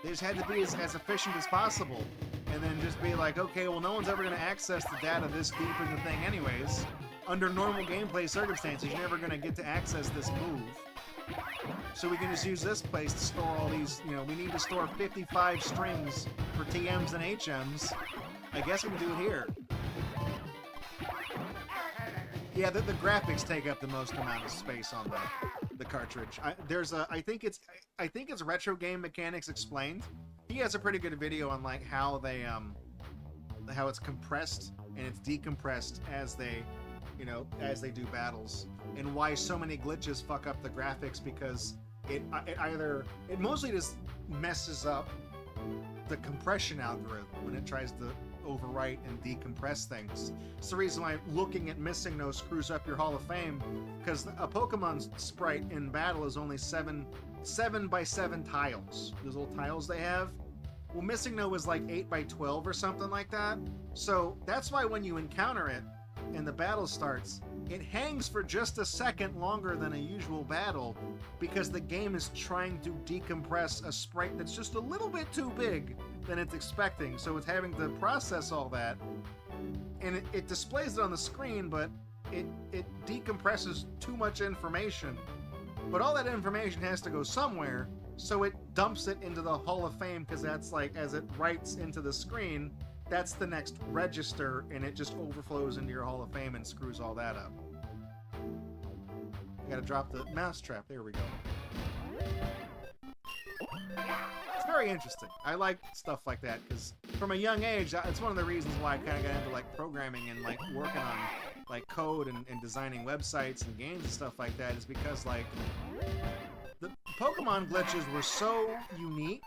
They just had to be as efficient as possible, and then just be like, okay, well, no one's ever going to access the data this deep in the thing anyways. Under normal gameplay circumstances, you're never going to get to access this move. So we can just use this place to store all these. You know, we need to store 55 strings for TMs and HMs. I guess we can do it here. Yeah, the graphics take up the most amount of space on the cartridge. I think it's Retro Game Mechanics Explained. He has a pretty good video on like how they how it's compressed and it's decompressed as they do battles, and why so many glitches fuck up the graphics because it mostly just messes up the compression algorithm when it tries to overwrite and decompress things. It's the reason why looking at Missing No screws up your Hall of Fame, because a Pokemon sprite in battle is only 7 by 7 tiles. Those little tiles they have. Well, Missing No is like 8 by 12 or something like that. So that's why when you encounter it and the battle starts, it hangs for just a second longer than a usual battle because the game is trying to decompress a sprite that's just a little bit too big than it's expecting. So it's having to process all that, and it displays it on the screen, but it decompresses too much information. But all that information has to go somewhere, so it dumps it into the Hall of Fame because that's like, as it writes into the screen, that's the next register, and it just overflows into your Hall of Fame and screws all that up. I gotta drop the mousetrap. There we go. It's very interesting. I like stuff like that because from a young age, it's one of the reasons why I kind of got into like programming and like working on like code and designing websites and games and stuff like that, is because like the Pokemon glitches were so unique.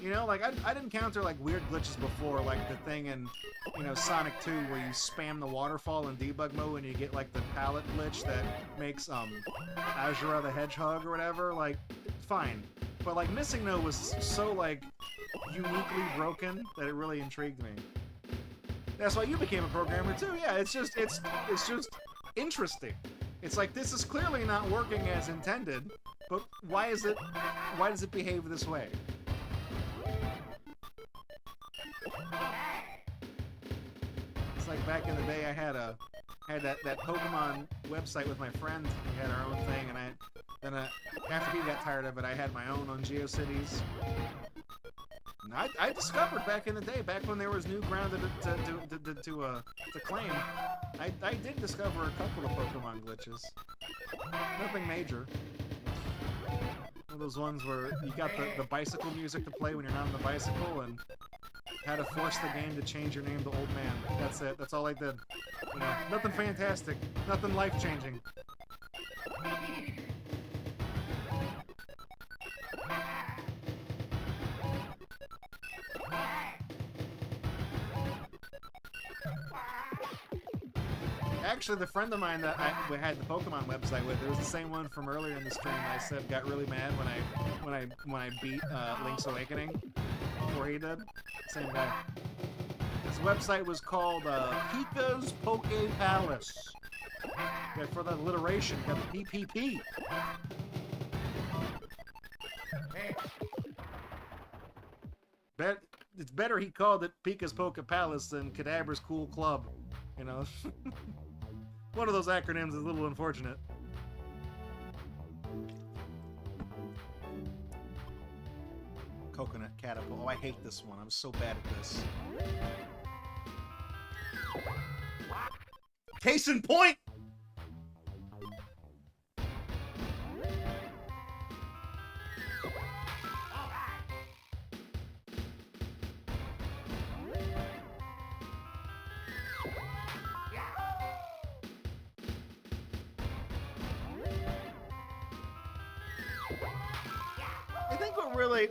You know, like I didn't encounter like weird glitches before, like the thing in, you know, Sonic 2 where you spam the waterfall in debug mode and you get like the palette glitch that makes Azura the Hedgehog or whatever. Like, fine, but like Missing No was so like uniquely broken that it really intrigued me. That's why you became a programmer too. Yeah, it's just interesting. It's like, this is clearly not working as intended, but why does it behave this way? It's like back in the day, I had that Pokemon website with my friend. We had our own thing, and after he got tired of it, I had my own on GeoCities. And I discovered back in the day, back when there was new ground to claim, I did discover a couple of Pokemon glitches. Nothing major. One of those ones where you got the bicycle music to play when you're not on the bicycle, and How to force the game to change your name to Old Man. That's it. That's all I did. You know, nothing fantastic. Nothing life-changing. Actually, the friend of mine that I had the Pokemon website with, it was the same one from earlier in the stream. I said got really mad when I beat Link's Awakening before he did. Same guy. His website was called Pika's Poke Palace. Yeah, for the alliteration, got the PPP. It's better he called it Pika's Poke Palace than Kadabra's Cool Club. You know. One of those acronyms is a little unfortunate. Coconut Catapult. Oh, I hate this one. I'm so bad at this. Case in point!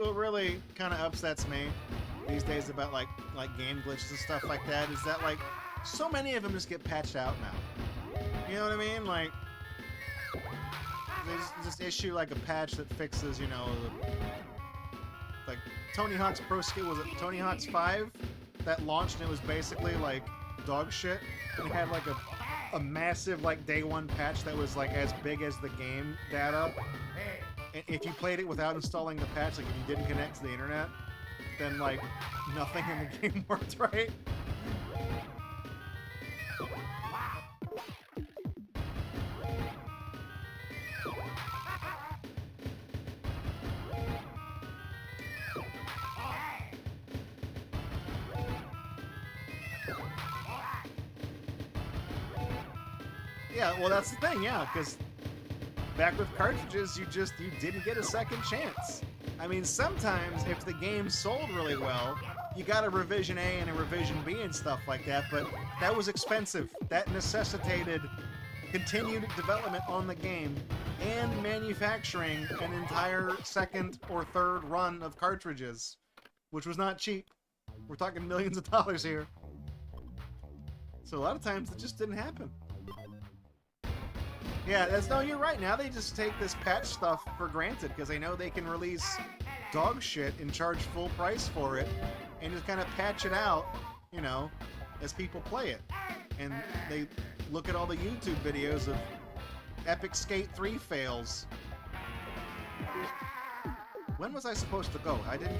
What really kind of upsets me these days about like game glitches and stuff like that is that like so many of them just get patched out now. You know what I mean? Like they just issue like a patch that fixes, you know, like Tony Hawk's Pro Skater, was it Tony Hawk's 5 that launched and it was basically like dog shit, and it had like a massive like day one patch that was like as big as the game data. If you played it without installing the patch, like if you didn't connect to the internet, then like nothing in the game worked right. Yeah, well that's the thing, yeah, because back with cartridges, you didn't get a second chance. I mean, sometimes if the game sold really well, you got a revision A and a revision B and stuff like that, but that was expensive. That necessitated continued development on the game and manufacturing an entire second or third run of cartridges, which was not cheap. We're talking millions of dollars here. So a lot of times it just didn't happen. Yeah, no, you're right. Now they just take this patch stuff for granted because they know they can release dog shit and charge full price for it and just kind of patch it out, you know, as people play it. And they look at all the YouTube videos of Epic Skate 3 fails. When was I supposed to go? I didn't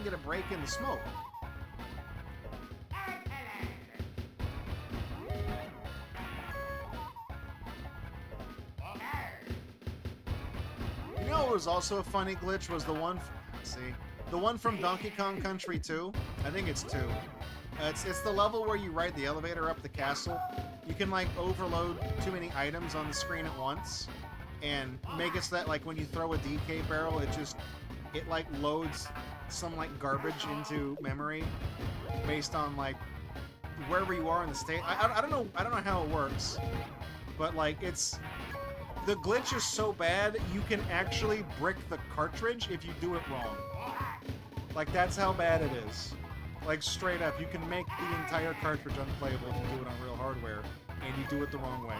get a break in the smoke. You know what was also a funny glitch was the one, the one from Donkey Kong Country 2. I think it's 2. It's the level where you ride the elevator up the castle. You can like overload too many items on the screen at once and make it so that like when you throw a DK barrel, it like loads some like garbage into memory based on like wherever you are in the state. I don't know how it works, but like the glitch is so bad you can actually brick the cartridge if you do it wrong. Like that's how bad it is. Like straight up, you can make the entire cartridge unplayable if you do it on real hardware, and you do it the wrong way.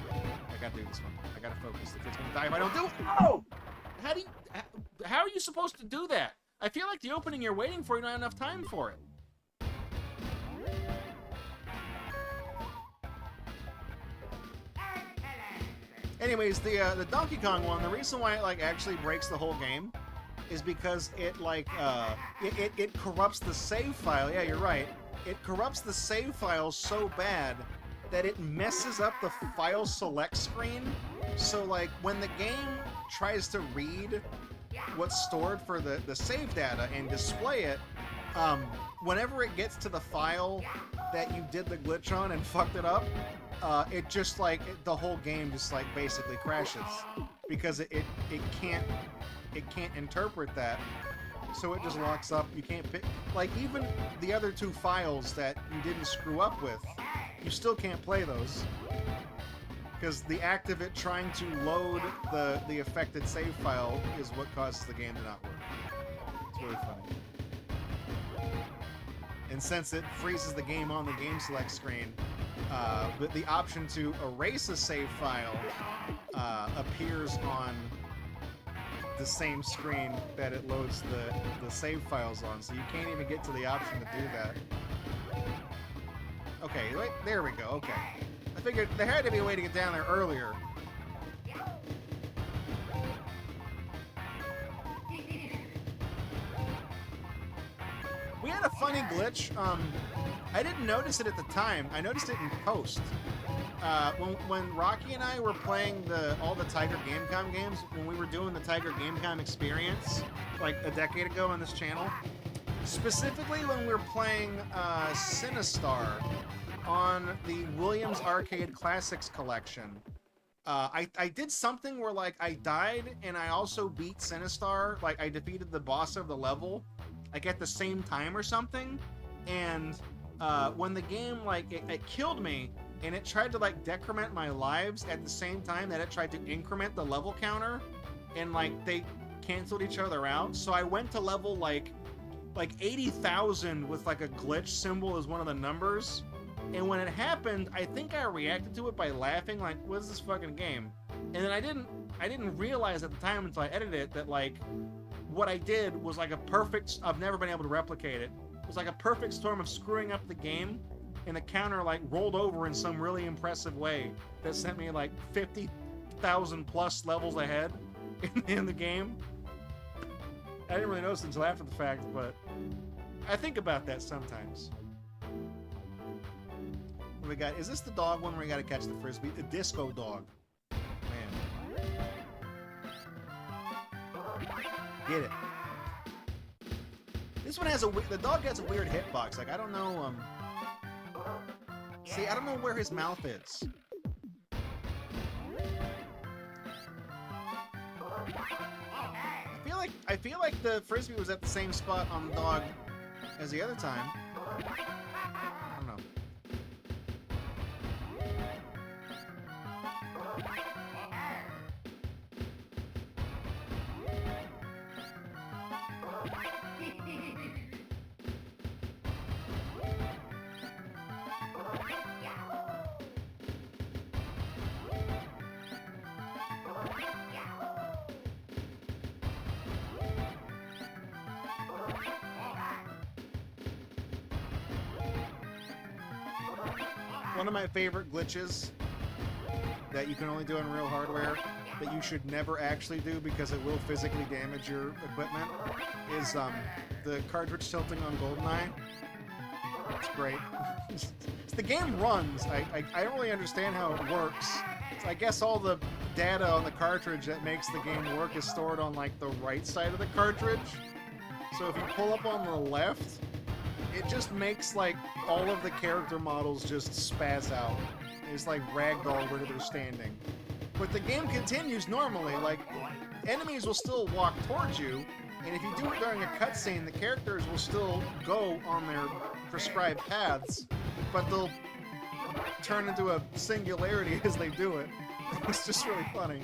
I gotta do this one. I gotta focus. The kid's gonna die if I don't do it. Oh! How are you supposed to do that? I feel like the opening you're waiting for, you don't have enough time for it. Anyways, the Donkey Kong one, the reason why it like actually breaks the whole game is because it like it corrupts the save file. Yeah, you're right. It corrupts the save file so bad that it messes up the file select screen. So like when the game tries to read what's stored for the save data and display it, whenever it gets to the file that you did the glitch on and fucked it up, it just like the whole game just like basically crashes because it can't interpret that so it just locks up. You can't pick, like, even the other 2 files that you didn't screw up with, you still can't play those. Because the act of it trying to load the affected save file is what causes the game to not work. It's really funny. And since it freezes the game on the game select screen, but the option to erase a save file appears on the same screen that it loads the save files on, so you can't even get to the option to do that. Okay, wait, there we go, okay. I figured there had to be a way to get down there earlier. We had a funny glitch. I didn't notice it at the time. I noticed it in post. When Rocky and I were playing all the Tiger Gamecom games, when we were doing the Tiger Gamecom experience, like a decade ago on this channel, specifically when we were playing Sinistar on the Williams Arcade Classics collection, I did something where, like, I died and I also beat Sinistar, like I defeated the boss of the level, like at the same time or something, and when the game, like, it killed me, and it tried to, like, decrement my lives at the same time that it tried to increment the level counter, and, like, they canceled each other out. So I went to level, like 80,000 with, like, a glitch symbol as one of the numbers. And when it happened, I think I reacted to it by laughing, like, what is this fucking game? And then I didn't realize at the time until I edited it that, like, what I did was, like, a perfect, I've never been able to replicate it. It was like a perfect storm of screwing up the game, and the counter, like, rolled over in some really impressive way that sent me, like, 50,000 plus levels ahead in the game. I didn't really notice until after the fact, but I think about that sometimes. What we got? Is this the dog one where we gotta catch the frisbee? The disco dog. Man. Get it. This one has the dog has a weird hitbox. Like, I don't know, see, I don't know where his mouth is. I feel like the frisbee was at the same spot on the dog as the other time. I don't know. One of my favorite glitches that you can only do on real hardware, that you should never actually do because it will physically damage your equipment, is the cartridge tilting on GoldenEye. It's great. The game runs. I don't really understand how it works. So I guess all the data on the cartridge that makes the game work is stored on, like, the right side of the cartridge. So if you pull up on the left, it just makes, like, all of the character models just spaz out. It's like ragdoll where they're standing. But the game continues normally. Like, enemies will still walk towards you, and if you do it during a cutscene, the characters will still go on their prescribed paths, but they'll turn into a singularity as they do it. It's just really funny.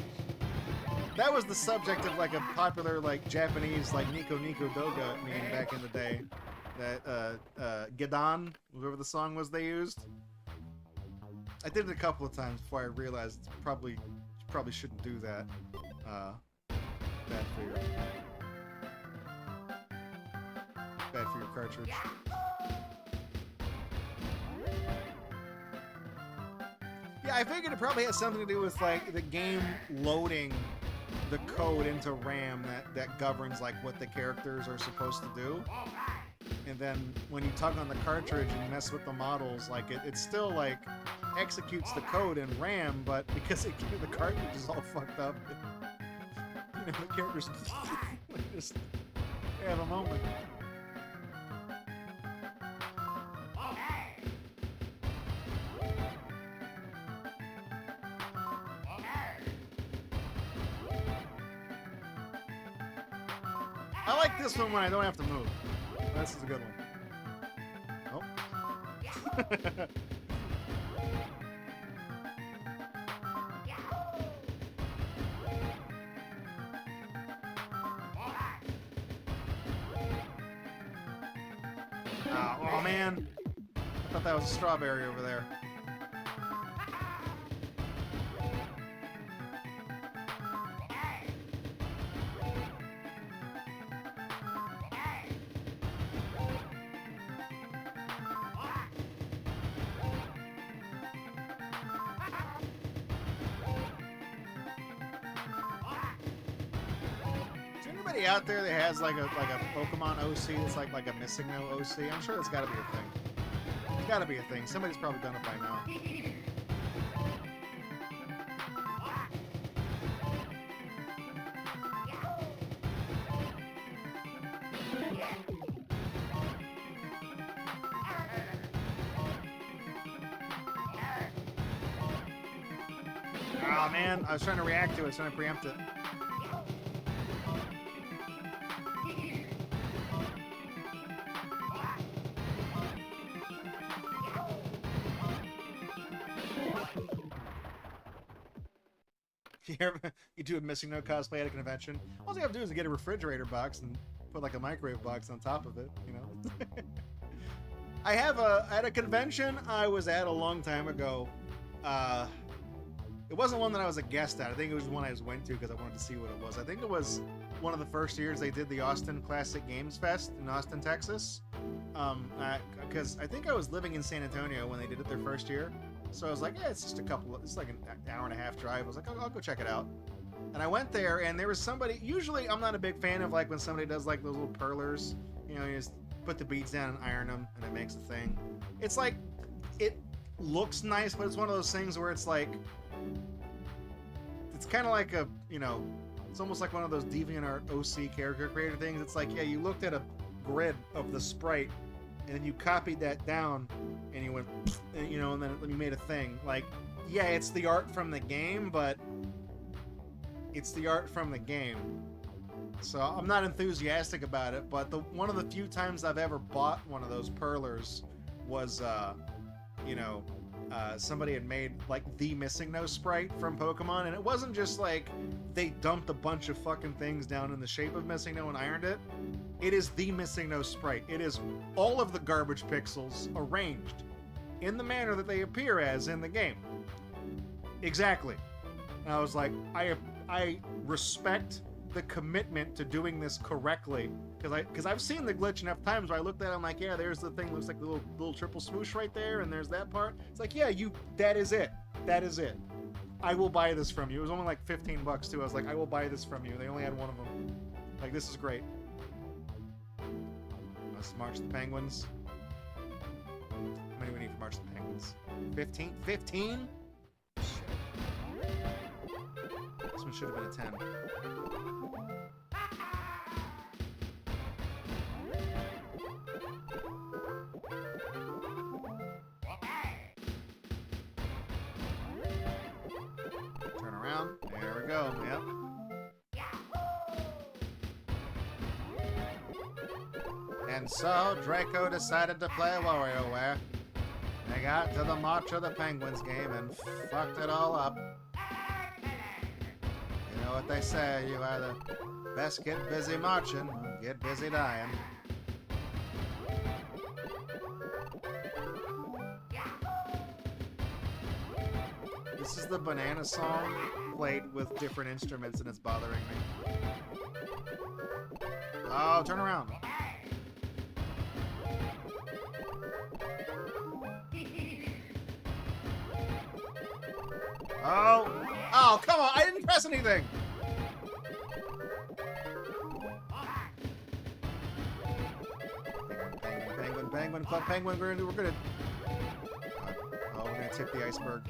That was the subject of, like, a popular, like, Japanese, like, Nico Nico Doga meme back in the day. That Gedan, whatever the song was they used. I did it a couple of times before I realized probably shouldn't do that. Bad for your cartridge. Yeah, I figured it probably has something to do with, like, the game loading the code into RAM that governs, like, what the characters are supposed to do. And then when you tug on the cartridge and mess with the models, like, it still, like, executes the code in RAM, but because the cartridge is all fucked up, the characters just have a moment. I like this one when I don't have to move. This is a good one. Oh. Oh man. I thought that was a strawberry over there. Anybody out there that has like a Pokemon OC that's like a missing no OC? I'm sure that's got to be a thing. It's got to be a thing. Somebody's probably done it by now. Oh man, I was trying to react to it, trying to preempt it. You do a missing no cosplay at a convention. All you have to do is get a refrigerator box and put like a microwave box on top of it, you know. I have at a convention I was at a long time ago. It wasn't one that I was a guest at. I think it was one I went to because I wanted to see what it was. I think it was one of the first years they did the Austin Classic Games Fest in Austin, Texas. Because I think I was living in San Antonio when they did it their first year. So I was like, yeah, it's just it's like an hour and a half drive. I was like, I'll go check it out. And I went there, and there was somebody. Usually, I'm not a big fan of like when somebody does like those little perlers. You know, you just put the beads down and iron them, and it makes a thing. It's like, it looks nice, but it's one of those things where it's like, it's kind of like a, you know, it's almost like one of those DeviantArt OC character creator things. It's like, yeah, you looked at a grid of the sprite, and then you copied that down, and you went, you know, and then you made a thing. Like, yeah, it's the art from the game, but it's the art from the game. So I'm not enthusiastic about it, but one of the few times I've ever bought one of those perlers was, you know, somebody had made like the Missing No sprite from Pokemon, and it wasn't just like they dumped a bunch of fucking things down in the shape of Missing No and ironed it. It is the Missing No sprite. It is all of the garbage pixels arranged in the manner that they appear as in the game. Exactly. And I was like, I respect the commitment to doing this correctly, because I've seen the glitch enough times where I looked at it, I'm like, yeah, there's the thing, looks like the little triple swoosh right there, and there's that part. It's like, yeah, that is it. That is it. I will buy this from you. It was only like $15 too. I was like, I will buy this from you. They only had one of them. Like, this is great. Let's march the penguins. How many do we need for march the penguins? 15? 15? This one should have been a 10. Turn around. There we go. Yep. And so Draco decided to play WarioWare. They got to the March of the Penguins game and fucked it all up. You know what they say, you either best get busy marching or get busy dying. This is the banana song played with different instruments and it's bothering me. Oh, turn around. Oh, come on! I didn't press anything! Penguin, Club Penguin, we're gonna... Oh, we're gonna tip the iceberg.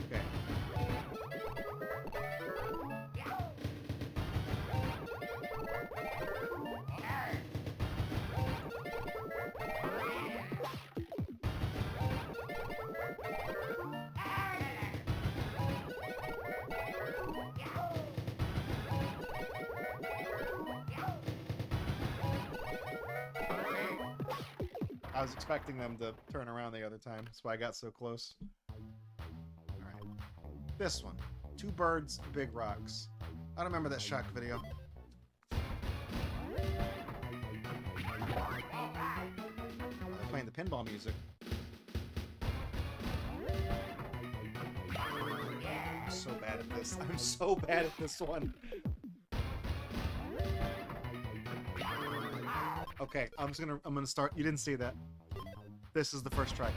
Okay. I was expecting them to turn around the other time. That's why I got so close. Alright. This one. 2 birds, big rocks. I don't remember that shock video. Oh, they're playing the pinball music. I'm so bad at this. I'm so bad at this one. Okay, I'm gonna start. You didn't see that. This is the first try.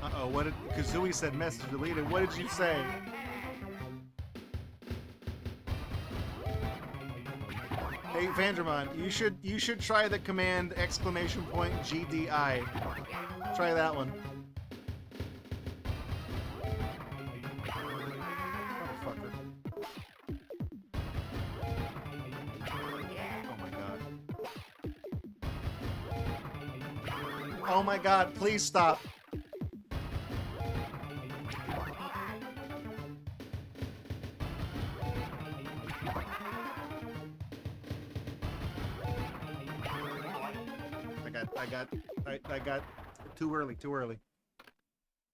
Uh-oh, what did Kazooie said message deleted? What did you say? Hey Vandramon, you should try the command !GDI. Try that one. Motherfucker. Oh my god, please stop. I got too early.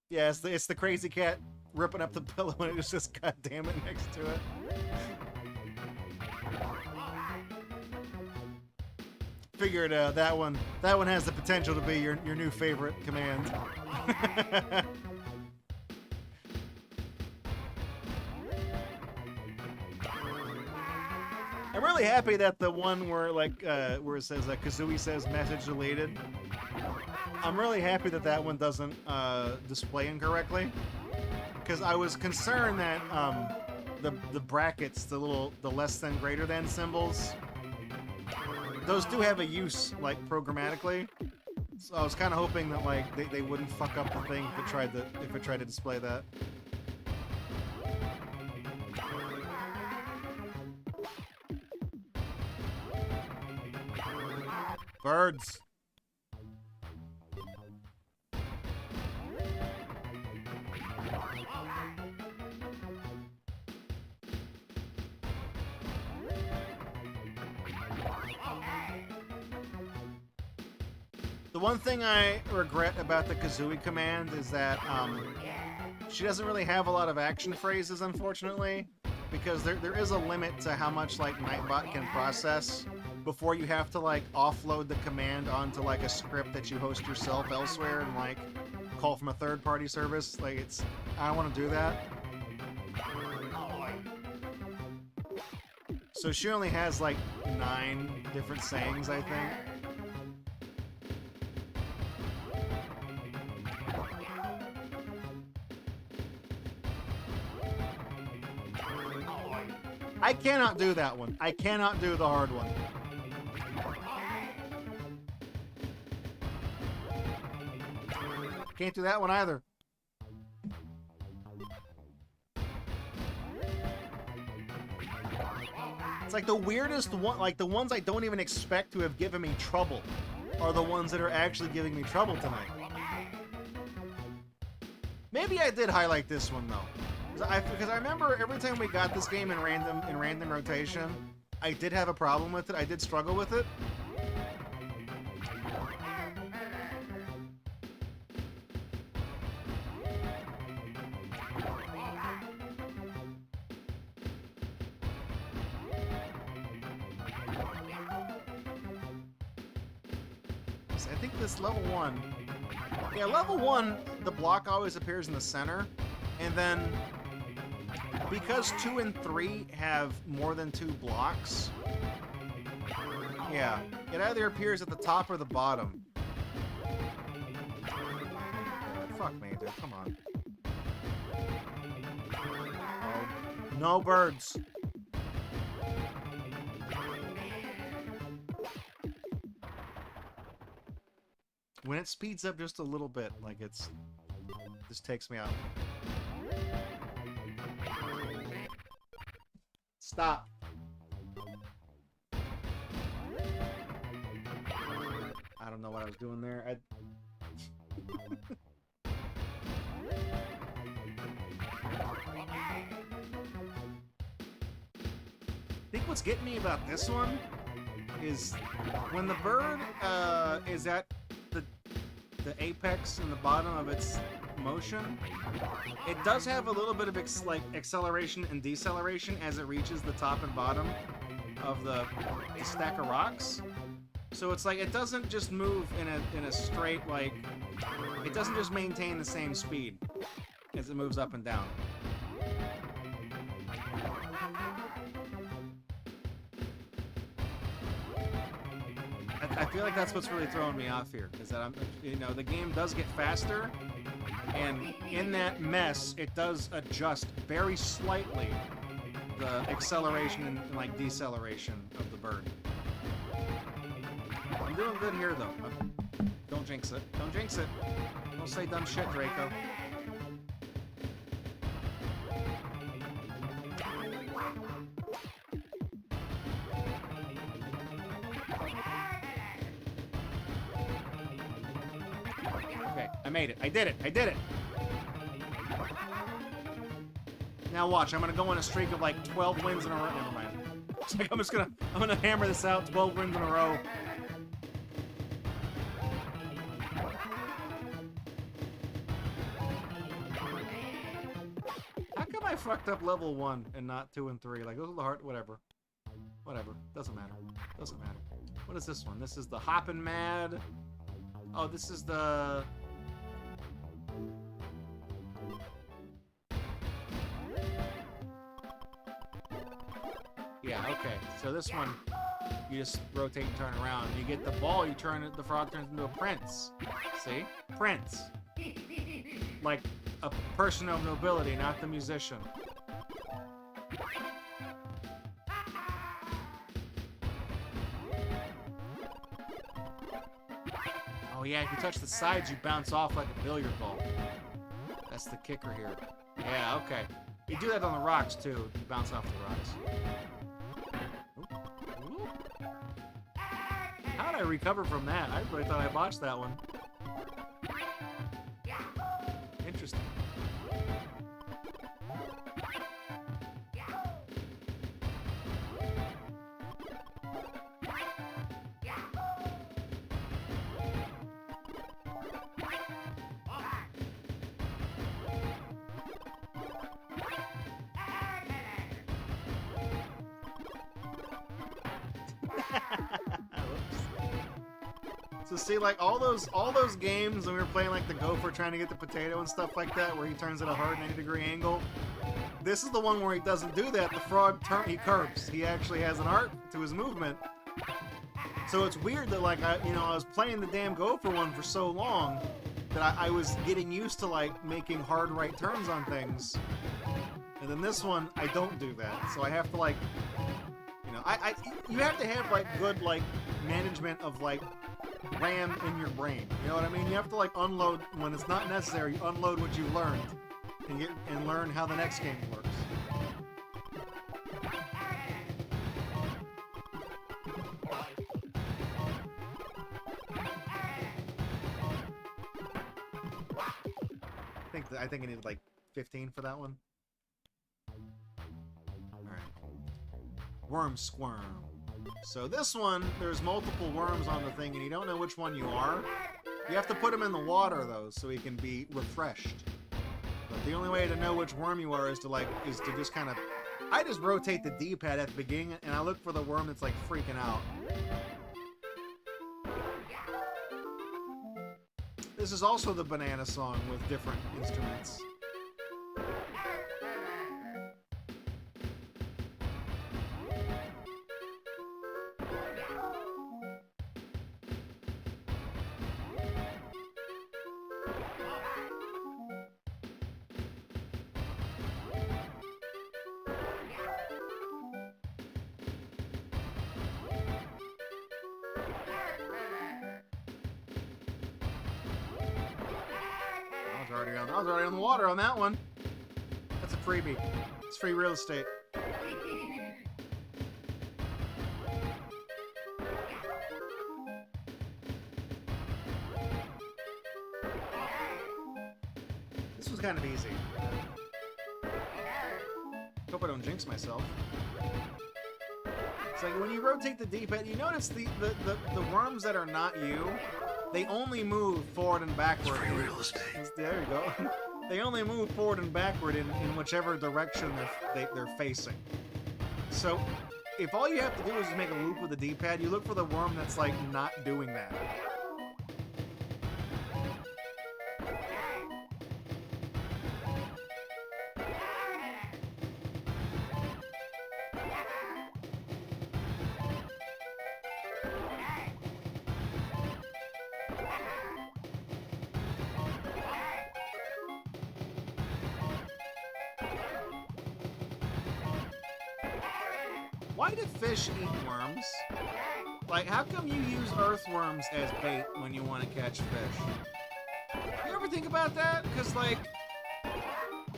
Yeah, it's the crazy cat ripping up the pillow and it was just goddamn it next to it. Figured that one has the potential to be your new favorite command. I'm really happy that the one where where it says Kazooie says message deleted. I'm really happy that that one doesn't display incorrectly, because I was concerned that the brackets, the less than greater than symbols, those do have a use like programmatically. So I was kind of hoping that like they wouldn't fuck up the thing if it tried to display that. Birds. The one thing I regret about the Kazooie command is that she doesn't really have a lot of action phrases, unfortunately, because there is a limit to how much like Nightbot can process before you have to like offload the command onto like a script that you host yourself elsewhere and like call from a third-party service. Like I don't want to do that. So she only has like 9 different sayings, I think. I cannot do that one. I cannot do the hard one. Can't do that one either. It's like the weirdest one, like the ones I don't even expect to have given me trouble are the ones that are actually giving me trouble tonight. Maybe I did highlight this one though. Because I remember every time we got this game in random rotation, I did have a problem with it. I did struggle with it. So I think this level 1. Yeah, level 1, the block always appears in the center, and then because 2 and 3 have more than 2 blocks, yeah, it either appears at the top or the bottom. Fuck me, dude, come on. Oh, no birds. When it speeds up just a little bit, like this takes me out. Stop. I don't know what I was doing there. I think what's getting me about this one is when the bird is at the apex in the bottom of its motion, it does have a little bit of acceleration and deceleration as it reaches the top and bottom of the stack of rocks. So it's like it doesn't just move in a straight, like, it doesn't just maintain the same speed as it moves up and down. I feel like that's what's really throwing me off here, is that the game does get faster, and in that mess, it does adjust very slightly the acceleration and like deceleration of the bird. I'm doing good here, though. Don't jinx it. Don't jinx it. Don't say dumb shit, Draco. Okay, I made it. I did it. I did it. Now watch. I'm gonna go on a streak of like 12 wins in a row. Never mind. It's like I'm gonna hammer this out. 12 wins in a row. How come I fucked up level 1 and not 2 and 3? Like, those are the hard... Whatever. Whatever. Doesn't matter. Doesn't matter. What is this one? This is the Hoppin' Mad. Oh, this is the... Yeah, okay. So this one, you just rotate and turn around. You get the ball, you turn it, the frog turns into a prince. See? Prince. Like a person of nobility, not the musician. Oh yeah, if you touch the sides, you bounce off like a billiard ball. That's the kicker here. Yeah, okay. You do that on the rocks too. You bounce off the rocks. How did I recover from that? I really thought I botched that one. Interesting. So see, like all those games when we were playing like the Gopher trying to get the potato and stuff like that, where he turns at a hard 90-degree angle. This is the one where he doesn't do that. The frog he curves. He actually has an art to his movement. So it's weird that like I was playing the damn Gopher one for so long that I was getting used to like making hard right turns on things, and then this one I don't do that. So I have to like, you have to have like good like management of like RAM in your brain. You know what I mean? You have to like unload when it's not necessary. You unload what you learned and learn how the next game works. I think I needed like 15 for that one. All right. Worm Squirm. So this one, there's multiple worms on the thing, and you don't know which one you are. You have to put them in the water, though, so he can be refreshed. But the only way to know which worm you are is to just kind of... I just rotate the D-pad at the beginning, and I look for the worm that's, like, freaking out. This is also the banana song with different instruments. I was already on the water on that one. That's a freebie. It's free real estate. This was kind of easy. Hope I don't jinx myself. It's like when you rotate the D-pad, you notice the worms that are not you, they only move forward and backward. Free real estate. There you go. They only move forward and backward in whichever direction they're facing. So, if all you have to do is make a loop with the D-pad, you look for the worm that's like not doing that. Why do fish eat worms? Like, how come you use earthworms as bait when you want to catch fish? You ever think about that? Because, like,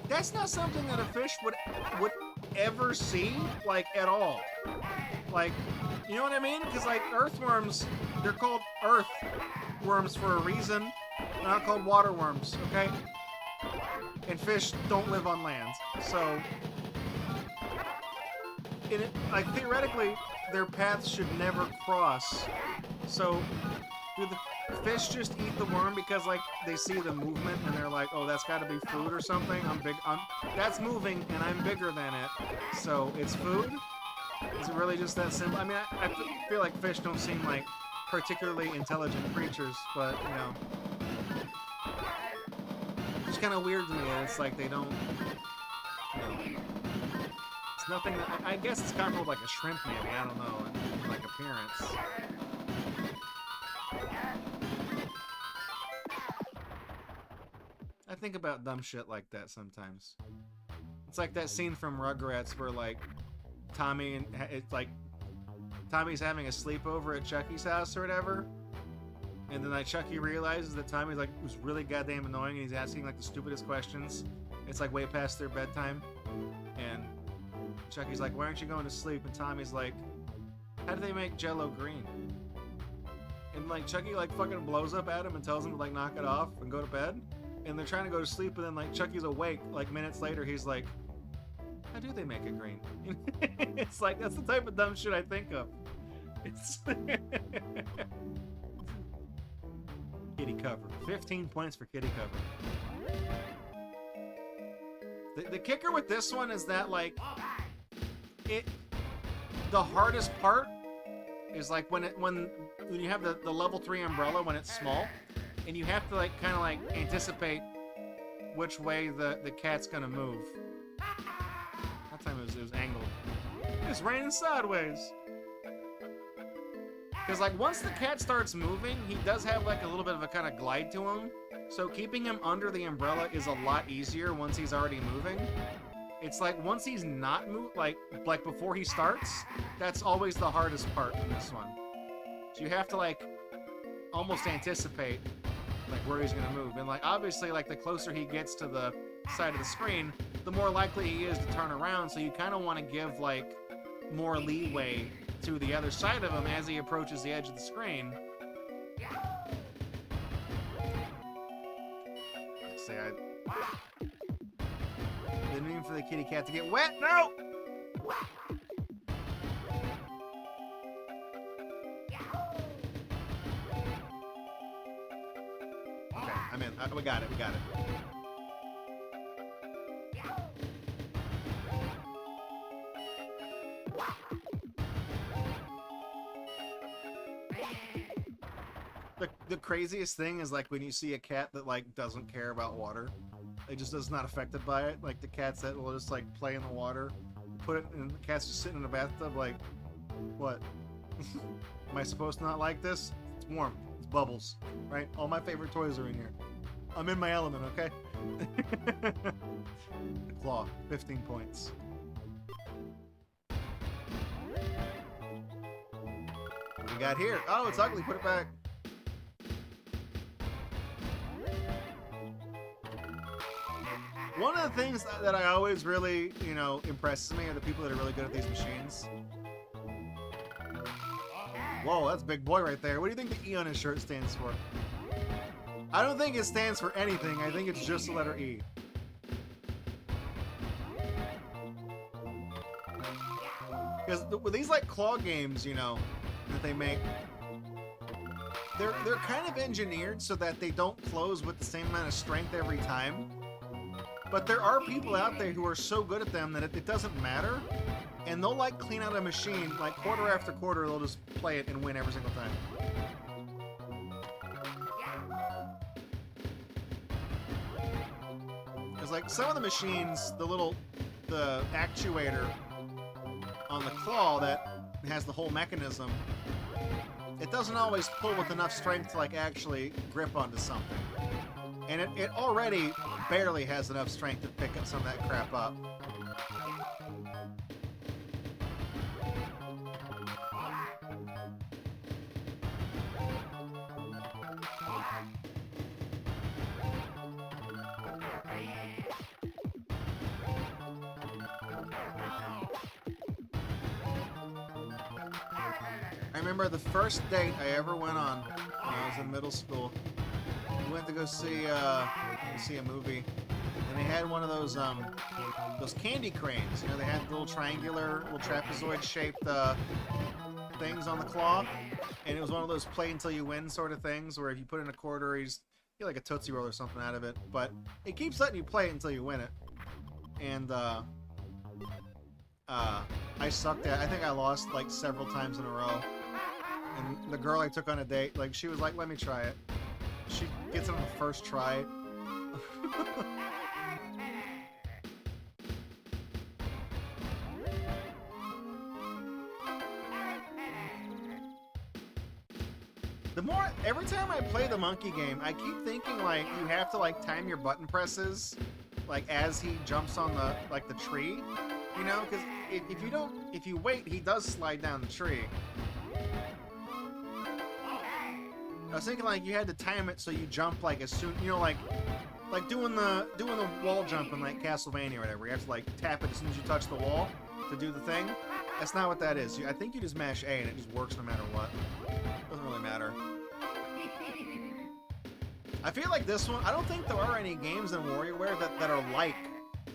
that's not something that a fish would ever see, like, at all. Like, you know what I mean? Because, like, earthworms, they're called earthworms for a reason. They're not called water worms, okay? And fish don't live on land, so... like, theoretically, their paths should never cross. So, do the fish just eat the worm because, like, they see the movement and they're like, oh, that's got to be food or something? That's moving and I'm bigger than it, so it's food? Is it really just that simple? I mean, I feel like fish don't seem like particularly intelligent creatures, but, you know. It's kind of weird to me that it's like they don't, you know. Nothing that, I guess it's comparable to like a shrimp maybe, I don't know, in like appearance. I think about dumb shit like that sometimes. It's like that scene from Rugrats where like Tommy and it's like Tommy's having a sleepover at Chucky's house or whatever. And then like Chucky realizes that Tommy's like was really goddamn annoying and he's asking like the stupidest questions. It's like way past their bedtime. And Chucky's like, why aren't you going to sleep? And Tommy's like, how do they make Jell-O green? And like Chucky like fucking blows up at him and tells him to like knock it off and go to bed. And they're trying to go to sleep, and then like Chucky's awake. Like minutes later, he's like, how do they make it green? It's like that's the type of dumb shit I think of. It's kitty cover. 15 points for kitty cover. The kicker with this one is that like the hardest part is like when you have the level 3 umbrella when it's small, and you have to like kind of like anticipate which way the cat's gonna move. That time it was angled. It's raining sideways. Because like once the cat starts moving, he does have like a little bit of a kind of glide to him. So keeping him under the umbrella is a lot easier once he's already moving. It's like once he's not like before he starts, that's always the hardest part in this one. So you have to like almost anticipate like where he's gonna move. And like obviously like the closer he gets to the side of the screen, the more likely he is to turn around. So you kind of want to give like more leeway to the other side of him as he approaches the edge of the screen. Say I didn't mean for the kitty cat to get wet. No! Okay, I'm in. We got it. We got it. The craziest thing is like when you see a cat that like doesn't care about water. It just is not affected by it. Like the cats that will just like play in the water, put it, and the cat's just sitting in the bathtub. Like, what? Am I supposed to not like this? It's warm. It's bubbles, right? All my favorite toys are in here. I'm in my element, okay? The claw, 15 points. What we got here? Oh, it's ugly. Put it back. One of the things that I always really, impresses me are the people that are really good at these machines. Whoa, that's a big boy right there. What do you think the E on his shirt stands for? I don't think it stands for anything. I think it's just the letter E. Because with these like claw games, that they make, they're kind of engineered so that they don't close with the same amount of strength every time. But there are people out there who are so good at them that it doesn't matter, and they'll like clean out a machine like quarter after quarter. They'll just play it and win every single time. Because like some of the machines, the actuator on the claw that has the whole mechanism, it doesn't always pull with enough strength to like actually grip onto something. And it already barely has enough strength to pick up some of that crap up. I remember the first date I ever went on when I was in middle school. We went to go see a movie, and they had one of those candy cranes. They had little triangular, little trapezoid-shaped things on the claw, and it was one of those play until you win sort of things, where if you put in a quarter, you get like a Tootsie Roll or something out of it, but it keeps letting you play it until you win it. And I sucked at it. I think I lost like several times in a row. And the girl I took on a date, like, she was like, let me try it. She gets it on the first try. Every time I play the monkey game, I keep thinking like you have to like time your button presses like as he jumps on the tree, because if you wait, he does slide down the tree. I was thinking like you had to time it so you jump like as soon, like doing the wall jump in like Castlevania or whatever. You have to like tap it as soon as you touch the wall to do the thing. That's not what that is. I think you just mash A and it just works no matter what. Doesn't really matter. I feel like this one, I don't think there are any games in WarioWare that are like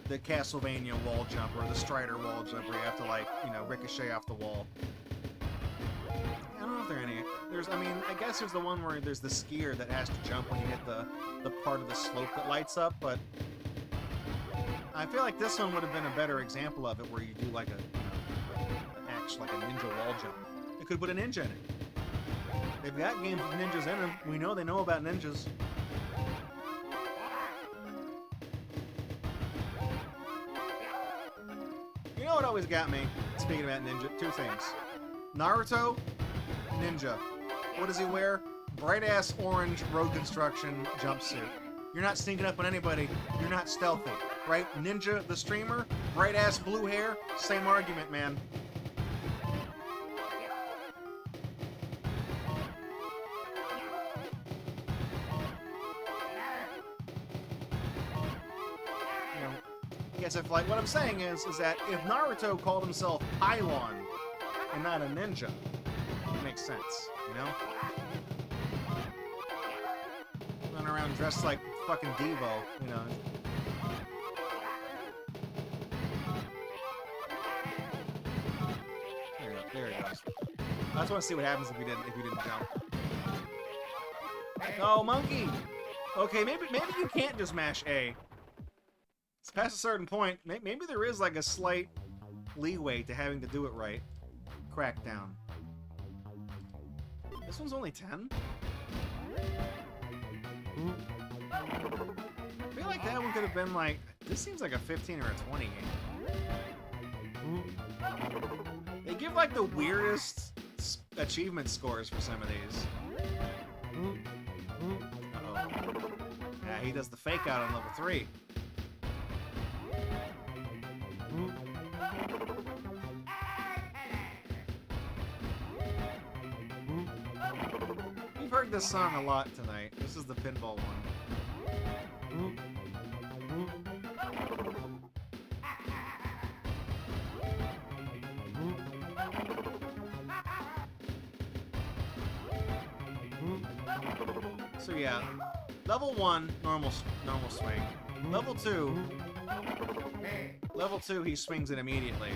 the Castlevania wall jump or the Strider wall jump where you have to like, ricochet off the wall. I don't know if there are any. I guess there's the one where there's the skier that has to jump when you hit the part of the slope that lights up, but I feel like this one would have been a better example of it where you do like a ninja wall jump. They could put a ninja in it. They've got games with ninjas in them. We know they know about ninjas. You know what always got me, speaking about ninja? Two things. Naruto, ninja. What does he wear? Bright-ass orange road construction jumpsuit. You're not sneaking up on anybody. You're not stealthy, right? Ninja, the streamer, bright-ass blue hair, same argument, man. I guess if, like, what I'm saying is that if Naruto called himself Pylon and not a ninja, it makes sense, Running around dressed like fucking Devo, There he goes. I just want to see what happens if you didn't jump. No, monkey! Okay, maybe you can't just mash A. It's past a certain point. Maybe there is like a slight leeway to having to do it right. Crackdown. This one's only 10? I feel like that one could have been like... This seems like a 15 or a 20 game. They give like the weirdest achievement scores for some of these. Uh-oh. Yeah, he does the fake out on level 3. We've heard this song a lot tonight. This is the pinball one. So yeah, level 1, normal swing. Level 2, he swings it immediately.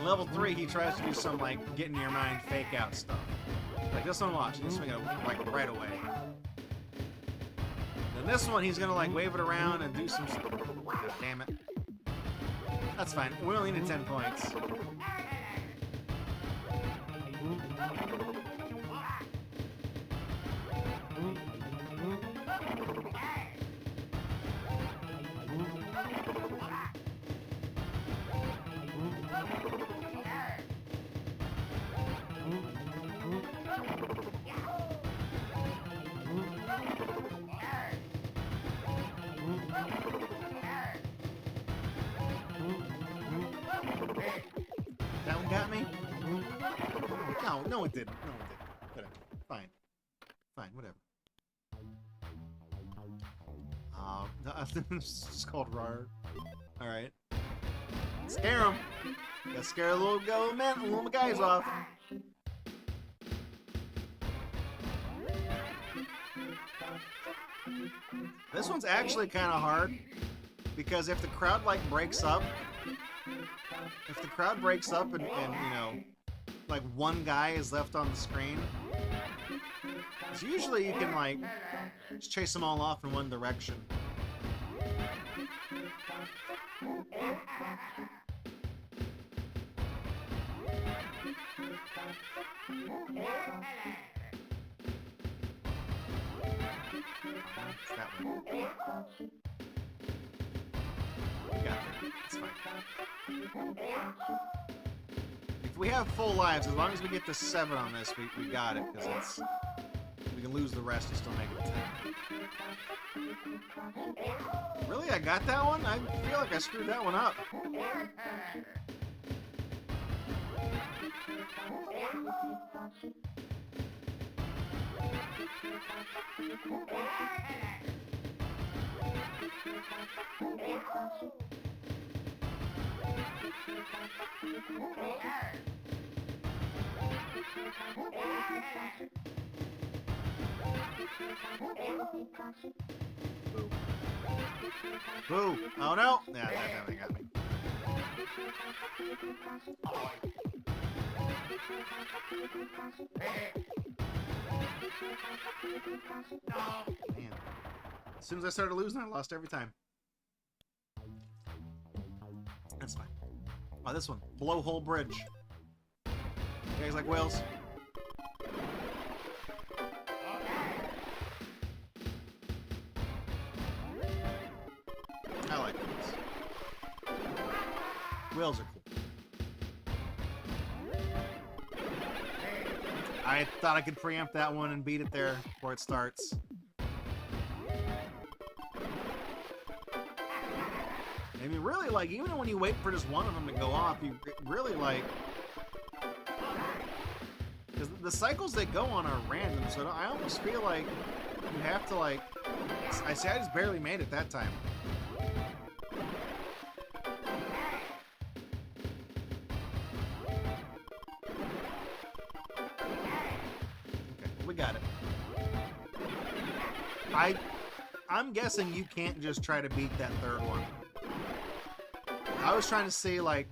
Level 3, he tries to do some, like, get in your mind fake out stuff. Like this one, watch, he's swinging it, like, right away. Then this one, he's gonna, like, wave it around and do some... God damn it. That's fine. We only needed 10 points. That one got me? No, it didn't. No, it didn't. Whatever. Fine. Fine, whatever. It's called RAR. Alright. Scare him! Gotta scare the little guys off. This one's actually kind of hard because if the crowd like breaks up, and you know, like one guy is left on the screen, so usually you can like just chase them all off in one direction. That one. We got it. It's fine. If we have full lives, as long as we get to 7 on this, we got it, because it's... We can lose the rest and still make it 10. Really? I got that one? I feel like I screwed that one up. Boo! Oh no! Yeah, that definitely got me. Man. As soon as I started losing, I lost every time. That's fine. Oh, this one. Blowhole Bridge. You guys like whales? I like whales. Whales are cool. I thought I could preempt that one and beat it there before it starts. I mean, really, like, even when you wait for just one of them to go off, you really, like... Because the cycles they go on are random, so I almost feel like you have to, like... I see, I just barely made it that time. Okay, we got it. I'm guessing you can't just try to beat that third one. I was trying to see, like,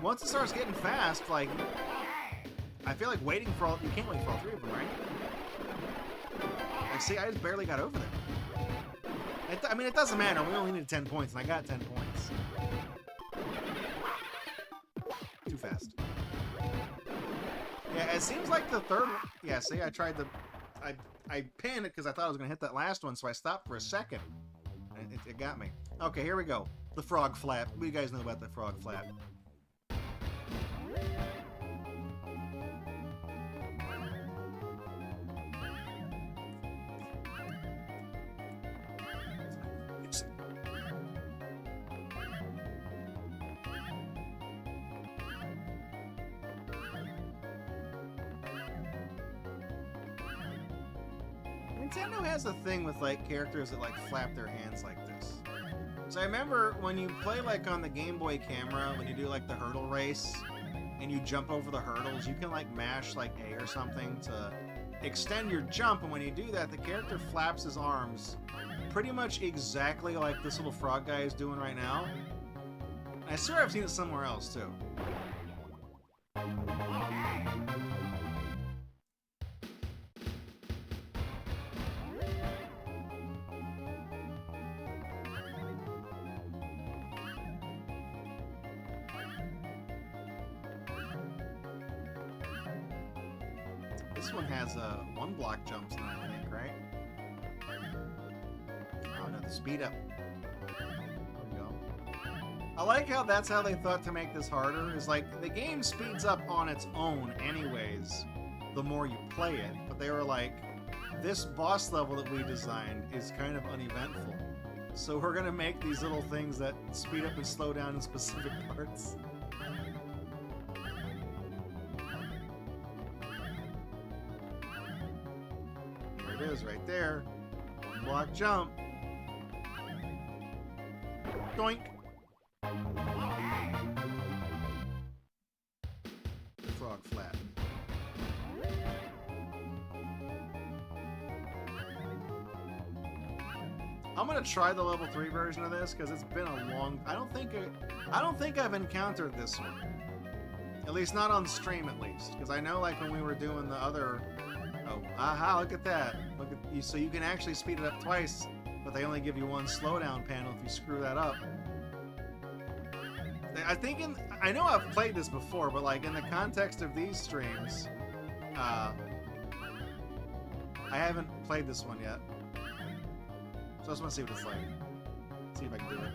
once it starts getting fast, like, I feel like waiting for all, you can't wait for all 3 of them, right? Like, see, I just barely got over there. I mean, it doesn't matter, we only needed 10 points, and I got 10 points. Too fast. Yeah, it seems like the third one, yeah, see, I tried the, I pinned it because I thought I was going to hit that last one, so I stopped for a second. And it got me. Okay, here we go. The frog flap. What do you guys know about the frog flap? Nintendo has a thing with like characters that like flap their hands like this. So I remember when you play like on the Game Boy camera, when you do like the hurdle race and you jump over the hurdles, you can like mash like A or something to extend your jump, and when you do that, the character flaps his arms pretty much exactly like this little frog guy is doing right now. And I swear I've seen it somewhere else, too. This one has one block jumps in it, I think, right? Oh no, the speed up. There we go. I like how that's how they thought to make this harder. Is like the game speeds up on its own, anyways, the more you play it. But they were like, this boss level that we designed is kind of uneventful, so we're gonna make these little things that speed up and slow down in specific parts. It is right there. One block jump. Doink. The frog flat. I'm gonna try the level 3 version of this because it's been a long. I don't think I've encountered this one. At least not on stream, at least, because I know like when we were doing the other. Oh, aha, look at that. Look at you. So you can actually speed it up twice, but they only give you one slowdown panel if you screw that up. I know I've played this before, but like in the context of these streams, I haven't played this one yet. So I just want to see what it's like. See if I can do it.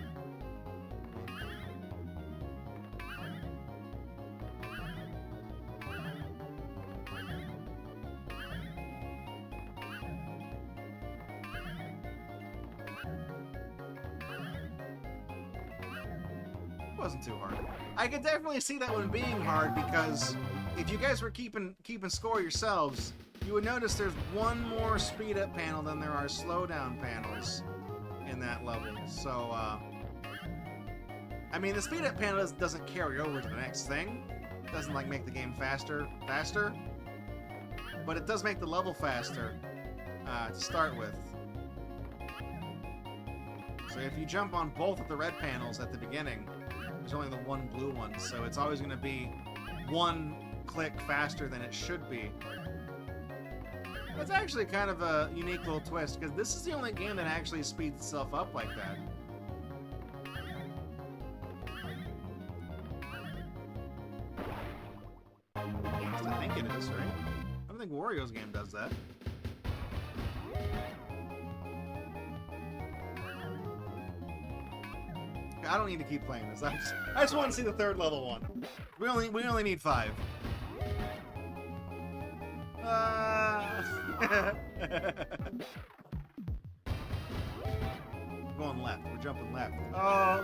Wasn't too hard. I could definitely see that one being hard because if you guys were keeping score yourselves, you would notice there's one more speed up panel than there are slowdown panels in that level. So, I mean, the speed up panel doesn't carry over to the next thing. It doesn't like make the game faster, but it does make the level faster to start with. So if you jump on both of the red panels at the beginning, there's only the one blue one, so it's always going to be one click faster than it should be. That's actually kind of a unique little twist, because this is the only game that actually speeds itself up like that. I think it is, right? I don't think Wario's game does that. I don't need to keep playing this. I just want to see the third level one. We only need 5. Going left. We're jumping left. Oh,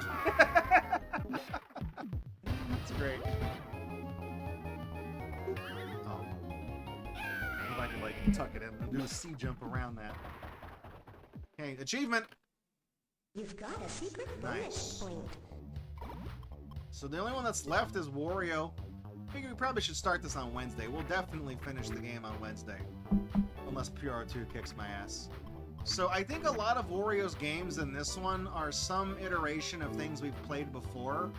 that's great. Oh, if I could like tuck it in and do a C jump around that. Okay, achievement. You've got a secret bonus point. So the only one that's left is Wario. I figure we probably should start this on Wednesday. We'll definitely finish the game on Wednesday. Unless PR2 kicks my ass. So I think a lot of Wario's games in this one are some iteration of things we've played before.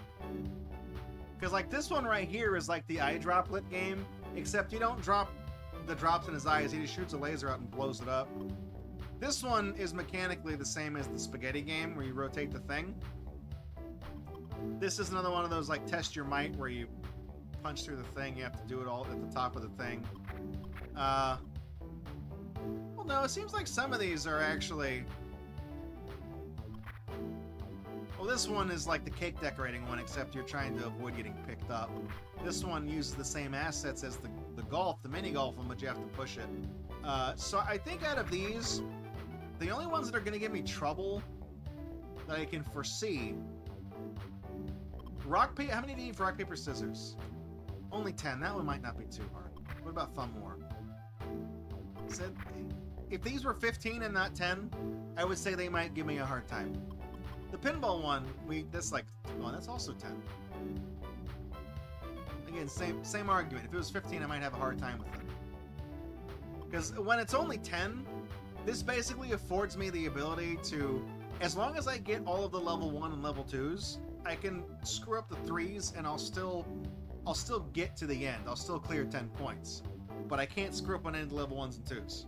Because like this one right here is like the eye droplet game, except you don't drop the drops in his eyes, he just shoots a laser out and blows it up. This one is mechanically the same as the spaghetti game, where you rotate the thing. This is another one of those, like, test your might, where you punch through the thing, you have to do it all at the top of the thing. Well, no, it seems like some of these are actually... Well, this one is like the cake decorating one, except you're trying to avoid getting picked up. This one uses the same assets as the golf, the mini golf one, but you have to push it. So I think out of these, the only ones that are going to give me trouble that I can foresee... Rock, paper. How many do you need for rock, paper, scissors? Only 10. That one might not be too hard. What about thumb war? If these were 15 and not 10, I would say they might give me a hard time. The pinball one, that's like, oh, that's also 10. Again, same argument. If it was 15, I might have a hard time with it. Because when it's only 10, this basically affords me the ability to, as long as I get all of the level 1 and level 2s, I can screw up the 3s and I'll still get to the end. I'll still clear 10 points. But I can't screw up on any of the level 1s and 2s.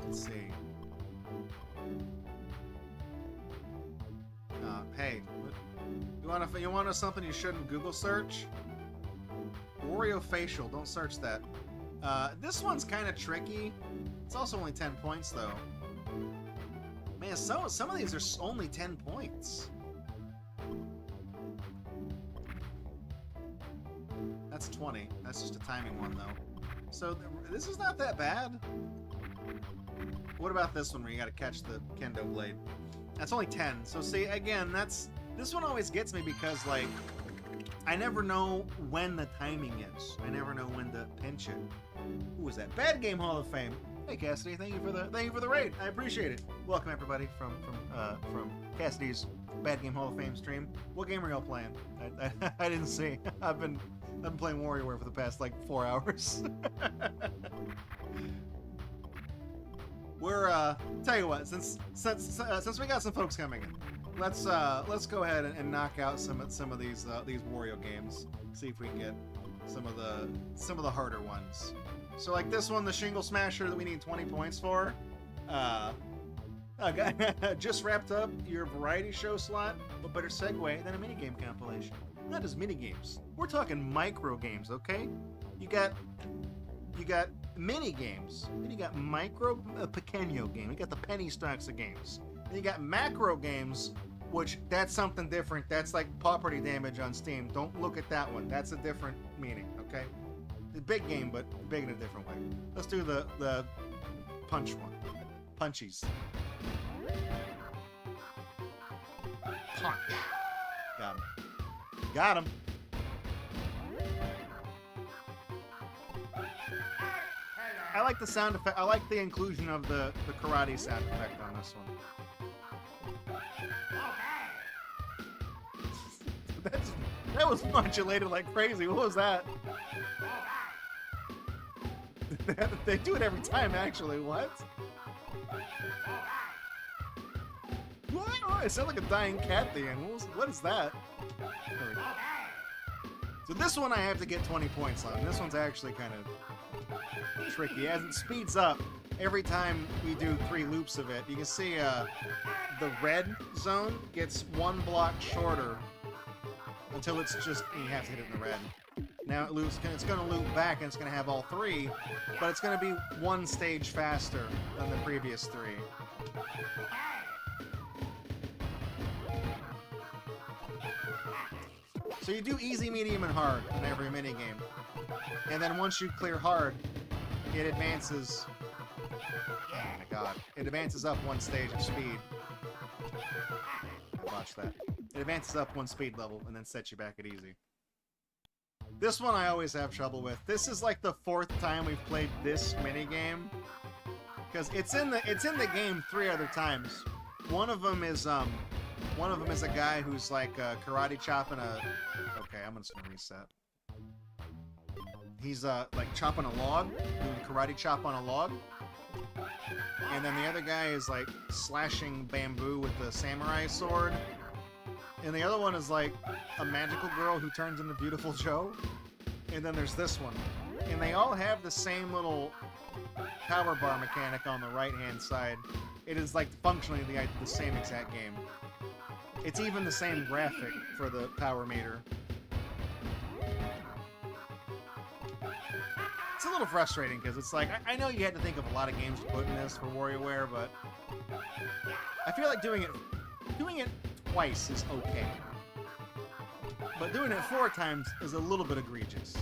Let's see. Hey, you want to know something you shouldn't Google search? Wario facial, don't search that. This one's kind of tricky. It's also only 10 points though. Man, some of these are only 10 points. That's 20. That's just a timing one though. So this is not that bad. What about this one where you gotta catch the kendo blade? That's only 10. So see, again, this one always gets me because, like, I never know when the timing is. I never know when to pinch it. Who was that? Bad Game Hall of Fame. Hey Cassidy, thank you for the raid. I appreciate it. Welcome everybody from Cassidy's Bad Game Hall of Fame stream. What game are y'all playing? I didn't see. I've been playing WarioWare for the past like 4 hours. We're tell you what, since we got some folks coming in, let's go ahead and knock out some of these Wario games. See if we can get some of the harder ones. So like this one, the Shingle Smasher that we need 20 points for. Just wrapped up your variety show slot. What better segue than a minigame compilation? Not just minigames. We're talking micro games, okay? You got mini games, then you got pequeño game. You got the penny stocks of games. Then you got macro games, which that's something different. That's like property damage on Steam. Don't look at that one. That's a different meaning, okay? The big game, but big in a different way. Let's do the punch one. Punchies. Punch. Got him. Got him. I like the sound effect. I like the inclusion of the karate sound effect on this one. That was modulated like crazy. What was that? They do it every time, actually. What? What? It sounded like a dying cat at the end. What is that? So this one I have to get 20 points on. This one's actually kind of tricky as it speeds up every time we do 3 loops of it. You can see the red zone gets 1 block shorter until it's just, you have to hit it in the red. Now it's going to loop back and it's going to have all 3, but it's going to be 1 stage faster than the previous 3. So you do easy, medium, and hard in every minigame. And then once you clear hard, it advances. Oh my god. It advances up 1 stage of speed. I botched that. It advances up 1 speed level and then sets you back at easy. This one I always have trouble with. This is like the 4th time we've played this minigame. Because it's in the game 3 other times. One of them is a guy who's like karate chopping a. Okay, I'm just gonna reset. He's like chopping a log, doing karate chop on a log. And then the other guy is like slashing bamboo with the samurai sword. And the other one is like a magical girl who turns into Beautiful Joe. And then there's this one. And they all have the same little power bar mechanic on the right-hand side. It is like functionally the same exact game. It's even the same graphic for the power meter. It's a little frustrating because it's like, I know you had to think of a lot of games to put in this for WarioWare, but I feel like doing it twice is okay. But doing it 4 times is a little bit egregious.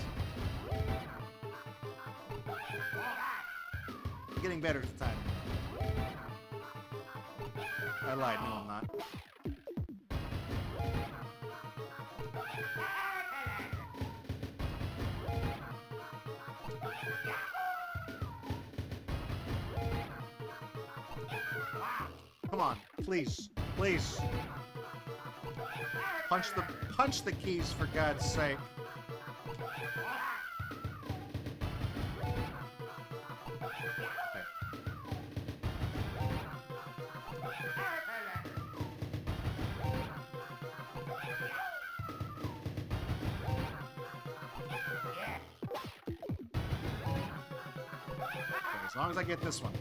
I'm getting better at the time. I lied, no I'm not. Come on, please, please. Punch the keys for God's sake. As long as I get this one.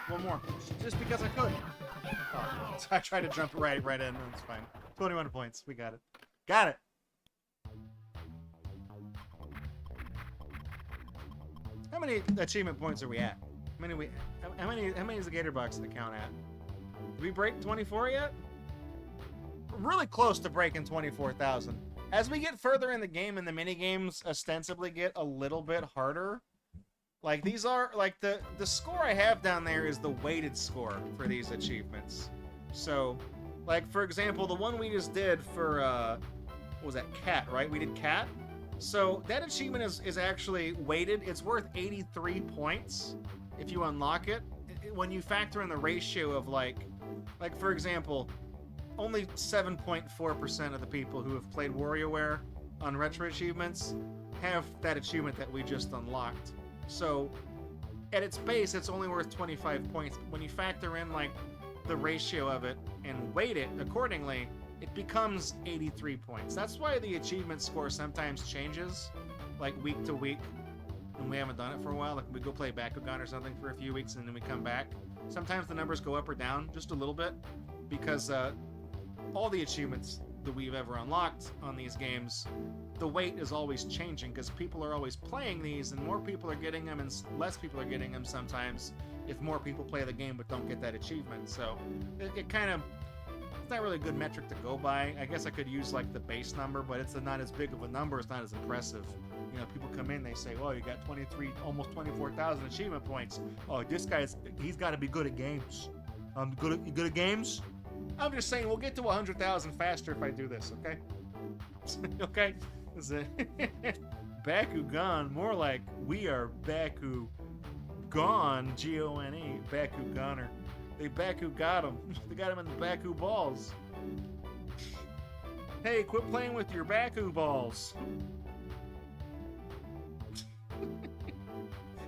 One more. Just because I could. Oh, so I tried to jump right in. That's fine. 21 points. We got it. Got it. How many achievement points are we at? How many is the Gatorbox account at? Did we break 24 yet? We're really close to breaking 24,000. As we get further in the game and the mini games ostensibly get a little bit harder, like these are like the score I have down there is the weighted score for these achievements. So, like for example, the one we just did for what was that, cat, right? We did cat. So that achievement is actually weighted. It's worth 83 points if you unlock it. When you factor in the ratio of like for example, only 7.4% of the people who have played WarioWare on RetroAchievements have that achievement that we just unlocked. So, at its base, it's only worth 25 points. When you factor in, like, the ratio of it and weight it accordingly, it becomes 83 points. That's why the achievement score sometimes changes, like, week to week, when we haven't done it for a while. Like, we go play Bakugan or something for a few weeks, and then we come back. Sometimes the numbers go up or down just a little bit, because, all the achievements that we've ever unlocked on these games, the weight is always changing because people are always playing these and more people are getting them and less people are getting them sometimes if more people play the game but don't get that achievement. So it kind of, it's not really a good metric to go by. I guess I could use like the base number, but it's not as big of a number. It's not as impressive. You know, people come in, they say, "Oh, you got 23, almost 24,000 achievement points. Oh, this he's got to be good at games. Good at games." I'm just saying we'll get to 100,000 faster if I do this, okay? Okay? Bakugan, more like we are Baku gone, G-O-N-E, Baku Goner. They Baku got him. They got him in the Baku balls. Hey, quit playing with your Baku balls.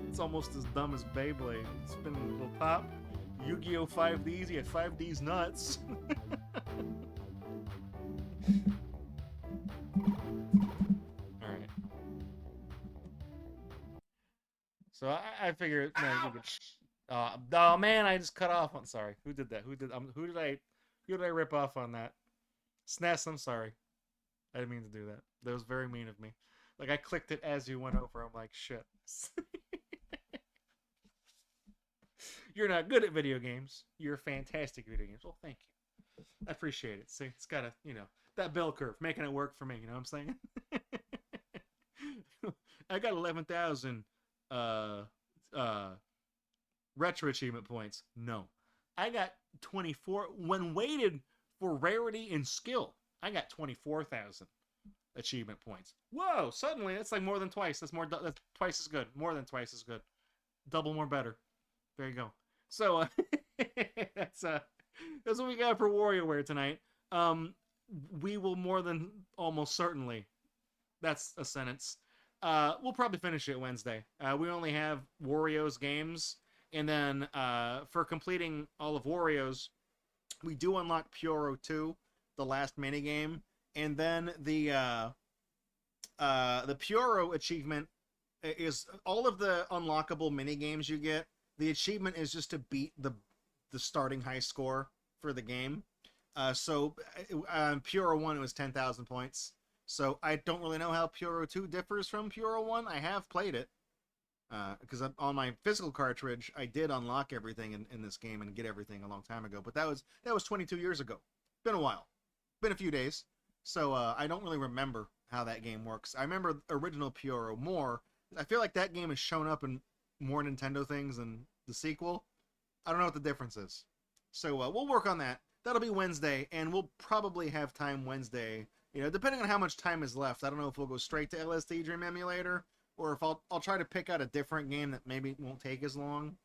It's almost as dumb as Beyblade. Spinning a little top. Yu-Gi-Oh! 5Ds, yeah, 5Ds nuts. Alright. So I figured, man, you could. Oh man, I just cut off on. Sorry, who did that? Who did I rip off on that? SNES, I'm sorry. I didn't mean to do that. That was very mean of me. Like I clicked it as you went over. I'm like, shit. You're not good at video games. You're fantastic at video games. Well, thank you. I appreciate it. See, it's got a, that bell curve, making it work for me. You know what I'm saying? I got 11,000 retro achievement points. No. I got 24. When weighted for rarity and skill, I got 24,000 achievement points. Whoa! Suddenly, that's like more than twice. That's twice as good. More than twice as good. Double more better. There you go. So that's what we got for WarioWare tonight. We will more than almost certainly. That's a sentence. We'll probably finish it Wednesday. We only have Wario's games, and then for completing all of Wario's, we do unlock Pyoro 2, the last mini game, and then the Pyoro achievement is all of the unlockable mini games you get. The achievement is just to beat the starting high score for the game. So Pyoro 1 it was 10,000 points. So I don't really know how Pyoro 2 differs from Pyoro 1. I have played it because on my physical cartridge I did unlock everything in this game and get everything a long time ago. But that was 22 years ago. Been a while. Been a few days. So I don't really remember how that game works. I remember original Pyoro more. I feel like that game has shown up in more Nintendo things than the sequel. I don't know what the difference is. So we'll work on that. That'll be Wednesday, and we'll probably have time Wednesday. Depending on how much time is left. I don't know if we'll go straight to LSD Dream Emulator, or if I'll try to pick out a different game that maybe won't take as long.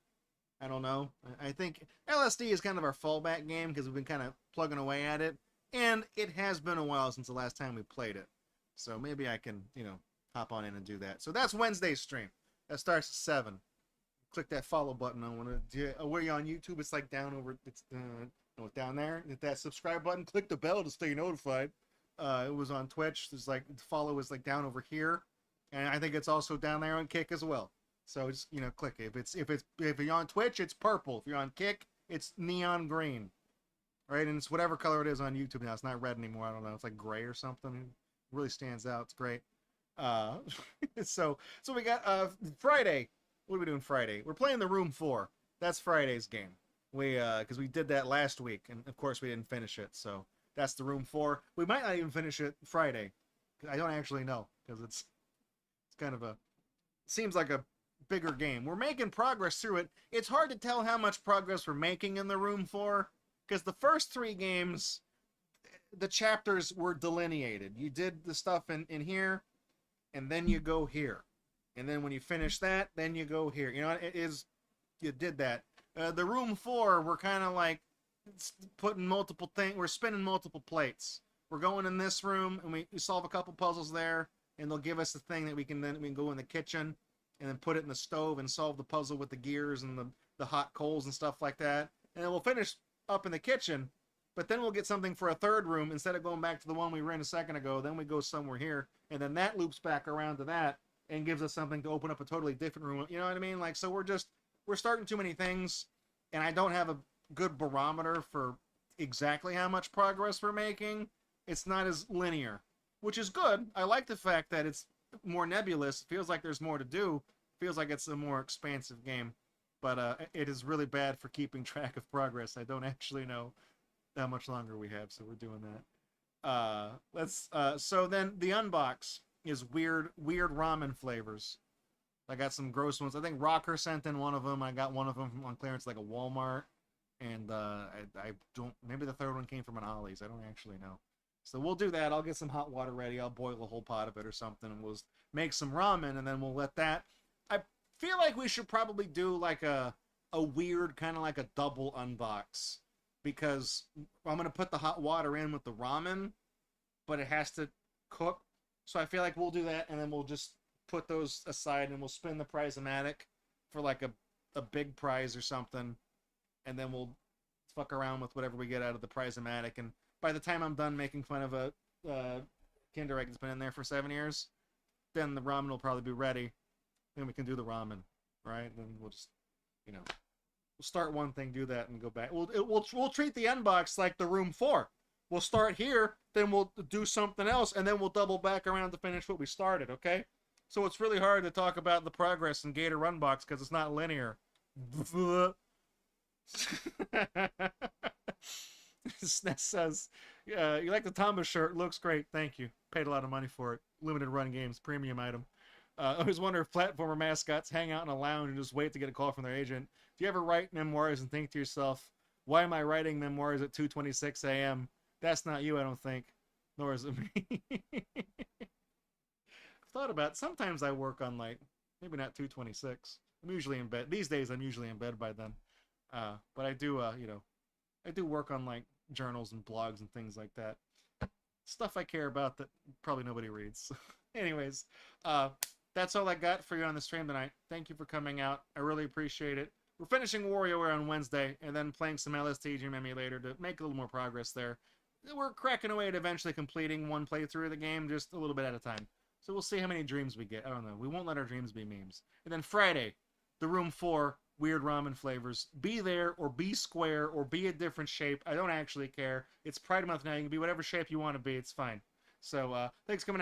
I don't know. I think LSD is kind of our fallback game because we've been kind of plugging away at it. And it has been a while since the last time we played it. So maybe I can, hop on in and do that. So that's Wednesday's stream. That starts at 7. Click that follow button. Where you on YouTube, it's like down over, it's down there. Hit that subscribe button. Click the bell to stay notified. It was on Twitch. There's like, follow is like down over here. And I think it's also down there on Kick as well. So just, click it. If you're on Twitch, it's purple. If you're on Kick, it's neon green. Right? And it's whatever color it is on YouTube now. It's not red anymore. I don't know. It's like gray or something. It really stands out. It's great. So we got Friday. What are we doing Friday? We're playing the Room 4. That's Friday's game. Because we did that last week, and of course we didn't finish it. So that's the Room 4. We might not even finish it Friday. I don't actually know, because it's kind of seems like a bigger game. We're making progress through it. It's hard to tell how much progress we're making in the Room 4, because the first 3 games, the chapters were delineated. You did the stuff in here, and then you go here. And then when you finish that, then you go here. You did that. The Room 4, we're kind of like putting multiple things. We're spinning multiple plates. We're going in this room, and we solve a couple puzzles there, and they'll give us the thing that we can go in the kitchen, and then put it in the stove and solve the puzzle with the gears and the hot coals and stuff like that. And then we'll finish up in the kitchen, but then we'll get something for a third room instead of going back to the one we were in a second ago. Then we go somewhere here, and then that loops back around to that and gives us something to open up a totally different room. You know what I mean? Like, so we're starting too many things, and I don't have a good barometer for exactly how much progress we're making. It's not as linear, which is good. I like the fact that it's more nebulous. It feels like there's more to do. It feels like it's a more expansive game, but it is really bad for keeping track of progress. I don't actually know how much longer we have, so we're doing that. So then the unbox is weird ramen flavors. I got some gross ones. I think Rocker sent in one of them. I got one of them on clearance, like a Walmart, and I don't. Maybe the third one came from an Ollie's. I don't actually know. So we'll do that. I'll get some hot water ready. I'll boil a whole pot of it or something, and we'll make some ramen, and then we'll let that. I feel like we should probably do like a weird kind of like a double unbox, because I'm gonna put the hot water in with the ramen, but it has to cook. So I feel like we'll do that, and then we'll just put those aside, and we'll spin the Prize-O-Matic for like a big prize or something, and then we'll fuck around with whatever we get out of the Prize-O-Matic. And by the time I'm done making fun of a Kinder Egg that's been in there for 7 years, then the ramen will probably be ready, and we can do the ramen, right? Then we'll just, we'll start one thing, do that, and go back. We'll treat the unbox like the Room 4. We'll start here, then we'll do something else, and then we'll double back around to finish what we started, okay? So it's really hard to talk about the progress in Gator Runbox because it's not linear. Sness says, you like the Thomas shirt? Looks great. Thank you. Paid a lot of money for it. Limited run games, premium item. I always wonder if platformer mascots hang out in a lounge and just wait to get a call from their agent. Do you ever write memoirs and think to yourself, why am I writing memoirs at 2:26 a.m.? That's not you, I don't think. Nor is it me. I've thought about it. Sometimes I work on, like, maybe not 2:26. I'm usually in bed. These days, I'm usually in bed by then. But I do, I do work on, like, journals and blogs and things like that. Stuff I care about that probably nobody reads. Anyways, that's all I got for you on the stream tonight. Thank you for coming out. I really appreciate it. We're finishing WarioWare on Wednesday, and then playing some LST Dream Emulator to make a little more progress there. We're cracking away at eventually completing one playthrough of the game, just a little bit at a time. So we'll see how many dreams we get. I don't know. We won't let our dreams be memes. And then Friday, the Room 4, weird ramen flavors. Be there, or be square, or be a different shape. I don't actually care. It's Pride Month now. You can be whatever shape you want to be. It's fine. So, thanks for coming out.